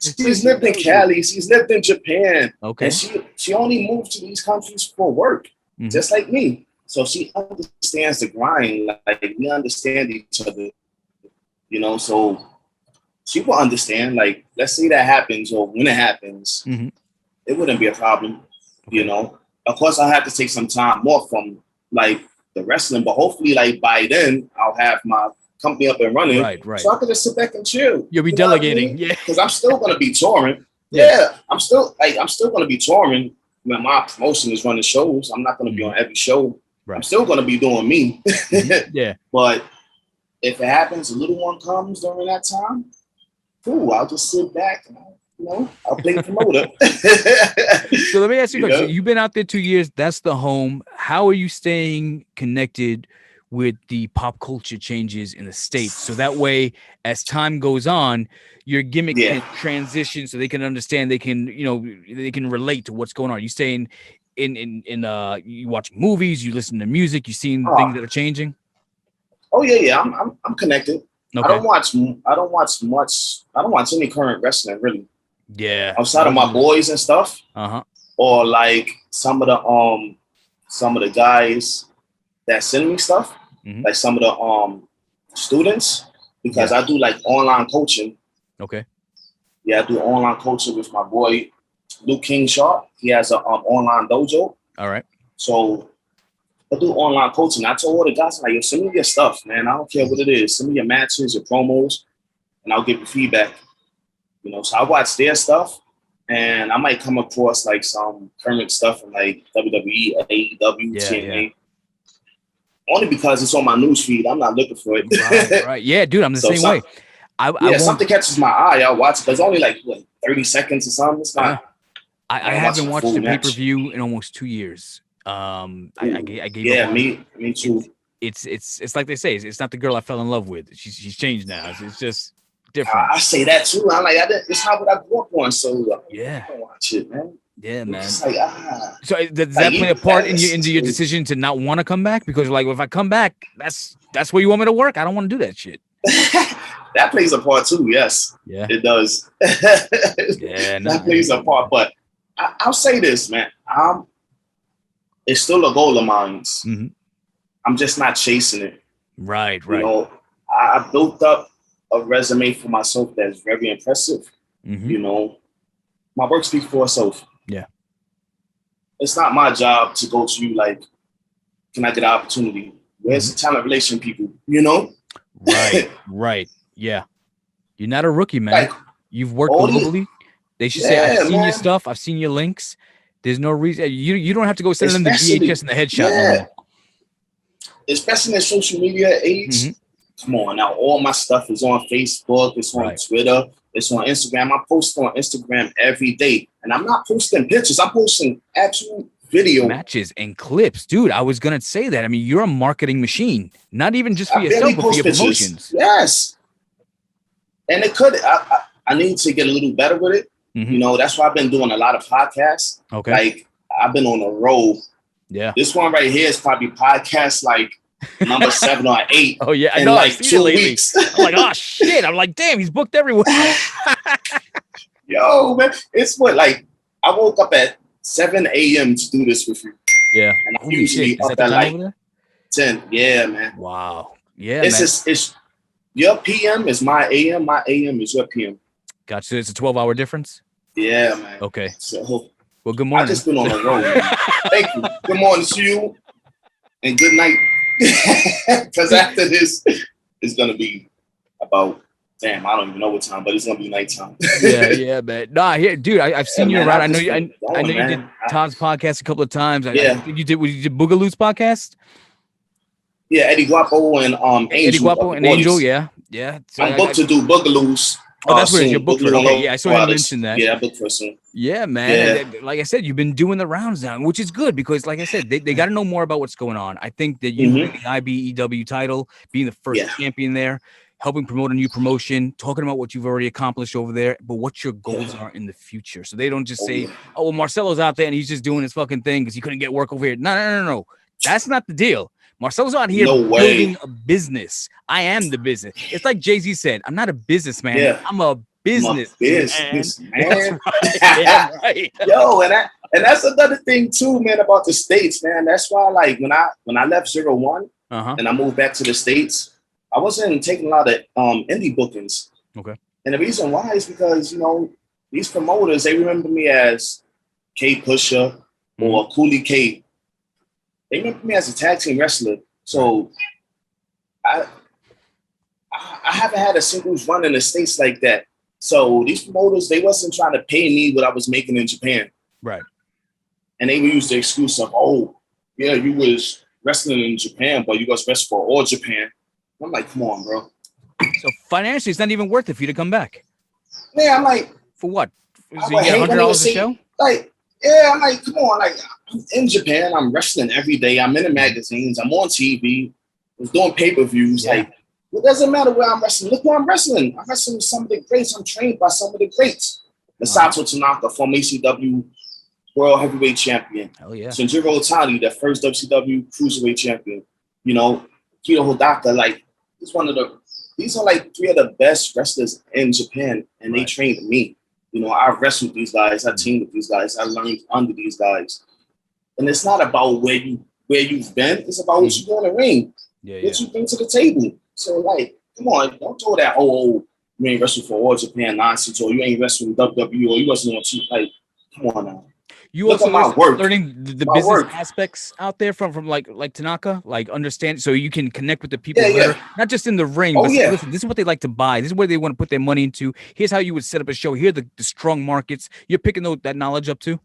She's lived in Cali. She's lived in Japan. Okay. And she only moved to these countries for work, just like me. So she understands the grind. Like, we understand each other, you know, so she will understand. Like, let's say that happens, or when it happens, it wouldn't be a problem, you know. Of course, I'll have to take some time off from, like, the wrestling, but hopefully, like, by then, I'll have my company up and running, right. So I can just sit back and chill. You'll be delegating, because I'm still gonna be touring. I'm still gonna be touring when my promotion is running shows. I'm not gonna be on every show. I'm still gonna be doing me. But if it happens, a little one comes during that time, cool. I'll just sit back and I'll play the promoter. So let me ask you a question. You've been out there 2 years. That's the home. How are you staying connected with the pop culture changes in the States? So that way, as time goes on, your gimmick can transition so they can understand, they can relate to what's going on. You staying in you watch movies, you listen to music, you seeing things that are changing? Oh yeah. I'm connected. Okay. I don't watch any current wrestling really. Yeah. Outside of my boys and stuff. Or like some of the guys that send me stuff, like some of the students, because I do like online coaching. Okay. Yeah, I do online coaching with my boy Luke King Sharp. He has an online dojo. All right. So I do online coaching. I told all the guys, like, yo, send me your stuff, man. I don't care what it is. Send me your matches, your promos, and I'll give you feedback. You know, so I watch their stuff, and I might come across like some current stuff from like WWE, AEW, TNA. Only because it's on my newsfeed. I'm not looking for it. Right. Yeah, dude, I'm the same way. Something catches my eye, I'll watch it. There's only like 30 seconds or something. It's not. I haven't watched a pay-per-view in almost 2 years. I gave up. Me too. It's like they say, it's not the girl I fell in love with. She's changed now. It's just different. I say that too. I'm like, it's not what I grew up on. So I don't watch it, man. Yeah, man. It's like, So does that play a part into your decision to not want to come back? Because you're like, well, if I come back, that's where you want me to work. I don't want to do that shit. That plays a part too. Yes. Yeah. It does. That plays a part. But I'll say this, man. It's still a goal of mine. I'm just not chasing it. Right. You know, I built up a resume for myself that's very impressive. You know, my work speaks for itself. Yeah. It's not my job to go to you like, can I get an opportunity? Where's the talent relation people? You know? Right. Yeah. You're not a rookie, man. Like, you've worked globally. They should say, I've seen your stuff. I've seen your links. There's no reason. You don't have to go send them the VHS and the headshot. Yeah. Especially in the social media age. Come on now. All my stuff is on Facebook. It's on Twitter. It's on Instagram. I post on Instagram every day. And I'm not posting pictures. I'm posting actual video matches and clips. Dude, I was going to say that. I mean, you're a marketing machine. Not even just for yourself, but for your promotions. Yes. And it could. I need to get a little better with it. You know, that's why I've been doing a lot of podcasts. Okay. Like, I've been on a roll. Yeah. This one right here is probably podcast like number 7 or 8. Oh, yeah. I in know. Like 2 weeks. I'm like, oh, shit. I'm like, damn, he's booked everywhere. Yo, man. It's what, like, I woke up at 7 a.m. to do this with you. Yeah. And I'm usually up at like 10. Yeah, man. Wow. Yeah, it's your PM is my AM. My AM is your PM. Gotcha. So it's a 12-hour difference? Yeah, man. Okay. So, well, good morning. I just been on the road. Thank you. Good morning to you. and good night. Because after this, it's gonna be about. Damn, I don't even know what time, but it's gonna be nighttime. yeah, man. Nah, here, dude. I've seen you around. I know you. I know you did Todd's podcast a couple of times. I think you did. You did Boogaloo's podcast. Yeah, Eddie Guapo and Angel. Eddie Guapo and Angel. Yeah. So I'm booked to do Boogaloo's. Oh, that's what you're booked for. Okay, yeah, I saw him mention that. Yeah, I booked for soon. Yeah, man. Yeah. Like I said, you've been doing the rounds now, which is good because, like I said, they got to know more about what's going on. I think that you winning the IBEW title, being the first champion there, helping promote a new promotion, talking about what you've already accomplished over there, but what your goals are in the future. So they don't just say, oh, well, Marcelo's out there and he's just doing his fucking thing because he couldn't get work over here. No. That's not the deal. Marcelo's out here building a business. I am the business. It's like Jay-Z said, I'm not a businessman. Yeah. I'm a business man. That's right. Yeah, right. Yo, and that's another thing too, man, about the States, man. That's why, like, when I left 01 and I moved back to the States, I wasn't taking a lot of indie bookings. Okay. And the reason why is because, you know, these promoters, they remember me as K Pusher or Coolie K. They remember me as a tag team wrestler. So I haven't had a singles run in the States like that. So these promoters, they wasn't trying to pay me what I was making in Japan. Right. And they would use the excuse of, oh, yeah, you was wrestling in Japan, but you was wrestling for all Japan. I'm like, come on, bro. So financially, it's not even worth it for you to come back. Yeah, I'm like, for what? So you get $100 a show? Like, yeah, I'm like, come on, like, I'm in Japan, I'm wrestling every day, I'm in the magazines, I'm on TV, I was doing pay-per-views. Like, it doesn't matter where I'm wrestling. Look where I'm wrestling. I'm wrestling with some of the greats. I'm trained by some of the greats. Masato Tanaka, former ECW World Heavyweight Champion. Hell yeah. Shinjiro Otani, the first WCW Cruiserweight Champion. You know, Kido Hodaka, like, these are like three of the best wrestlers in Japan, and they trained me. You know, I wrestled with these guys, I teamed with these guys, I learned under these guys. And it's not about where you've been, it's about what you do in the ring. What you bring to the table. So, like, come on, don't throw that, you ain't wrestling for all Japan nonsense, or you ain't wrestling with WWE, or you wrestling on two. Like, come on now. You also learning the business aspects out there from like Tanaka, like understand, so you can connect with the people better, not just in the ring, but listen, this is what they like to buy. This is where they want to put their money into. Here's how you would set up a show. Here are the strong markets. You're picking that knowledge up too?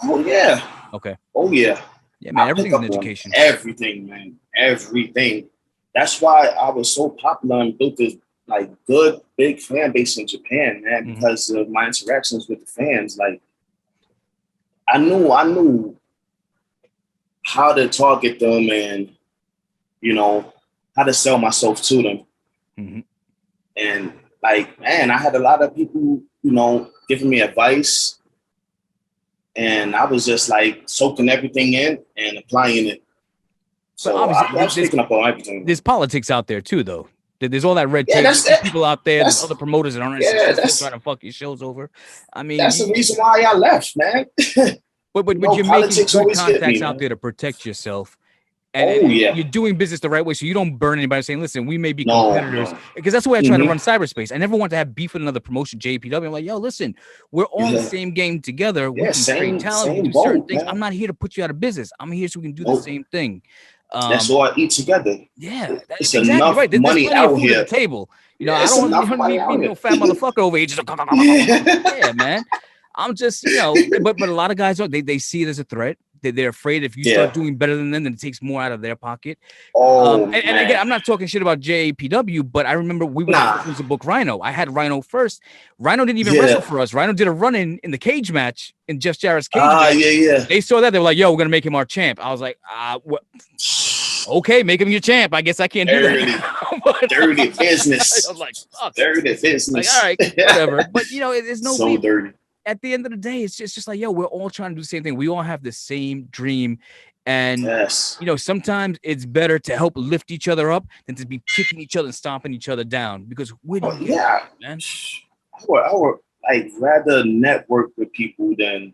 Oh, yeah. Okay. Oh, yeah. Yeah, man, everything's an education. Everything, man. Everything. That's why I was so popular and built this, like, good, big fan base in Japan, man, because of my interactions with the fans. Like, I knew how to target them and, you know, how to sell myself to them. And, like, man, I had a lot of people, you know, giving me advice. And I was just, like, soaking everything in and applying it. So I was picking up on everything. There's politics out there, too, though. There's all that red tape. There's people out there. There's other promoters that aren't trying to fuck your shows over. I mean, that's the reason why I left, man. but you're making good contacts out there to protect yourself. And you're doing business the right way, so you don't burn anybody saying, listen, we may be competitors. Because that's the way I try to run cyberspace. I never want to have beef with another promotion, JPW. I'm like, yo, listen, we're all in the same game together. We can train talent, we can do certain things. I'm not here to put you out of business. I'm here so we can do the same thing. That's all I eat together. Yeah, it's exactly enough right. There's money out here. At the table. You know, I don't want to be no fat motherfucker over here. Just yeah, man. I'm just, you know, but a lot of guys they see it as a threat. They're afraid if you start doing better than them, then it takes more out of their pocket. And again, I'm not talking shit about JPW, but I remember we were supposed to book Rhino. I had Rhino first. Rhino didn't even wrestle for us. Rhino did a run-in in the cage match, in Jeff Jarrett's cage match. They saw that. They were like, yo, we're going to make him our champ. I was like, what? Okay, make him your champ. I guess I can't do that. Dirty business. I was like, fuck. Dirty business. Like, all right, whatever. But, you know, there's no so dirty. At the end of the day, it's just like, yo, we're all trying to do the same thing. We all have the same dream. And, you know, sometimes it's better to help lift each other up than to be kicking each other and stomping each other down. Because man. I would like rather network with people than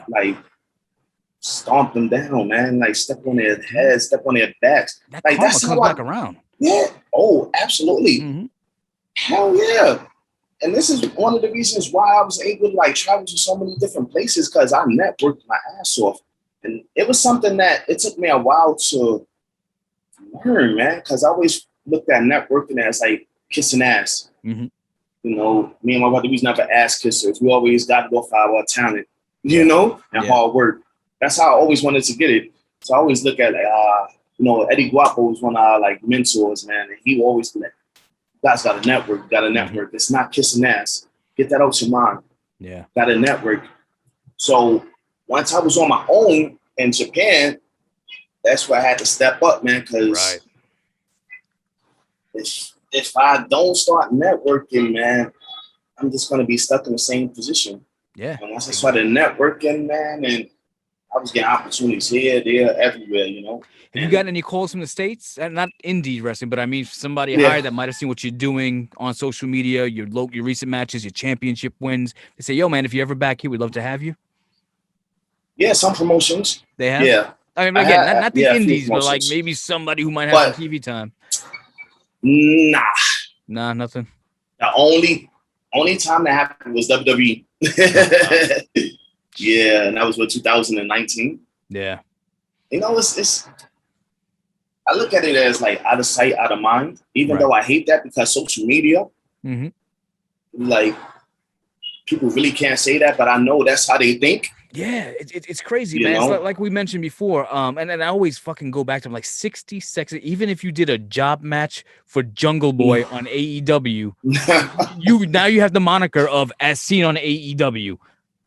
like stomp them down, man. Like step on their heads, step on their backs. That like that's comes back around. Yeah. Oh, absolutely. Hell yeah. And this is one of the reasons why I was able to like travel to so many different places, because I networked my ass off. And it was something that it took me a while to learn, man, because I always looked at networking as like kissing ass. Mm-hmm. You know, me and my brother, we was never ass kissers. We always got to go for our talent, you know, and hard work. That's how I always wanted to get it. So I always look at like, you know, Eddie Guapo was one of our like mentors, man. And he always be like, you guys got a network, got a network. Mm-hmm. It's not kissing ass. Get that out your mind. Yeah. Got a network. So once I was on my own in Japan, that's where I had to step up, man, because if I don't start networking, man, I'm just going to be stuck in the same position. Yeah. And once I started networking, man, and I was getting opportunities here, there, everywhere, you know. Have you gotten any calls from the States? Not indie wrestling, but I mean somebody hired that might have seen what you're doing on social media, your recent matches, your championship wins. They say, yo, man, if you're ever back here, we'd love to have you. Yeah, some promotions. They have? Yeah. I mean, again, not the indies, but like maybe somebody who might have some TV time. Nah, nothing. The only time that happened was WWE. Yeah, and that was 2019. Yeah. You know, it's I look at it as like out of sight, out of mind, even though I hate that because social media, like people really can't say that, but I know that's how they think. Yeah, it's crazy, man. It's like we mentioned before. And I always fucking go back to like 60 seconds. Even if you did a job match for Jungle Boy on AEW, you have the moniker of as seen on AEW.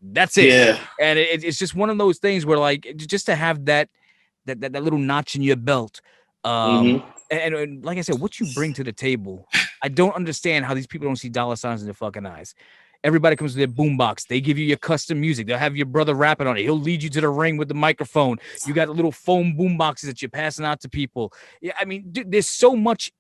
That's it. Yeah. And it's just one of those things where like just to have that little notch in your belt. And like I said, what you bring to the table, I don't understand how these people don't see dollar signs in their fucking eyes. Everybody comes to their boombox. They give you your custom music. They'll have your brother rapping on it. He'll lead you to the ring with the microphone. You got little foam boomboxes that you're passing out to people. Yeah, I mean, dude, there's so much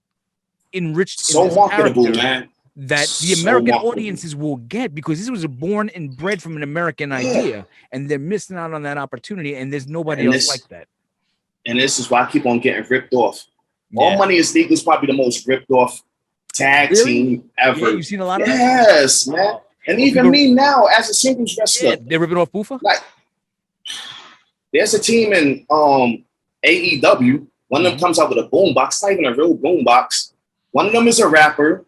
enriched, so marketable, man, that the American audiences will get because this was born and bred from an American idea, and they're missing out on that opportunity. And there's nobody else like that. And this is why I keep on getting ripped off. All Money is Legal is probably the most ripped off tag team ever. Yeah, you've seen a lot of that? Yes, man. And even me now as a singles wrestler. They're ripping off Buffa? Like, there's a team in AEW. One of them comes out with a boombox. It's not even a real boombox. One of them is a rapper,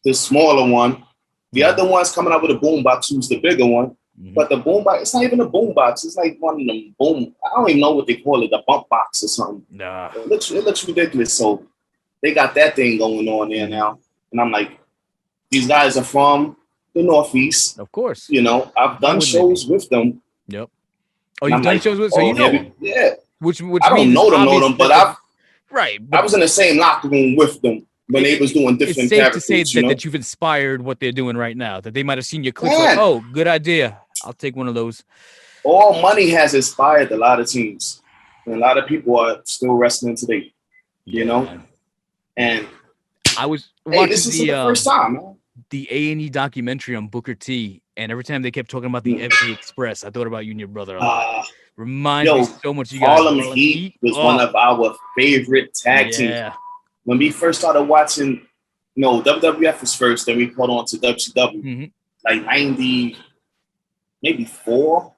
the smaller one. The other one's coming out with a boombox, who's the bigger one. But the boombox, it's not even a boombox. It's like one of them boom. I don't even know what they call it, the bump box or something. Nah. It looks ridiculous. So they got that thing going on there now. And I'm like, these guys are from the Northeast. Of course. You know, I've done shows with them. Yep. Oh, you've done shows with them? So you know them. Yeah. Which I don't know them, but I was in the same locker room with them when they was doing different characters. It's safe to say that you've inspired what they're doing right now, that they might have seen your clips like, oh, good idea. I'll take one of those. All Money has inspired a lot of teams. And a lot of people are still wrestling today, you know? And I was watching this is the first time, man. The A&E documentary on Booker T, and every time they kept talking about the FA Express, I thought about you and your brother a lot. Reminds me so much of you guys. Harlem Heat was one of our favorite tag teams. When we first started watching, WWF was first, then we put on to WCW, like 90, maybe 94,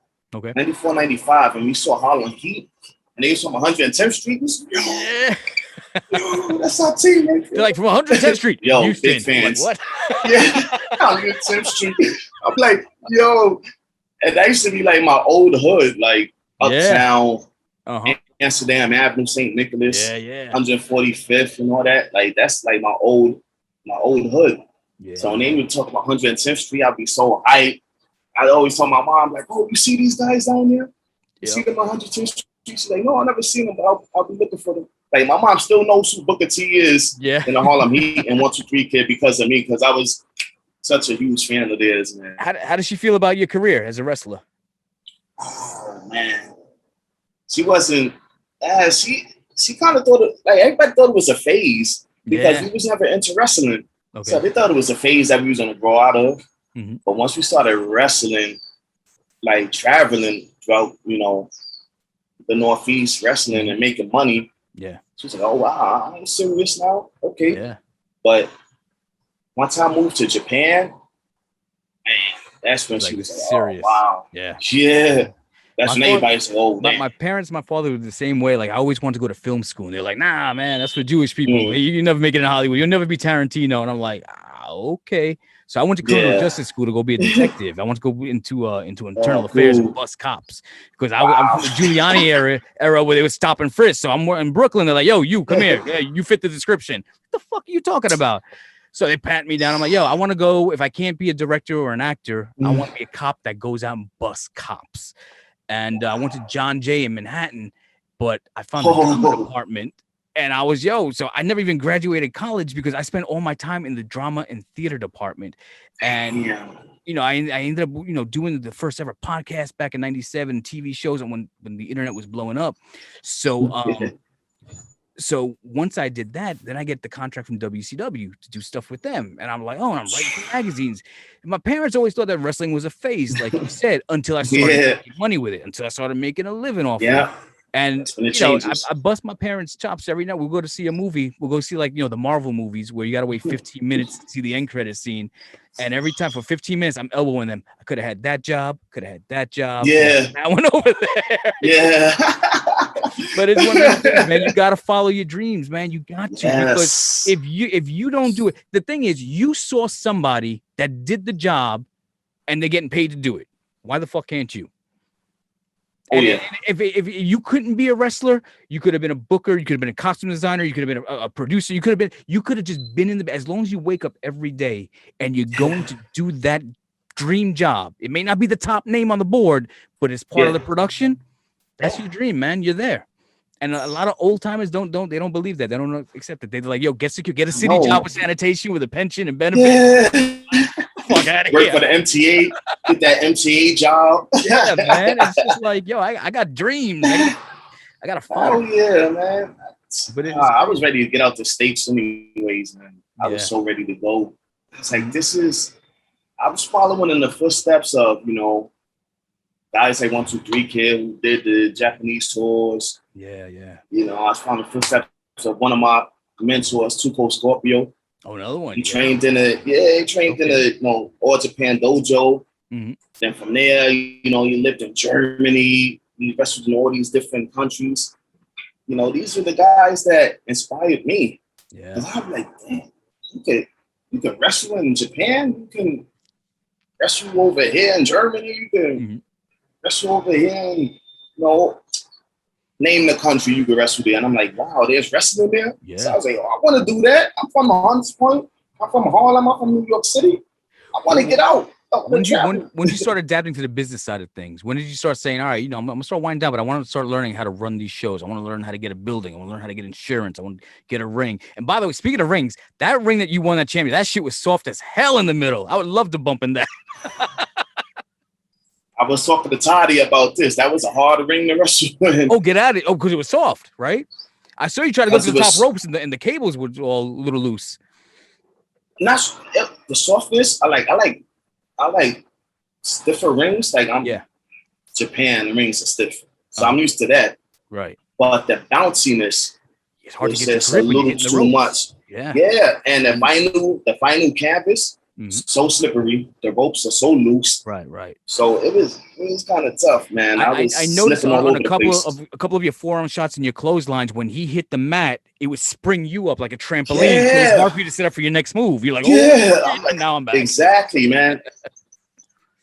95, and we saw Harlem Heat, and they was from 110th Street. Yo, that's our team right there. They're like from 110th Street. Yo, Houston. big fans. Like, what? Yeah, 110th Street. I'm like, yo, and that used to be like my old hood, like Uptown, Amsterdam Avenue, St. Nicholas, 145th and all that. Like that's like my old hood. Yeah. So when they would talk about 110th Street, I'd be so hyped. I'd always tell my mom, like, oh, you see these guys down there? You see them on 110th Street? She's like, no, I've never seen them, but I'll be looking for them. Like, my mom still knows who Booker T is in the Harlem Heat and 1-2-3 Kid because of me, because I was such a huge fan of theirs, man. How does she feel about your career as a wrestler? Oh, man. She wasn't, she kind of thought, everybody thought it was a phase because we was never into wrestling. Okay. So they thought it was a phase that we was going to grow out of. Mm-hmm. But once we started wrestling, like traveling throughout, the Northeast, wrestling and making money, she was like, oh, wow, I'm serious now? Okay. Yeah. But once I moved to Japan, man, that's when she was like, serious. Oh, wow. Yeah. Yeah. That's when everybody's like, oh, my parents, my father was the same way. Like, I always wanted to go to film school. And they're like, nah, man, that's for Jewish people. You never make it in Hollywood. You'll never be Tarantino. And I'm like, okay. So I went to criminal justice school to go be a detective. I want to go into internal affairs and bust cops because I'm from the Giuliani era where they would stop and frisk. So I'm in Brooklyn. They're like, yo, you come here. Yeah, you fit the description. What the fuck are you talking about? So they pat me down. I'm like, yo, I want to go. If I can't be a director or an actor, I want to be a cop that goes out and busts cops. And I went to John Jay in Manhattan, but I found the drama department. And I was, so I never even graduated college because I spent all my time in the drama and theater department. And, I ended up, doing the first ever podcast back in 97, TV shows, and when the internet was blowing up. So once I did that, then I get the contract from WCW to do stuff with them. And I'm like, and I'm writing for magazines. And my parents always thought that wrestling was a phase, like you said, until I started making money with it, until I started making a living off of it. And I bust my parents' chops every night. We'll go to see a movie. We'll go see the Marvel movies where you got to wait 15 minutes to see the end credit scene. And every time for 15 minutes, I'm elbowing them. I could have had that job. Could have had that job. Yeah. I went over there. Yeah. But it's one of those things, man. You got to follow your dreams, man. You got to. Because if you don't do it, the thing is, you saw somebody that did the job and they're getting paid to do it. Why the fuck can't you? And if you couldn't be a wrestler, you could have been a booker, you could have been a costume designer, you could have been a producer, you could have just been in as long as you wake up every day and you're going to do that dream job. It may not be the top name on the board, but it's part of the production. That's your dream, man. You're there. And a lot of old timers don't believe that. They don't accept it. They're like, yo, get a city job with sanitation with a pension and benefits. Fuck out of here. Work for the MTA, get that MTA job. Yeah, man. It's just like, yo, I got dreams. I got to follow. Oh, yeah, man. But I was ready to get out the States anyways, man. I was so ready to go. It's like, I was following in the footsteps of, guys like 1, 2, 3 Kid who did the Japanese tours. Yeah. I was following the footsteps of one of my mentors, Tuco Scorpio. Oh, another one. He trained in a All Japan dojo. Mm-hmm. Then from there, he lived in Germany. He wrestled in all these different countries. These are the guys that inspired me. Yeah. Because I'm like, damn, you can wrestle in Japan. You can wrestle over here in Germany. You can wrestle over here in, name the country you could wrestle there. And I'm like, wow, there's wrestling there? Yeah. So I was like, I want to do that. I'm from Hunts Point. I'm from Harlem. I'm from New York City. I want to get out. When you start adapting to the business side of things, when did you start saying, all right, I'm going to start winding down, but I want to start learning how to run these shows. I want to learn how to get a building. I want to learn how to get insurance. I want to get a ring. And by the way, speaking of rings, that ring that you won that champion, that shit was soft as hell in the middle. I would love to bump in that. I was talking to Toddy about this. That was a hard ring to wrestle in. Oh, get out of it. Oh, because it was soft, right? I saw you try to go to the top ropes and the cables were all a little loose. Not the softness. I like stiffer rings. Like Japan, the rings are stiff. So I'm used to that. Right. But the bounciness, it's hard to get the grip a little too much. Yeah. Yeah. And the vinyl canvas, so slippery. The ropes are so loose. Right. So it was kind of tough, man. I noticed on a couple of your forearm shots and your clotheslines, when he hit the mat, it would spring you up like a trampoline. Yeah. So it's hard for you to set up for your next move. You're like, now I'm back. Exactly, man.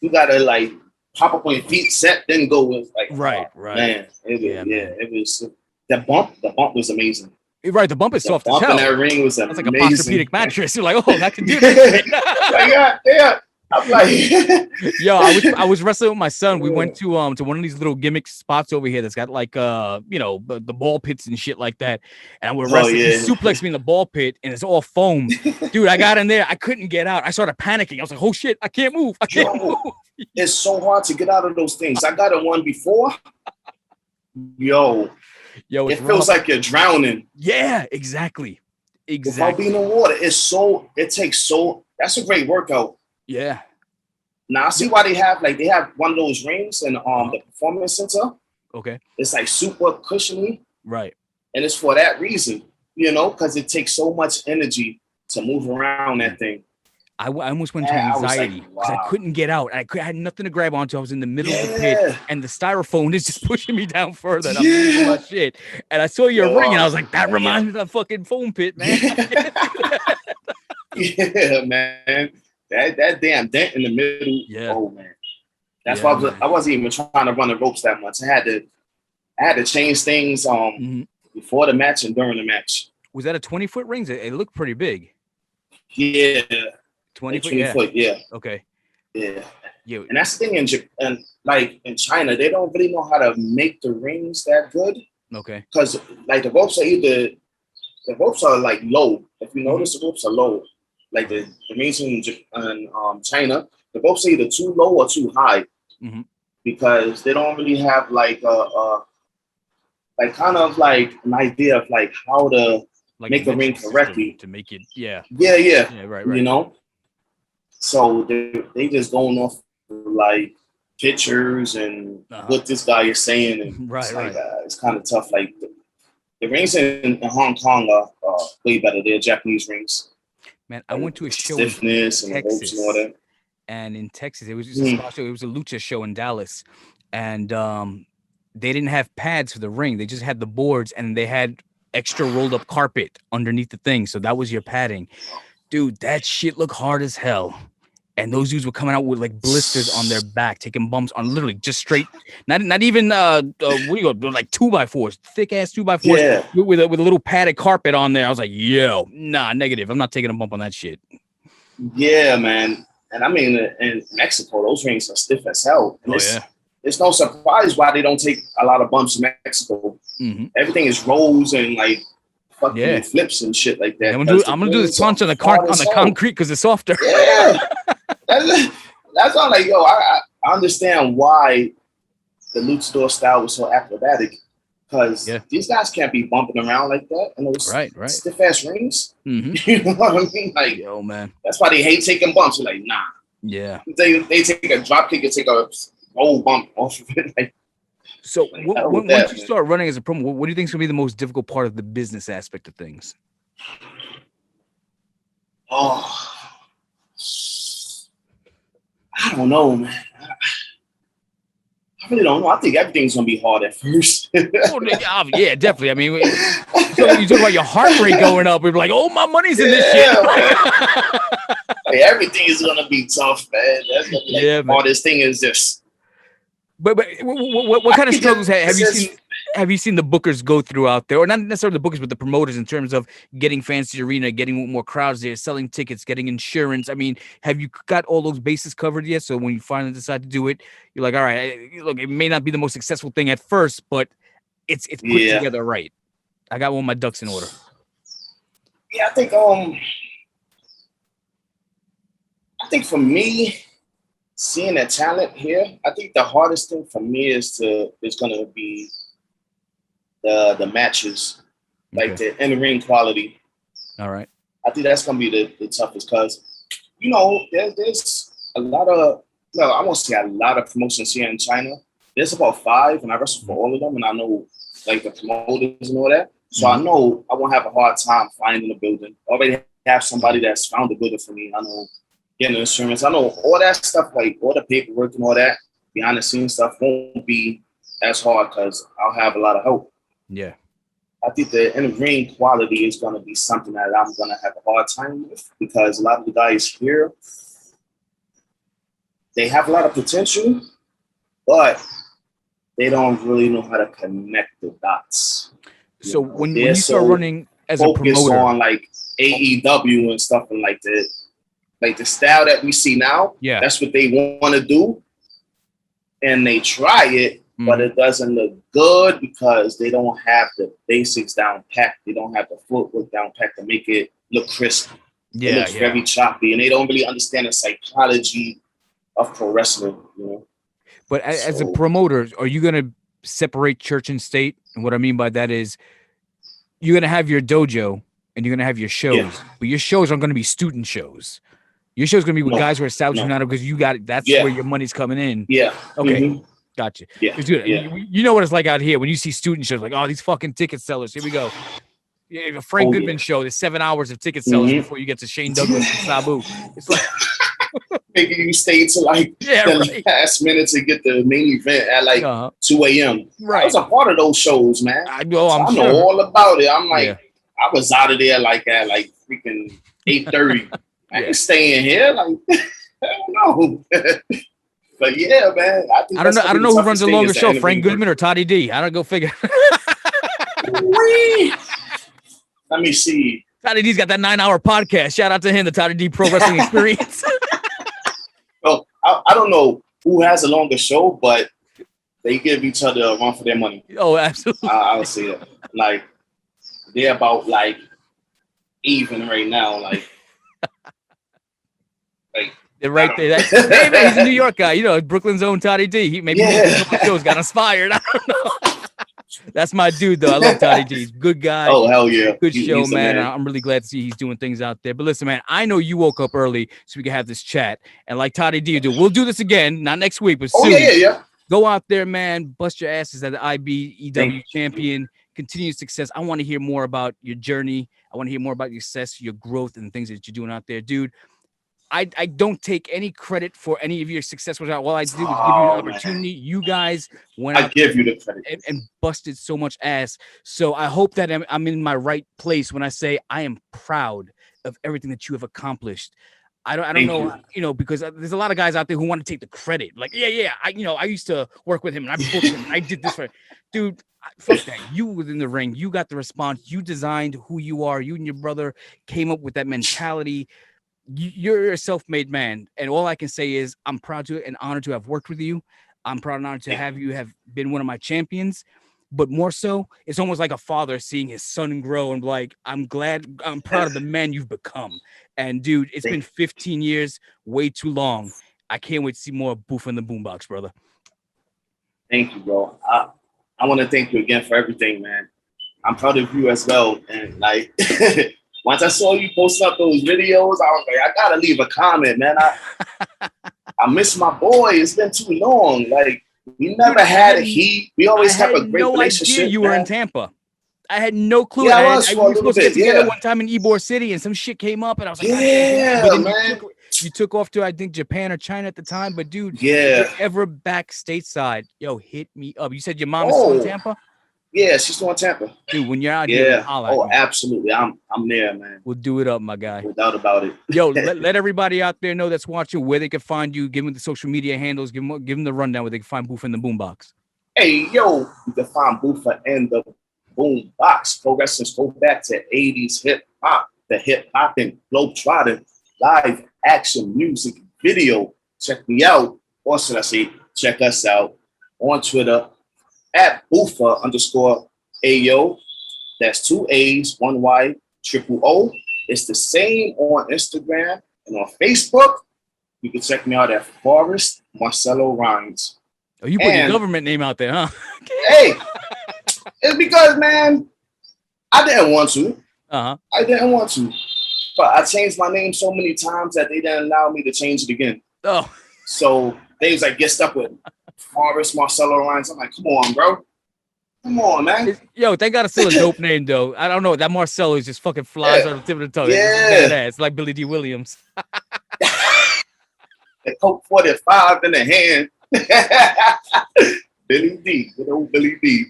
You gotta pop up on your feet, set, then go with right. Man, it was the bump. The bump was amazing. Right, the bump is soft as hell. That ring was amazing. It's like a posturepedic mattress. You're like, I can do this. Yeah. I'm like, yo, I was wrestling with my son. We went to one of these little gimmick spots over here that's got the ball pits and shit like that. And we're wrestling. He suplexed me in the ball pit, and it's all foam. Dude, I got in there. I couldn't get out. I started panicking. I was like, oh shit, I can't move. Move. It's so hard to get out of those things. I got in one before. Yo, it feels like you're drowning. Yeah, exactly. Without being in water, that's a great workout. Yeah. Now I see why they have one of those rings in the Performance Center. Okay. It's super cushiony. Right. And it's for that reason, because it takes so much energy to move around that thing. I almost went into And I was like, anxiety because I wow. couldn't get out. I had nothing to grab onto. I was in the middle of the pit, and the styrofoam is just pushing me down further. And I'm losing my shit. And I saw your ring, and I was like, that reminds me of that fucking foam pit, man. Yeah, man. That damn dent in the middle. Yeah. Oh man. That's why I wasn't even trying to run the ropes that much. I had to change things before the match and during the match. Was that a 20-foot ring? It looked pretty big. Yeah. 20 foot? 20 foot, yeah. Okay. Yeah. Yeah. And that's the thing in Japan, like in China, they don't really know how to make the rings that good. Okay. Because like the ropes are like low. If you notice, the ropes are low. Like the rings in China, the ropes are either too low or too high. Because they don't really have like like kind of like an idea of like how to make the ring correctly to make it right. You know, so they just going off like pictures and what this guy is saying, and it's kind of tough. Like the rings in Hong Kong are way better. They're Japanese rings. Man, I went to a show stiffness in and Texas, ropes and all that. And in Texas, it was just a spot show. It was a lucha show in Dallas, and they didn't have pads for the ring. They just had the boards, and they had extra rolled up carpet underneath the thing. So that was your padding. Dude, that shit looked hard as hell. And those dudes were coming out with like blisters on their back, taking bumps on literally just straight, not even what do you go, like 2x4s, thick ass 2x4s with a little padded carpet on there. I was like, yo, nah, negative. I'm not taking a bump on that shit. Yeah, man. And I mean, in Mexico, those rings are stiff as hell. And it's no surprise why they don't take a lot of bumps in Mexico. Everything is rolls and like fucking flips and shit like that. I'm gonna do this punch on the concrete because it's softer. Yeah, that's all. Like, yo, I understand why the luchador style was so acrobatic, because these guys can't be bumping around like that in those stiff ass rings. You know what I mean? Like, yo, man, that's why they hate taking bumps. They're like, nah. Yeah, they take a drop kick and take a roll bump off of it. Like, so once you start running as a promo, what do you think is gonna be the most difficult part of the business aspect of things? Oh, I don't know, man. I really don't know. I think everything's gonna be hard at first. Yeah, definitely. I mean, you talk about your heart rate going up. We're like, oh, my money's in this shit. Like, everything is gonna be tough, man. That's gonna be like the hardest thing is this. But what kind of struggles have you seen the bookers go through out there, or not necessarily the bookers, but the promoters, in terms of getting fans to the arena, getting more crowds there, selling tickets, getting insurance? I mean, have you got all those bases covered yet? So when you finally decide to do it, you're like, all right, look, it may not be the most successful thing at first, but it's put together right. I got all my ducks in order. Yeah, I think for me, seeing the talent here, I think the hardest thing for me is going to be the matches, like the in-ring quality. All right. I think that's going to be the toughest, because, you know, there's a lot of, no, I won't say a lot of promotions here in China. There's about 5, and I wrestle for all of them, and I know like the promoters and all that. So I know I won't have a hard time finding a building. I already have somebody that's found a building for me. I know getting insurance. I know all that stuff, like all the paperwork and all that behind the scenes stuff won't be as hard because I'll have a lot of help. Yeah. I think the in-ring quality is going to be something that I'm going to have a hard time with, because a lot of the guys here, they have a lot of potential, but they don't really know how to connect the dots. So when you start running as a promoter, on like AEW and stuff, and like the style that we see now, that's what they want to do, and they try it, but it doesn't look good because they don't have the basics down packed. They don't have the footwork down packed to make it look crisp. It looks very choppy, and they don't really understand the psychology of pro wrestling, you know. But as a promoter, are you going to separate church and state? And what I mean by that is, you're going to have your dojo and you're going to have your shows, but your shows aren't going to be student shows. Your show's going to be with guys who are established now, because you got it. That's where your money's coming in. Yeah. Okay. Gotcha. Yeah. You know what it's like out here when you see student shows, like, oh, these fucking ticket sellers. Here we go. a Frank Goodman show. There's 7 hours of ticket sales before you get to Shane Douglas and Sabu. It's like maybe you stay to like the last minute to get the main event at like 2 a.m. Right. I was a part of those shows, man. I know. I know all about it. I'm like, I was out of there like at like freaking 8:30. I ain't staying here. Like, I don't know. But yeah, man. I don't know who runs the longer show, Frank Goodman or Toddy D. I don't go figure. Let me see. Toddy D's got that 9-hour podcast. Shout out to him, the Toddy D Pro Wrestling Experience. Well, I don't know who has a longer show, but they give each other a run for their money. Oh, absolutely. I would say it. Like, they're about like even right now. Like they're right there. Hey, man, he's a New York guy. You know, Brooklyn's own Toddy D. He maybe shows got inspired. I don't know. That's my dude, though. I love Toddy D. He's a good guy. Oh, hell yeah. Good show, man. I'm really glad to see he's doing things out there. But listen, man, I know you woke up early so we can have this chat. And like Toddy D do, we'll do this again, not next week, but soon. Yeah. Go out there, man. Bust your asses at the IBEW champion. Continued success. I want to hear more about your journey. I want to hear more about your success, your growth, and the things that you're doing out there, dude. I don't take any credit for any of your success. All I did was give you an opportunity. Man. You guys went out give you the credit and busted so much ass. So I hope that I'm in my right place when I say I am proud of everything that you have accomplished. I don't know, because there's a lot of guys out there who want to take the credit. Like, I used to work with him and I booked him and I did this for him. Dude, fuck that. You was in the ring. You got the response. You designed who you are. You and your brother came up with that mentality. You're a self-made man, and all I can say is I'm proud to and honored to have worked with you. I'm proud and honored to have you have been one of my champions, but more so, it's almost like a father seeing his son grow and like, I'm proud of the man you've become. And dude, it's been 15 years, way too long. I can't wait to see more of Buffa in the Boombox, brother. Thank you, bro. I want to thank you again for everything, man. I'm proud of you as well, and like. Once I saw you post up those videos, I was like, I gotta leave a comment, man. I miss my boy. It's been too long. Like, we never had a heat. We always have a great relationship. Idea you were in Tampa. I had no clue. Yeah, I was supposed to get together one time in Ybor City, and some shit came up, and I was like, man. You took off to, I think, Japan or China at the time, but dude, if you're ever back stateside, hit me up. You said your mom is still in Tampa? Yeah, she's still in Tampa. Dude, when you're out here, absolutely. I'm there, man. We'll do it up, my guy. No doubt about it. let everybody out there know that's watching where they can find you. Give them the social media handles. Give them the rundown where they can find Buffa in the Boombox. Hey, you can find Buffa in the Boombox. Pro wrestlers go back to 80s hip hop, the hip hop and globetrotting, live action music video. Check me out. Or should I say, check us out on Twitter. At Buffa _Aayooo. That's 2 A's, 1 Y, triple O. It's the same on Instagram and on Facebook. You can check me out at Forrest Marcelo Rhymes. Oh, you put your government name out there, huh? Hey, it's because, man, I didn't want to. I didn't want to. But I changed my name so many times that they didn't allow me to change it again. Oh. So they was like, get stuck with Forrest Marcelo Rhymes. I'm like, come on, bro. Come on, man. They got still a dope name, though. I don't know. That Marcelo is just fucking flies on the tip of the tongue. Yeah. It's like Billy D. Williams. The Coke 45 in the hand. Billy D. Good old Billy D.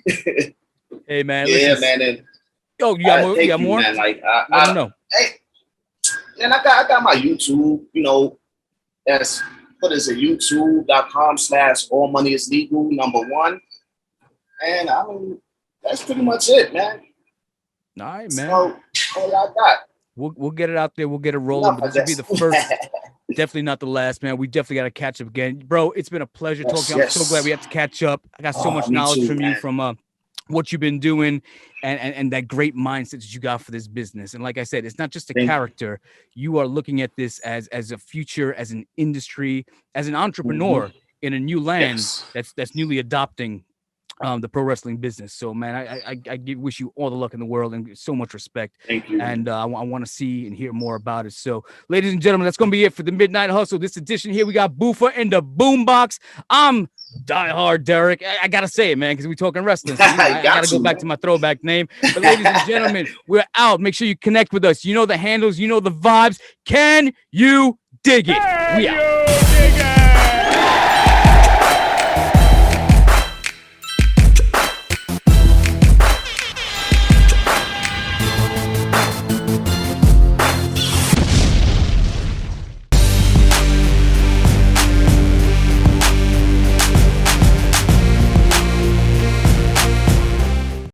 Hey, man. Yeah, man. And, you got more? Man. Like, I don't know. Hey, and I got my YouTube, that's, what is it, youtube.com/allmoneyislegal #1. And I mean, that's pretty much it, man. All right, man. So, all I got. We'll get it out there. We'll get it rolling. But this will be the first, definitely not the last, man. We definitely got to catch up again. Bro, it's been a pleasure talking. I'm so glad we have to catch up. I got so much knowledge from you, from what you've been doing and that great mindset that you got for this business. And like I said, it's not just a character. You are looking at this as a future, as an industry, as an entrepreneur in a new land that's newly adopting the pro wrestling business. So, man, I wish you all the luck in the world and so much respect. Thank you. And I want to see and hear more about it. So, ladies and gentlemen, that's going to be it for the Midnight Hustle. This edition here, we got Buffa and the Boombox. I'm diehard Derek. I got to say it, man, because we're talking wrestling. So, I got to go back to my throwback name. But, ladies and gentlemen, we're out. Make sure you connect with us. You know the handles. You know the vibes. Can you dig it? We out.